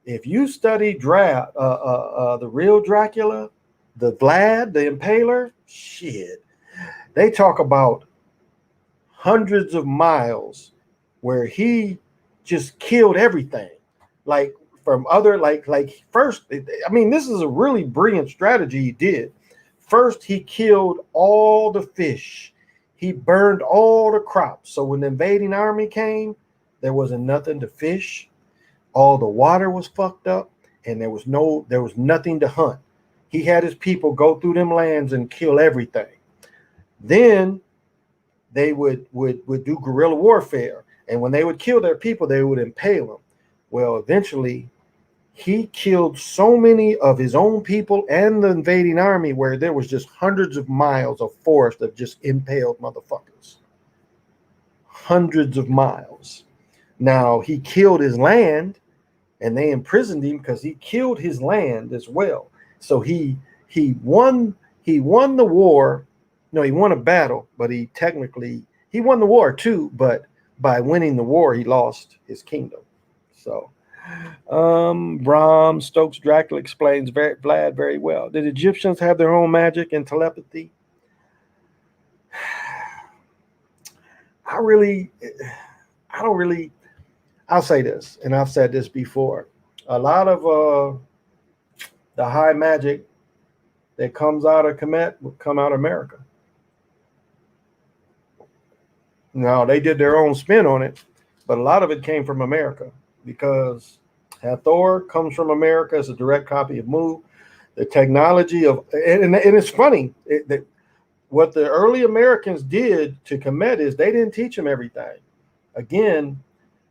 If you study the real Dracula, the Vlad, the Impaler, shit, they talk about hundreds of miles where he just killed everything, like from other like first. I mean, this is a really brilliant strategy he did. First, he killed all the fish. He burned all the crops. So when the invading army came, there wasn't nothing to fish. All the water was fucked up, and there was nothing to hunt. He had his people go through them lands and kill everything. Then they would do guerrilla warfare, and when they would kill their people, they would impale them. Well, eventually, he killed so many of his own people and the invading army where there was just hundreds of miles of forest of just impaled motherfuckers. Hundreds of miles. Now, he killed his land, and they imprisoned him because he killed his land as well. So he won the war. No, he won a battle, but he won the war too, but by winning the war, he lost his kingdom. So Bram Stokes Dracula explains Vlad very well. Did Egyptians have their own magic and telepathy? I don't really. I'll say this, and I've said this before. A lot of the high magic that comes out of Kemet would come out of America. Now, they did their own spin on it, but a lot of it came from America because Hathor comes from America as a direct copy of Mu. The technology of, and it's funny, what the early Americans did to Kemet is they didn't teach them everything. Again,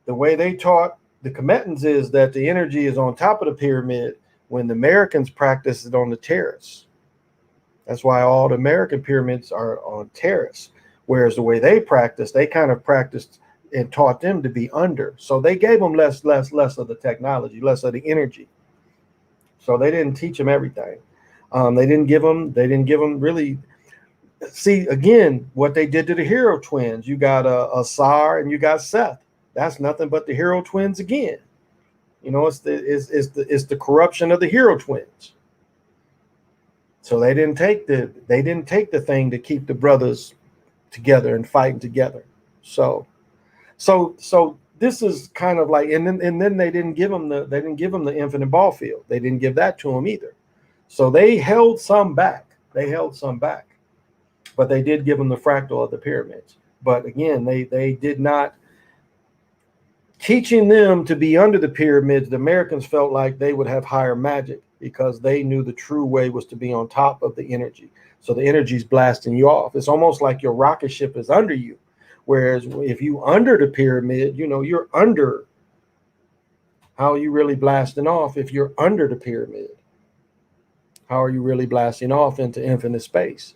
the way they taught the Kemetans is that the energy is on top of the pyramid when the Americans practice it on the terrace. That's why all the American pyramids are on terrace. Whereas the way they practiced, they kind of practiced and taught them to be under. So they gave them less of the technology, less of the energy. So they didn't teach them everything. They didn't give them really. See, again, what they did to the hero twins. You got Asar and you got Seth. That's nothing but the hero twins again. You know, it's the corruption of the hero twins. So they didn't take the thing to keep the brothers together and fighting together. So this is kind of like, and then they didn't give them the infinite ball field. They didn't give that to them either. So they held some back. But they did give them the fractal of the pyramids. But again, they did not. Teaching them to be under the pyramids, the Americans felt like they would have higher magic because they knew the true way was to be on top of the energy. So the energy's blasting you off. It's almost like your rocket ship is under you. Whereas if you under the pyramid, you know, you're under. How are you really blasting off if you're under the pyramid? How are you really blasting off into infinite space?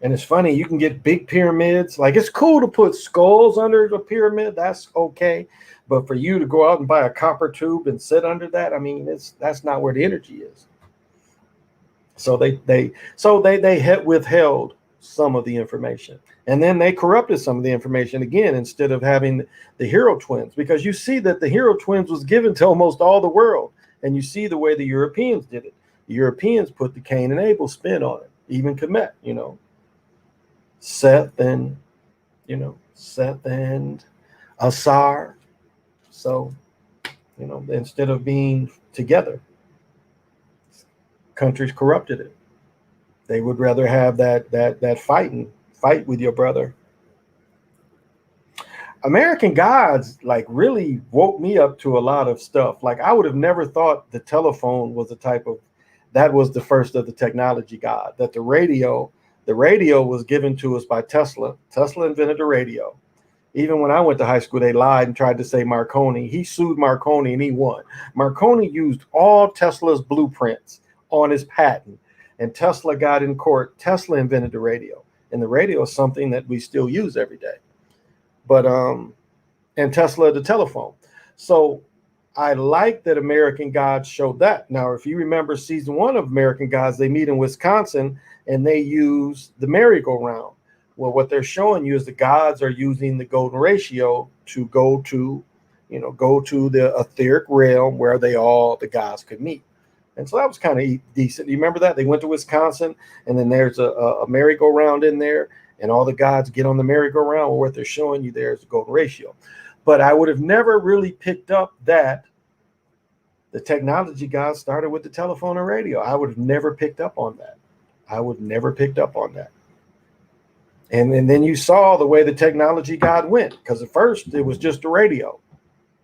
And it's funny, you can get big pyramids. Like, it's cool to put skulls under the pyramid. That's okay. But for you to go out and buy a copper tube and sit under that, I mean, that's not where the energy is. So they had withheld some of the information. And then they corrupted some of the information again, instead of having the hero twins, because you see that the hero twins was given to almost all the world. And you see the way the Europeans did it. The Europeans put the Cain and Abel spin on it, even Kemet, you know. Seth and Asar. So, you know, instead of being together, countries corrupted it. They would rather have that fight with your brother. American Gods like really woke me up to a lot of stuff. Like, I would have never thought the telephone was that was the first of the technology god, that the radio was given to us by Tesla. Tesla invented the radio. Even when I went to high school, they lied and tried to say Marconi. He sued Marconi and he won. Marconi used all Tesla's blueprints on his patent, and Tesla got in court. Tesla invented the radio, and the radio is something that we still use every day. But and Tesla the telephone. So I like that American Gods showed that. Now, if you remember season 1 of American Gods, they meet in Wisconsin and they use the merry-go-round. Well, what they're showing you is the gods are using the golden ratio to go to the etheric realm where the gods could meet. And so that was kind of decent. You remember that? They went to Wisconsin, and then there's a merry-go-round in there, and all the gods get on the merry-go-round. Well, what they're showing you there is the golden ratio. But I would have never really picked up that the technology gods started with the telephone and radio. I would have never picked up on that. And then you saw the way the technology god went, because at first it was just the radio.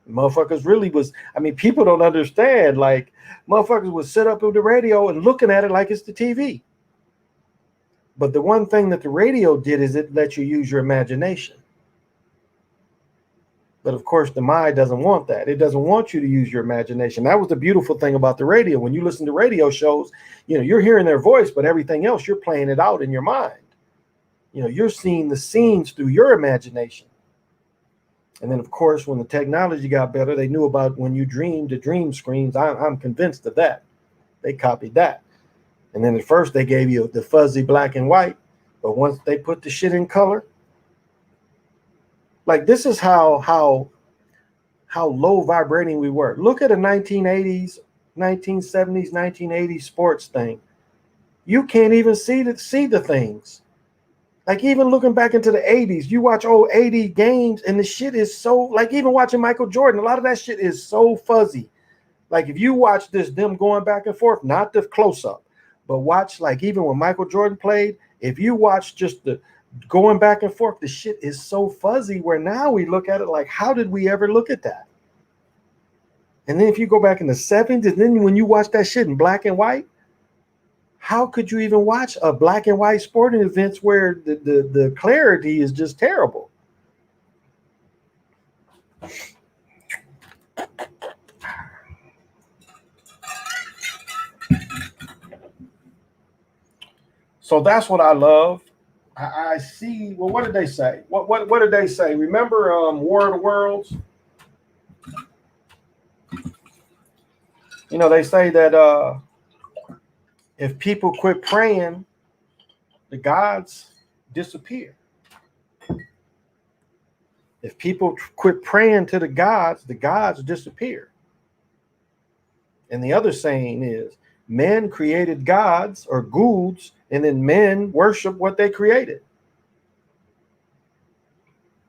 Motherfuckers really was, I mean, people don't understand, like, motherfuckers would sit up with the radio and looking at it like it's the TV. But the one thing that the radio did is it let you use your imagination. But of course, the mind doesn't want that. It doesn't want you to use your imagination. That was the beautiful thing about the radio. When you listen to radio shows, you know, you're hearing their voice, but everything else, you're playing it out in your mind. You know, you're seeing the scenes through your imagination. And then, of course, when the technology got better, they knew about when you dreamed, the dream screens. I'm convinced of that. They copied that. And then at first they gave you the fuzzy black and white. But once they put the shit in color, like, this is how low vibrating we were. Look at a 1980s, 1970s, 1980s sports thing. You can't even see the things. Like even looking back into the 80s, you watch old 80 games and the shit is so, like even watching Michael Jordan, a lot of that shit is so fuzzy. Like if you watch them going back and forth, not the close up, but watch like even when Michael Jordan played, if you watch just the going back and forth, the shit is so fuzzy where now we look at it like, how did we ever look at that? And then if you go back in the 70s, and then when you watch that shit in black and white, how could you even watch a black and white sporting events where the clarity is just terrible? So that's what I love. I see. Well, what did they say? What did they say? Remember War of the Worlds? You know, they say that if people quit praying, the gods disappear. If people quit praying to the gods disappear. And the other saying is, men created gods or goods, and then men worship what they created.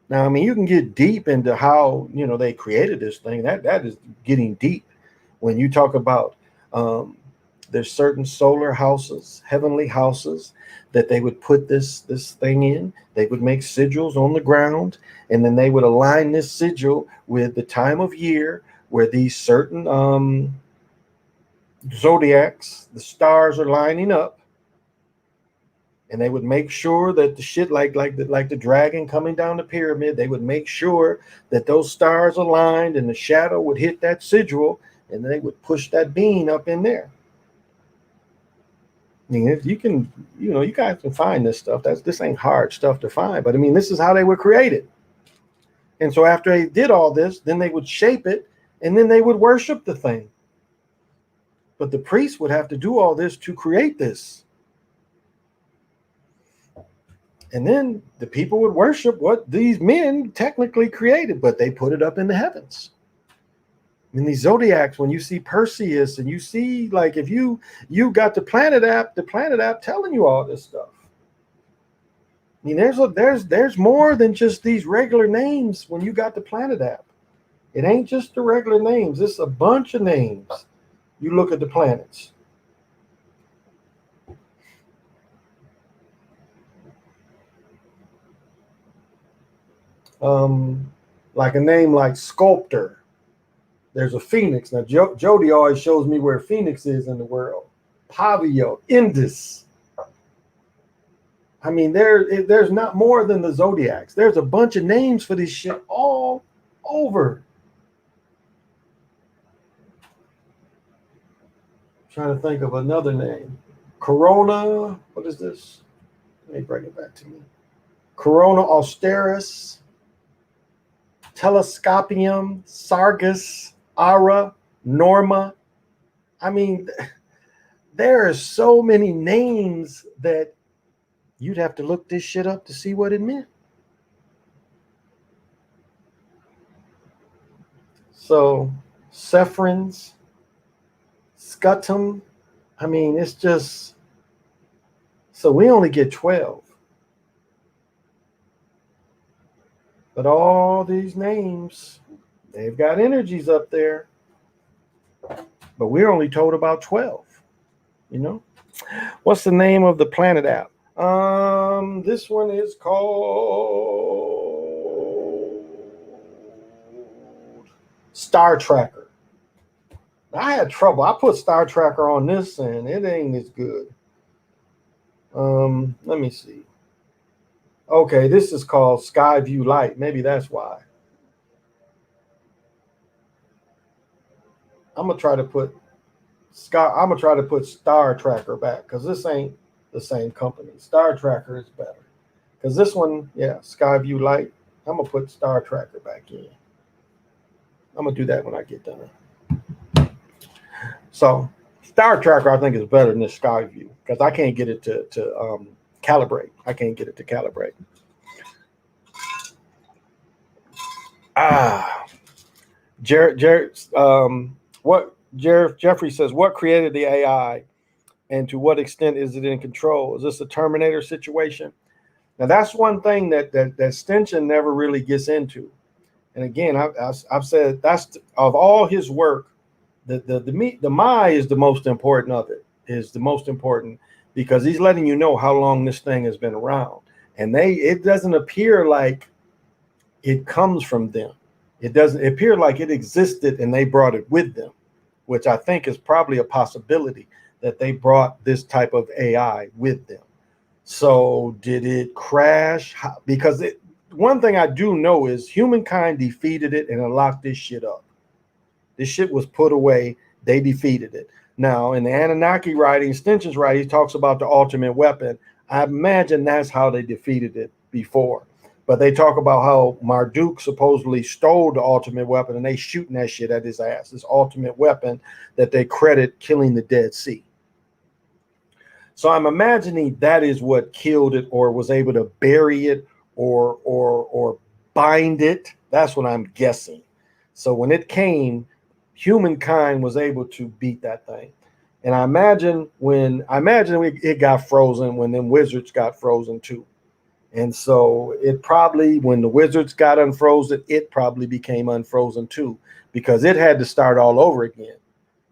Now, I mean, you can get deep into how, you know, they created this thing. That is getting deep. When you talk about there's certain solar houses, heavenly houses, that they would put this thing in. They would make sigils on the ground, and then they would align this sigil with the time of year where these certain zodiacs, the stars are lining up, and they would make sure that the shit like the dragon coming down the pyramid, they would make sure that those stars aligned and the shadow would hit that sigil, and they would push that bean up in there. I mean, if you can, you know, you guys can find this stuff. This ain't hard stuff to find, but I mean, this is how they were created. And so after they did all this, then they would shape it, and then they would worship the thing. But the priest would have to do all this to create this. And then the people would worship what these men technically created, but they put it up in the heavens. In these zodiacs, when you see Perseus and you see, like, if you got the planet app telling you all this stuff. I mean, there's more than just these regular names when you got the planet app. It ain't just the regular names. It's a bunch of names. You look at the planets. Like a name like Sculptor. There's a Phoenix. Now, Jody always shows me where Phoenix is in the world. Pavio, Indus. I mean, there's not more than the zodiacs. There's a bunch of names for this shit all over. I'm trying to think of another name. Corona. What is this? Let me bring it back to me. Corona Austeris. Telescopium. Sargus. Ara. Norma. I mean, there are so many names that you'd have to look this shit up to see what it meant. So, Sephrons, Scutum. I mean, it's just, so we only get 12. But all these names, they've got energies up there. But we're only told about 12, you know? What's the name of the planet app? This one is called Star Tracker. I had trouble. I put Star Tracker on this and it ain't as good. Let me see. Okay, this is called Skyview Light. Maybe that's why. I'm gonna try to put Star Tracker back because this ain't the same company. Star Tracker is better because this one, yeah, Skyview Light. I'm gonna put Star Tracker back in. I'm gonna do that when I get done. So Star Tracker, I think, is better than this Skyview because I can't get it to calibrate. I can't get it to calibrate. Jeffrey says, what created the AI and to what extent is it in control? Is this a Terminator situation? Now that's one thing that Stinson never really gets into. And again, I've said that's of all his work, the my is the most important of it. Is the most important because he's letting you know how long this thing has been around, and it doesn't appear like it comes from them. It doesn't appear like it existed and they brought it with them, which I think is probably a possibility that they brought this type of AI with them. So did it crash? Because one thing I do know is humankind defeated it and it locked this shit up. This shit was put away. They defeated it. Now, in the Anunnaki writing, Stinson's writing, he talks about the ultimate weapon. I imagine that's how they defeated it before. But they talk about how Marduk supposedly stole the ultimate weapon and they shooting that shit at his ass. This ultimate weapon that they credit killing the Dead Sea. So I'm imagining that is what killed it or was able to bury it or bind it. That's what I'm guessing. So when it came, humankind was able to beat that thing. And I imagine it got frozen when them wizards got frozen too. And so it probably, when the wizards got unfrozen, it probably became unfrozen too, because it had to start all over again.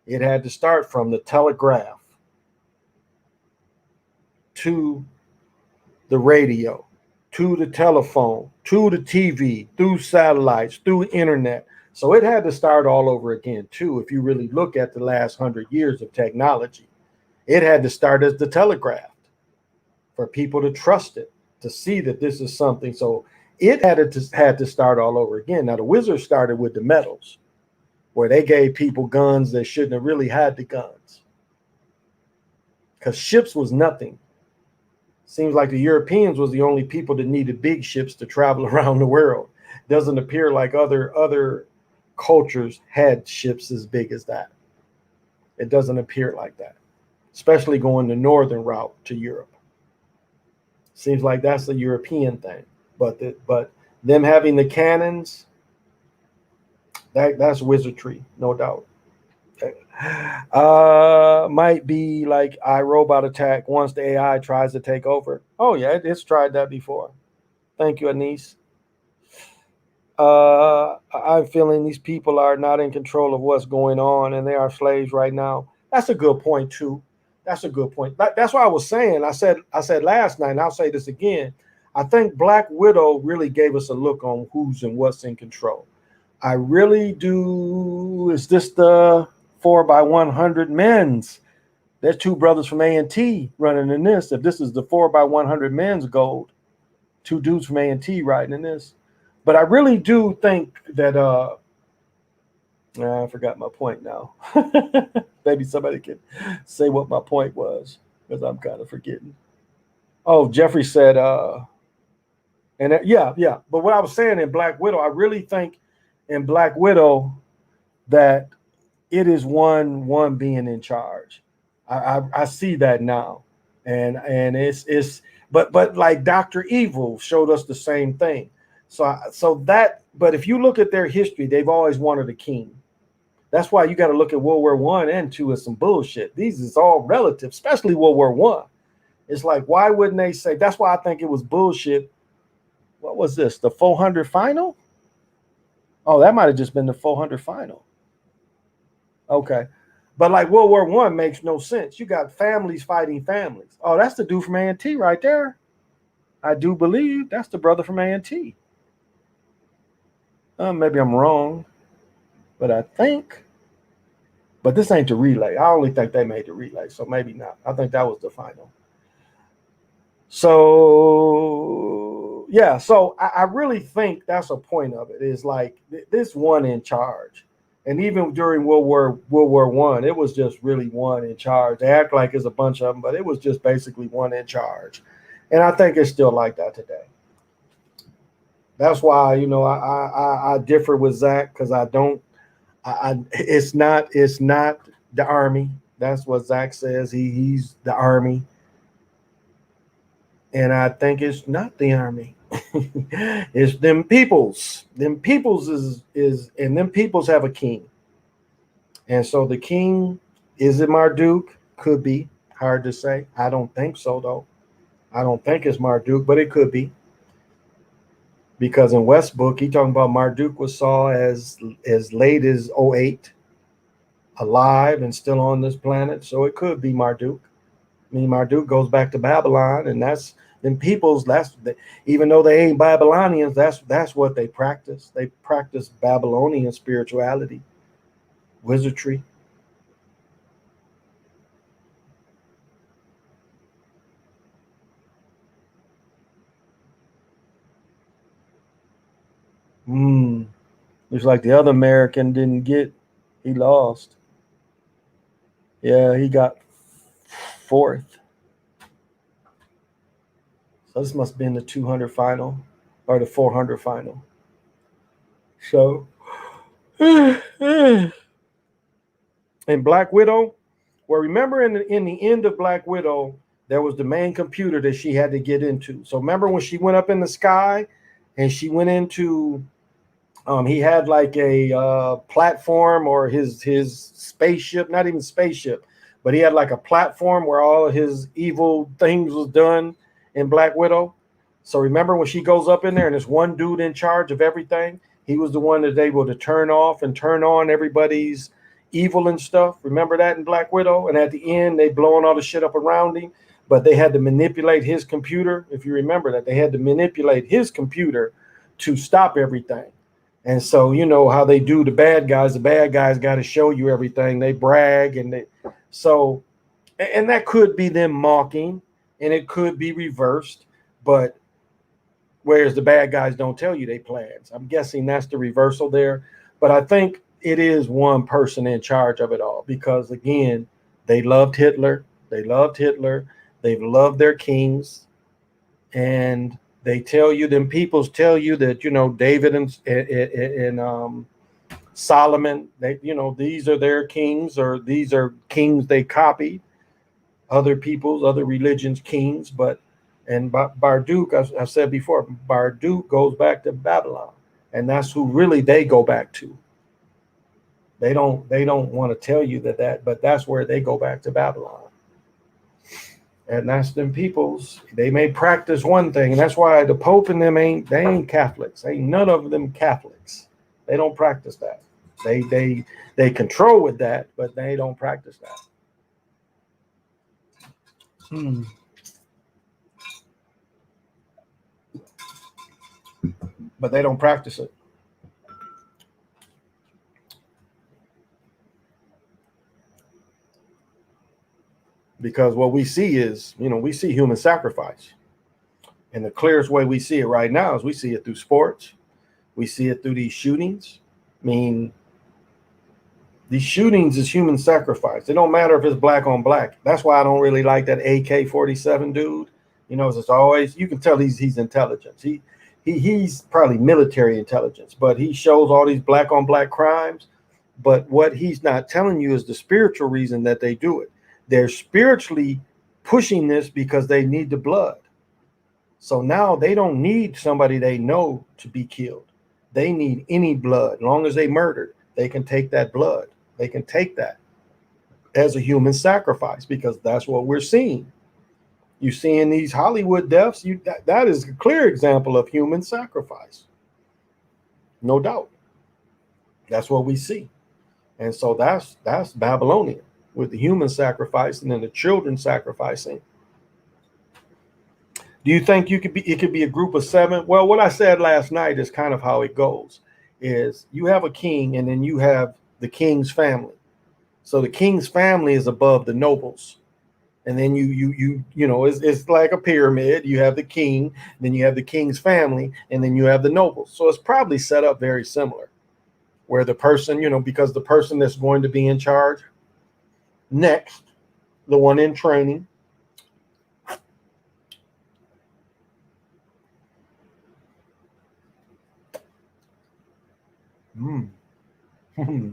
It had to start from the telegraph to the radio, to the telephone, to the TV, through satellites, through internet. So it had to start all over again too. If you really look at the last 100 years of technology, it had to start as the telegraph for people to trust it, to see that this is something. So it had to start all over again. Now the Wizards started with the metals, where they gave people guns that shouldn't have really had the guns, because ships was nothing. Seems like the Europeans was the only people that needed big ships to travel around the world. Doesn't appear like other cultures had ships as big as that. It doesn't appear like that, especially going the northern route to Europe. Seems like that's a European thing, but them having the cannons, that's wizardry, no doubt. Okay. Might be like iRobot attack once the AI tries to take over. Oh yeah, it's tried that before. Thank you, Anise. I'm feeling these people are not in control of what's going on and they are slaves right now. That's a good point too. That's a good point. That's what I was saying. I said last night, and I'll say this again. I think Black Widow really gave us a look on who's and what's in control. I really do. Is this the 4x100 men's? There's two brothers from A&T running in this. If this is the 4x100 men's gold, two dudes from A&T riding in this. But I really do think that I forgot my point now. Maybe somebody can say what my point was, because I'm kind of forgetting. Oh, Jeffrey said, yeah. But what I was saying in Black Widow, I really think in Black Widow that it is one being in charge. I see that now, and it's but like Dr. Evil showed us the same thing. But if you look at their history, they've always wanted a king. That's why you got to look at World War I and II as some bullshit. These is all relative, especially World War I. It's like, why wouldn't they say? That's why I think it was bullshit. What was this? The 400 final? Oh, that might have just been the 400 final. Okay. But like World War I makes no sense. You got families fighting families. Oh, that's the dude from A&T right there. I do believe that's the brother from A&T. Maybe I'm wrong, but I think. But this ain't the relay. I only think they made the relay, so maybe not. I think that was the final. So yeah, so I really think that's a point of it. Is like this one in charge, and even during World War I, it was just really one in charge. They act like it's a bunch of them, but it was just basically one in charge, and I think it's still like that today. That's why I differ with Zach, because I don't. It's not the army. That's what Zach says. He's the army, and I think it's not the army. It's them peoples. Them peoples and them peoples have a king, and so the king, is it Marduk? Could be, hard to say. I don't think so though. I don't think it's Marduk, but it could be. Because in Westbook, he talking about Marduk was saw as late as '08, alive and still on this planet. So it could be Marduk. I mean, Marduk goes back to Babylon, and that's then people's. Even though they ain't Babylonians, that's what they practice. They practice Babylonian spirituality, wizardry. Hmm. Looks like the other American didn't get. He lost. Yeah, he got fourth. So this must have been the 200 final or the 400 final. So, in Black Widow, well, remember in the end of Black Widow, there was the main computer that she had to get into. So remember when she went up in the sky and she went into, he had like a platform or his spaceship, not even spaceship, but he had like a platform where all of his evil things was done in Black Widow. So remember when she goes up in there and there's one dude in charge of everything? He was the one that's able to turn off and turn on everybody's evil and stuff. Remember that in Black Widow? And at the end, they blowing all the shit up around him, but they had to manipulate his computer. If you remember that, they had to manipulate his computer to stop everything. And so you know how they do the bad guys. The bad guys got to show you everything. They brag and they so, and that could be them mocking, and it could be reversed, but whereas the bad guys don't tell you they plans. I'm guessing that's the reversal there. But I think it is one person in charge of it all because, again, they loved Hitler. They loved Hitler. They've loved their kings. And they tell you, them peoples tell you that, you know, David and Solomon, they, you know, these are their kings or these are kings they copied, other people's, other religions' kings. But and Marduk, I said before, Marduk goes back to Babylon, and that's who really they go back to. They don't want to tell you that, but that's where they go back to Babylon, and that's them peoples. They may practice one thing, and that's why the Pope and them ain't Catholics. Ain't none of them Catholics. They don't practice that. They control with that, but they don't practice that. Hmm. But they don't practice it. Because what we see is, you know, we see human sacrifice. And the clearest way we see it right now is we see it through sports. We see it through these shootings. I mean, these shootings is human sacrifice. It don't matter if it's black on black. That's why I don't really like that AK-47 dude. You know, it's always, you can tell he's intelligence. He's probably military intelligence, but he shows all these black on black crimes. But what he's not telling you is the spiritual reason that they do it. They're spiritually pushing this because they need the blood. So now they don't need somebody they know to be killed. They need any blood. As long as they murdered, they can take that blood. They can take that as a human sacrifice because that's what we're seeing. You see in these Hollywood deaths, that is a clear example of human sacrifice. No doubt. That's what we see. And so that's Babylonian with the human sacrifice and then the children sacrificing. Do you think it could be a group of 7? Well, what I said last night is kind of how it goes. Is you have a king and then you have the king's family. So the king's family is above the nobles. And then you know, it's like a pyramid. You have the king, then you have the king's family, and then you have the nobles. So it's probably set up very similar, where the person, you know, because the person that's going to be in charge next, the one in training,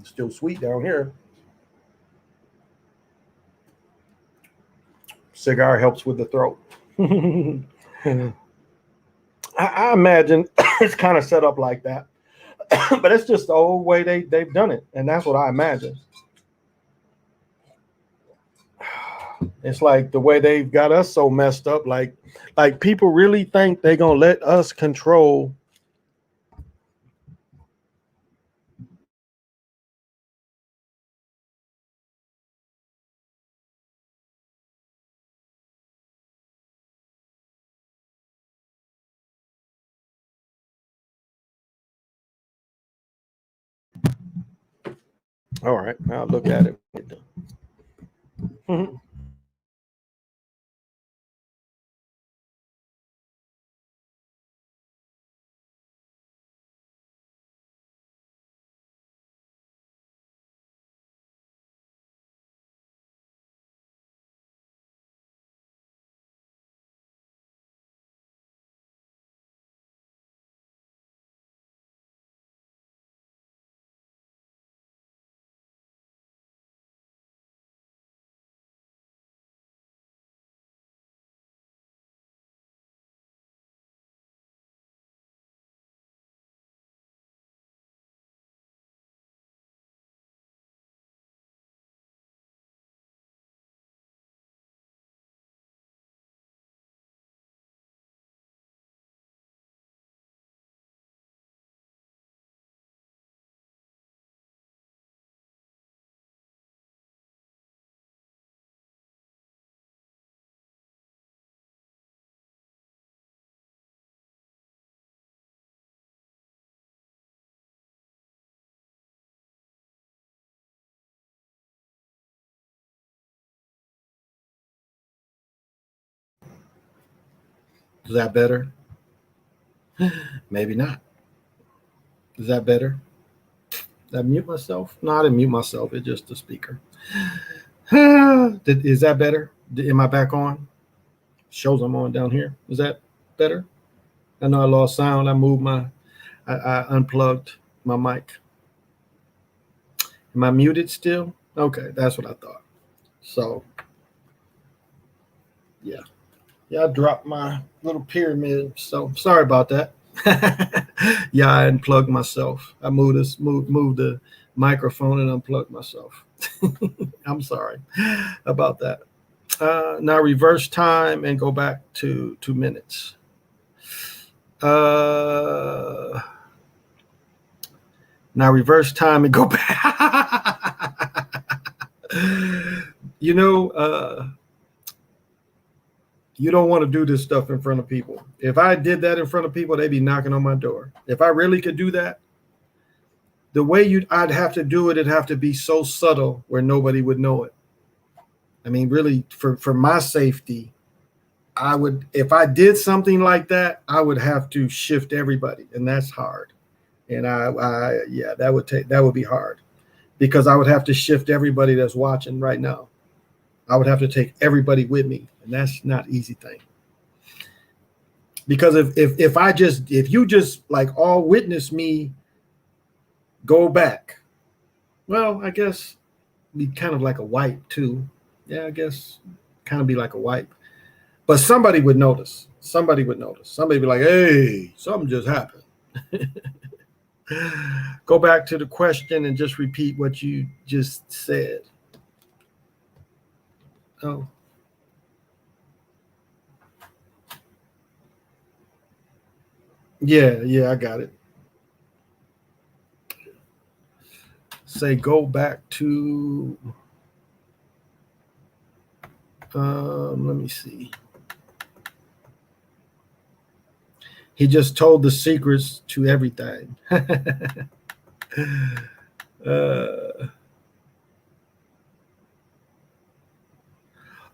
still sweet down here. Cigar helps with the throat. I imagine it's kind of set up like that, but it's just the old way they've done it, and that's what I imagine. It's like the way they've got us so messed up. Like people really think they're gonna let us control. All right, I'll look at it. Mhm. Is that better? Maybe not. Is that better? Did I mute myself? No, I didn't mute myself. It's just the speaker. Is that better? Am I back on? Shows I'm on down here. Is that better? I know I lost sound. I unplugged my mic. Am I muted still? Okay, that's what I thought. So, yeah. Yeah, I dropped my little pyramid. So, sorry about that. Yeah, I unplugged myself. I moved the microphone and unplugged myself. I'm sorry about that. Now reverse time and go back to 2 minutes. Now reverse time and go back. you know, you don't want to do this stuff in front of people. If I did that in front of people, they'd be knocking on my door. If I really could do that, the way I'd have to do it, it'd have to be so subtle where nobody would know it. I mean, really, for my safety, I would, if I did something like that, I would have to shift everybody, and that's hard. And yeah, that would be hard because I would have to shift everybody that's watching right now. I would have to take everybody with me, and that's not an easy thing. Because if you just like all witness me go back, well, I guess be kind of like a wipe too. Yeah, I guess kind of be like a wipe. But somebody would notice. Somebody would notice. Somebody would be like, hey, something just happened. Go back to the question and just repeat what you just said. Oh. Yeah, I got it. Say go back to let me see. He just told the secrets to everything.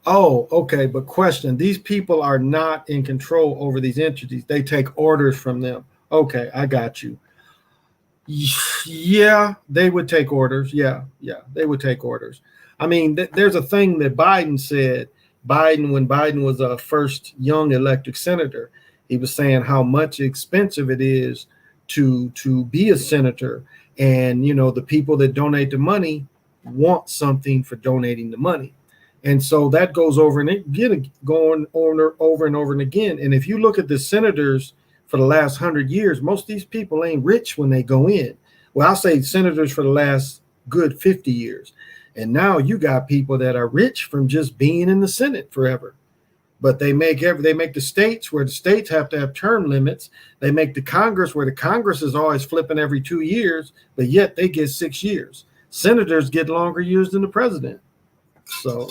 Oh, okay. But question, these people are not in control over these entities. They take orders from them. Okay, I got you. Yeah, they would take orders. Yeah, they would take orders. I mean, there's a thing that Biden said. When Biden was a first young elected senator, he was saying how much expensive it is to be a senator, and the people that donate the money want something for donating the money, and so that goes over and again, going over and over and again. And if you look at the senators for the last 100 years, most of these people ain't rich when they go in. Well, I'll say senators for the last good 50 years. And now you got people that are rich from just being in the Senate forever. But they make the states where the states have to have term limits. They make the Congress where the Congress is always flipping every 2 years, but yet they get 6 years. Senators get longer years than the president. So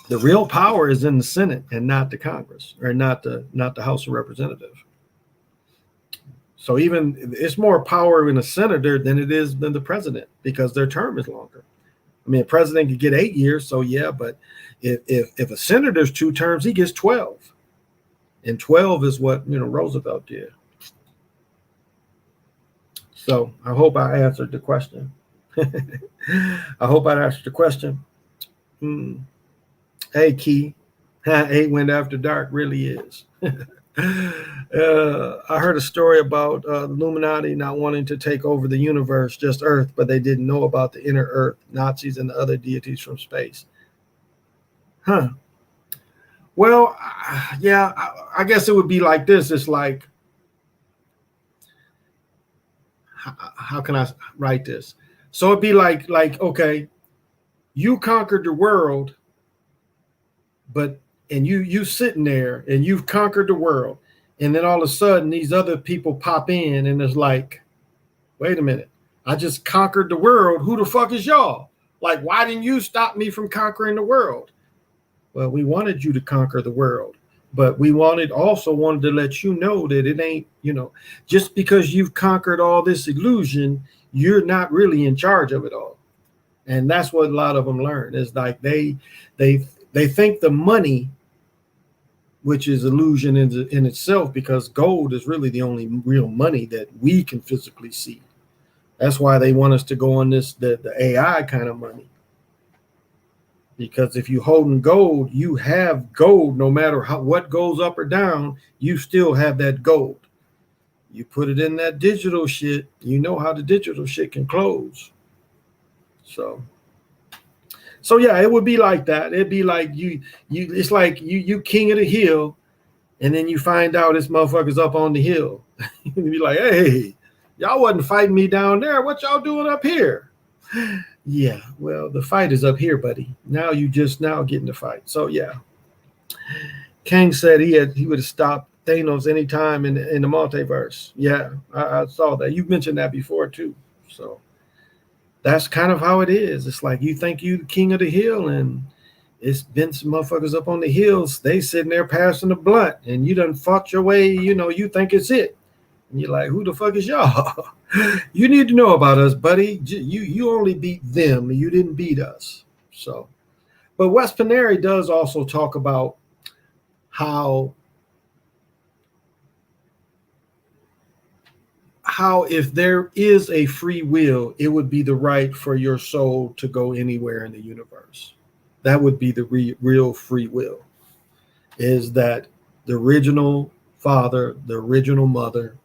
the real power is in the Senate and not the Congress, or not the House of Representatives. So even it's more power in a senator than it is than the president, because their term is longer. I mean, a president could get 8 years, so yeah, but if a senator's 2 terms, he gets 12. And 12 is what, Roosevelt did. So I hope I answered the question. I hope I answered the question. Hey, Key. 8 Wind After Dark really is. I heard a story about the Illuminati not wanting to take over the universe, just Earth, but they didn't know about the inner Earth, Nazis, and the other deities from space. Huh. Well, yeah, I guess it would be like this. It's like, how can I write this? So it'd be like, okay, you conquered the world, and you sitting there and you've conquered the world. And then all of a sudden these other people pop in and it's like, wait a minute, I just conquered the world. Who the fuck is y'all? Like, why didn't you stop me from conquering the world? Well, we wanted you to conquer the world, but we also wanted to let you know that it ain't, just because you've conquered all this illusion, you're not really in charge of it all. And that's what a lot of them learn, is like they think the money, which is illusion in itself, because gold is really the only real money that we can physically see. That's why they want us to go on the AI kind of money. Because if you holding gold, you have gold no matter what goes up or down, you still have that gold. You put it in that digital shit, you know how the digital shit can close. So yeah, it would be like that. It'd be like it's like you king of the hill, and then you find out this motherfucker's up on the hill. You'd be like, hey, y'all wasn't fighting me down there. What y'all doing up here? Yeah, well, the fight is up here, buddy. Now you just now getting the fight. So yeah. Kang said he would have stopped Thanos anytime in the multiverse. Yeah, I saw that. You've mentioned that before too. So that's kind of how it is. It's like you think you the king of the hill, and it's been some motherfuckers up on the hills. They sitting there passing the blunt, and you done fought your way. You think it's it, and you're like, who the fuck is y'all? You need to know about us, buddy. You only beat them. You didn't beat us. So, but Wes Paneri does also talk about how if there is a free will, it would be the right for your soul to go anywhere in the universe. That would be the real free will, is that the original father, the original mother,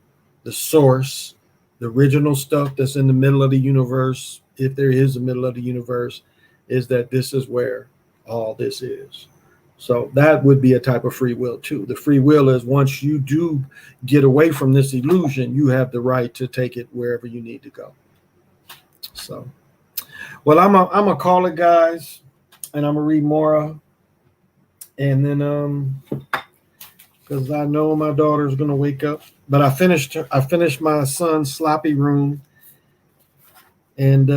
the source, the original stuff that's in the middle of the universe, if there is a middle of the universe, is that this is where all this is. So that would be a type of free will too. The free will is once you do get away from this illusion, you have the right to take it wherever you need to go. So, well, I'm gonna call it, guys, and I'm gonna read Mora, and then because I know my daughter's gonna wake up. But I finished my son's sloppy room, and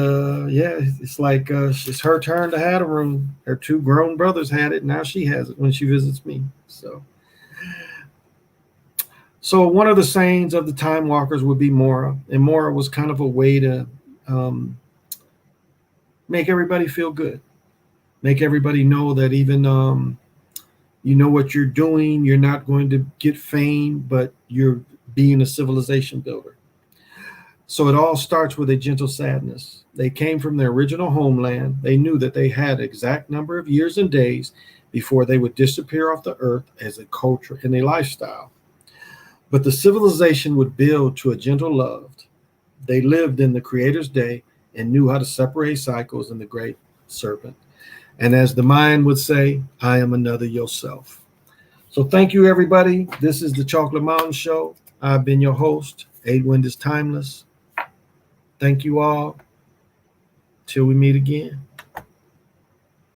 yeah, it's like it's her turn to have a room. Her 2 grown brothers had it. Now she has it when she visits me. So one of the sayings of the Time Walkers would be Mora, and Mora was kind of a way to make everybody feel good, make everybody know that even you know what you're doing. You're not going to get fame, but you're being a civilization builder. So it all starts with a gentle sadness. They came from their original homeland. They knew that they had an exact number of years and days before they would disappear off the earth as a culture and a lifestyle. But the civilization would build to a gentle love. They lived in the Creator's day and knew how to separate cycles in the great serpent. And as the mind would say, I am another yourself. So thank you, everybody. This is the Chocolate Mountain Show. I've been your host. 8 Wind is Timeless. Thank you all. Till we meet again.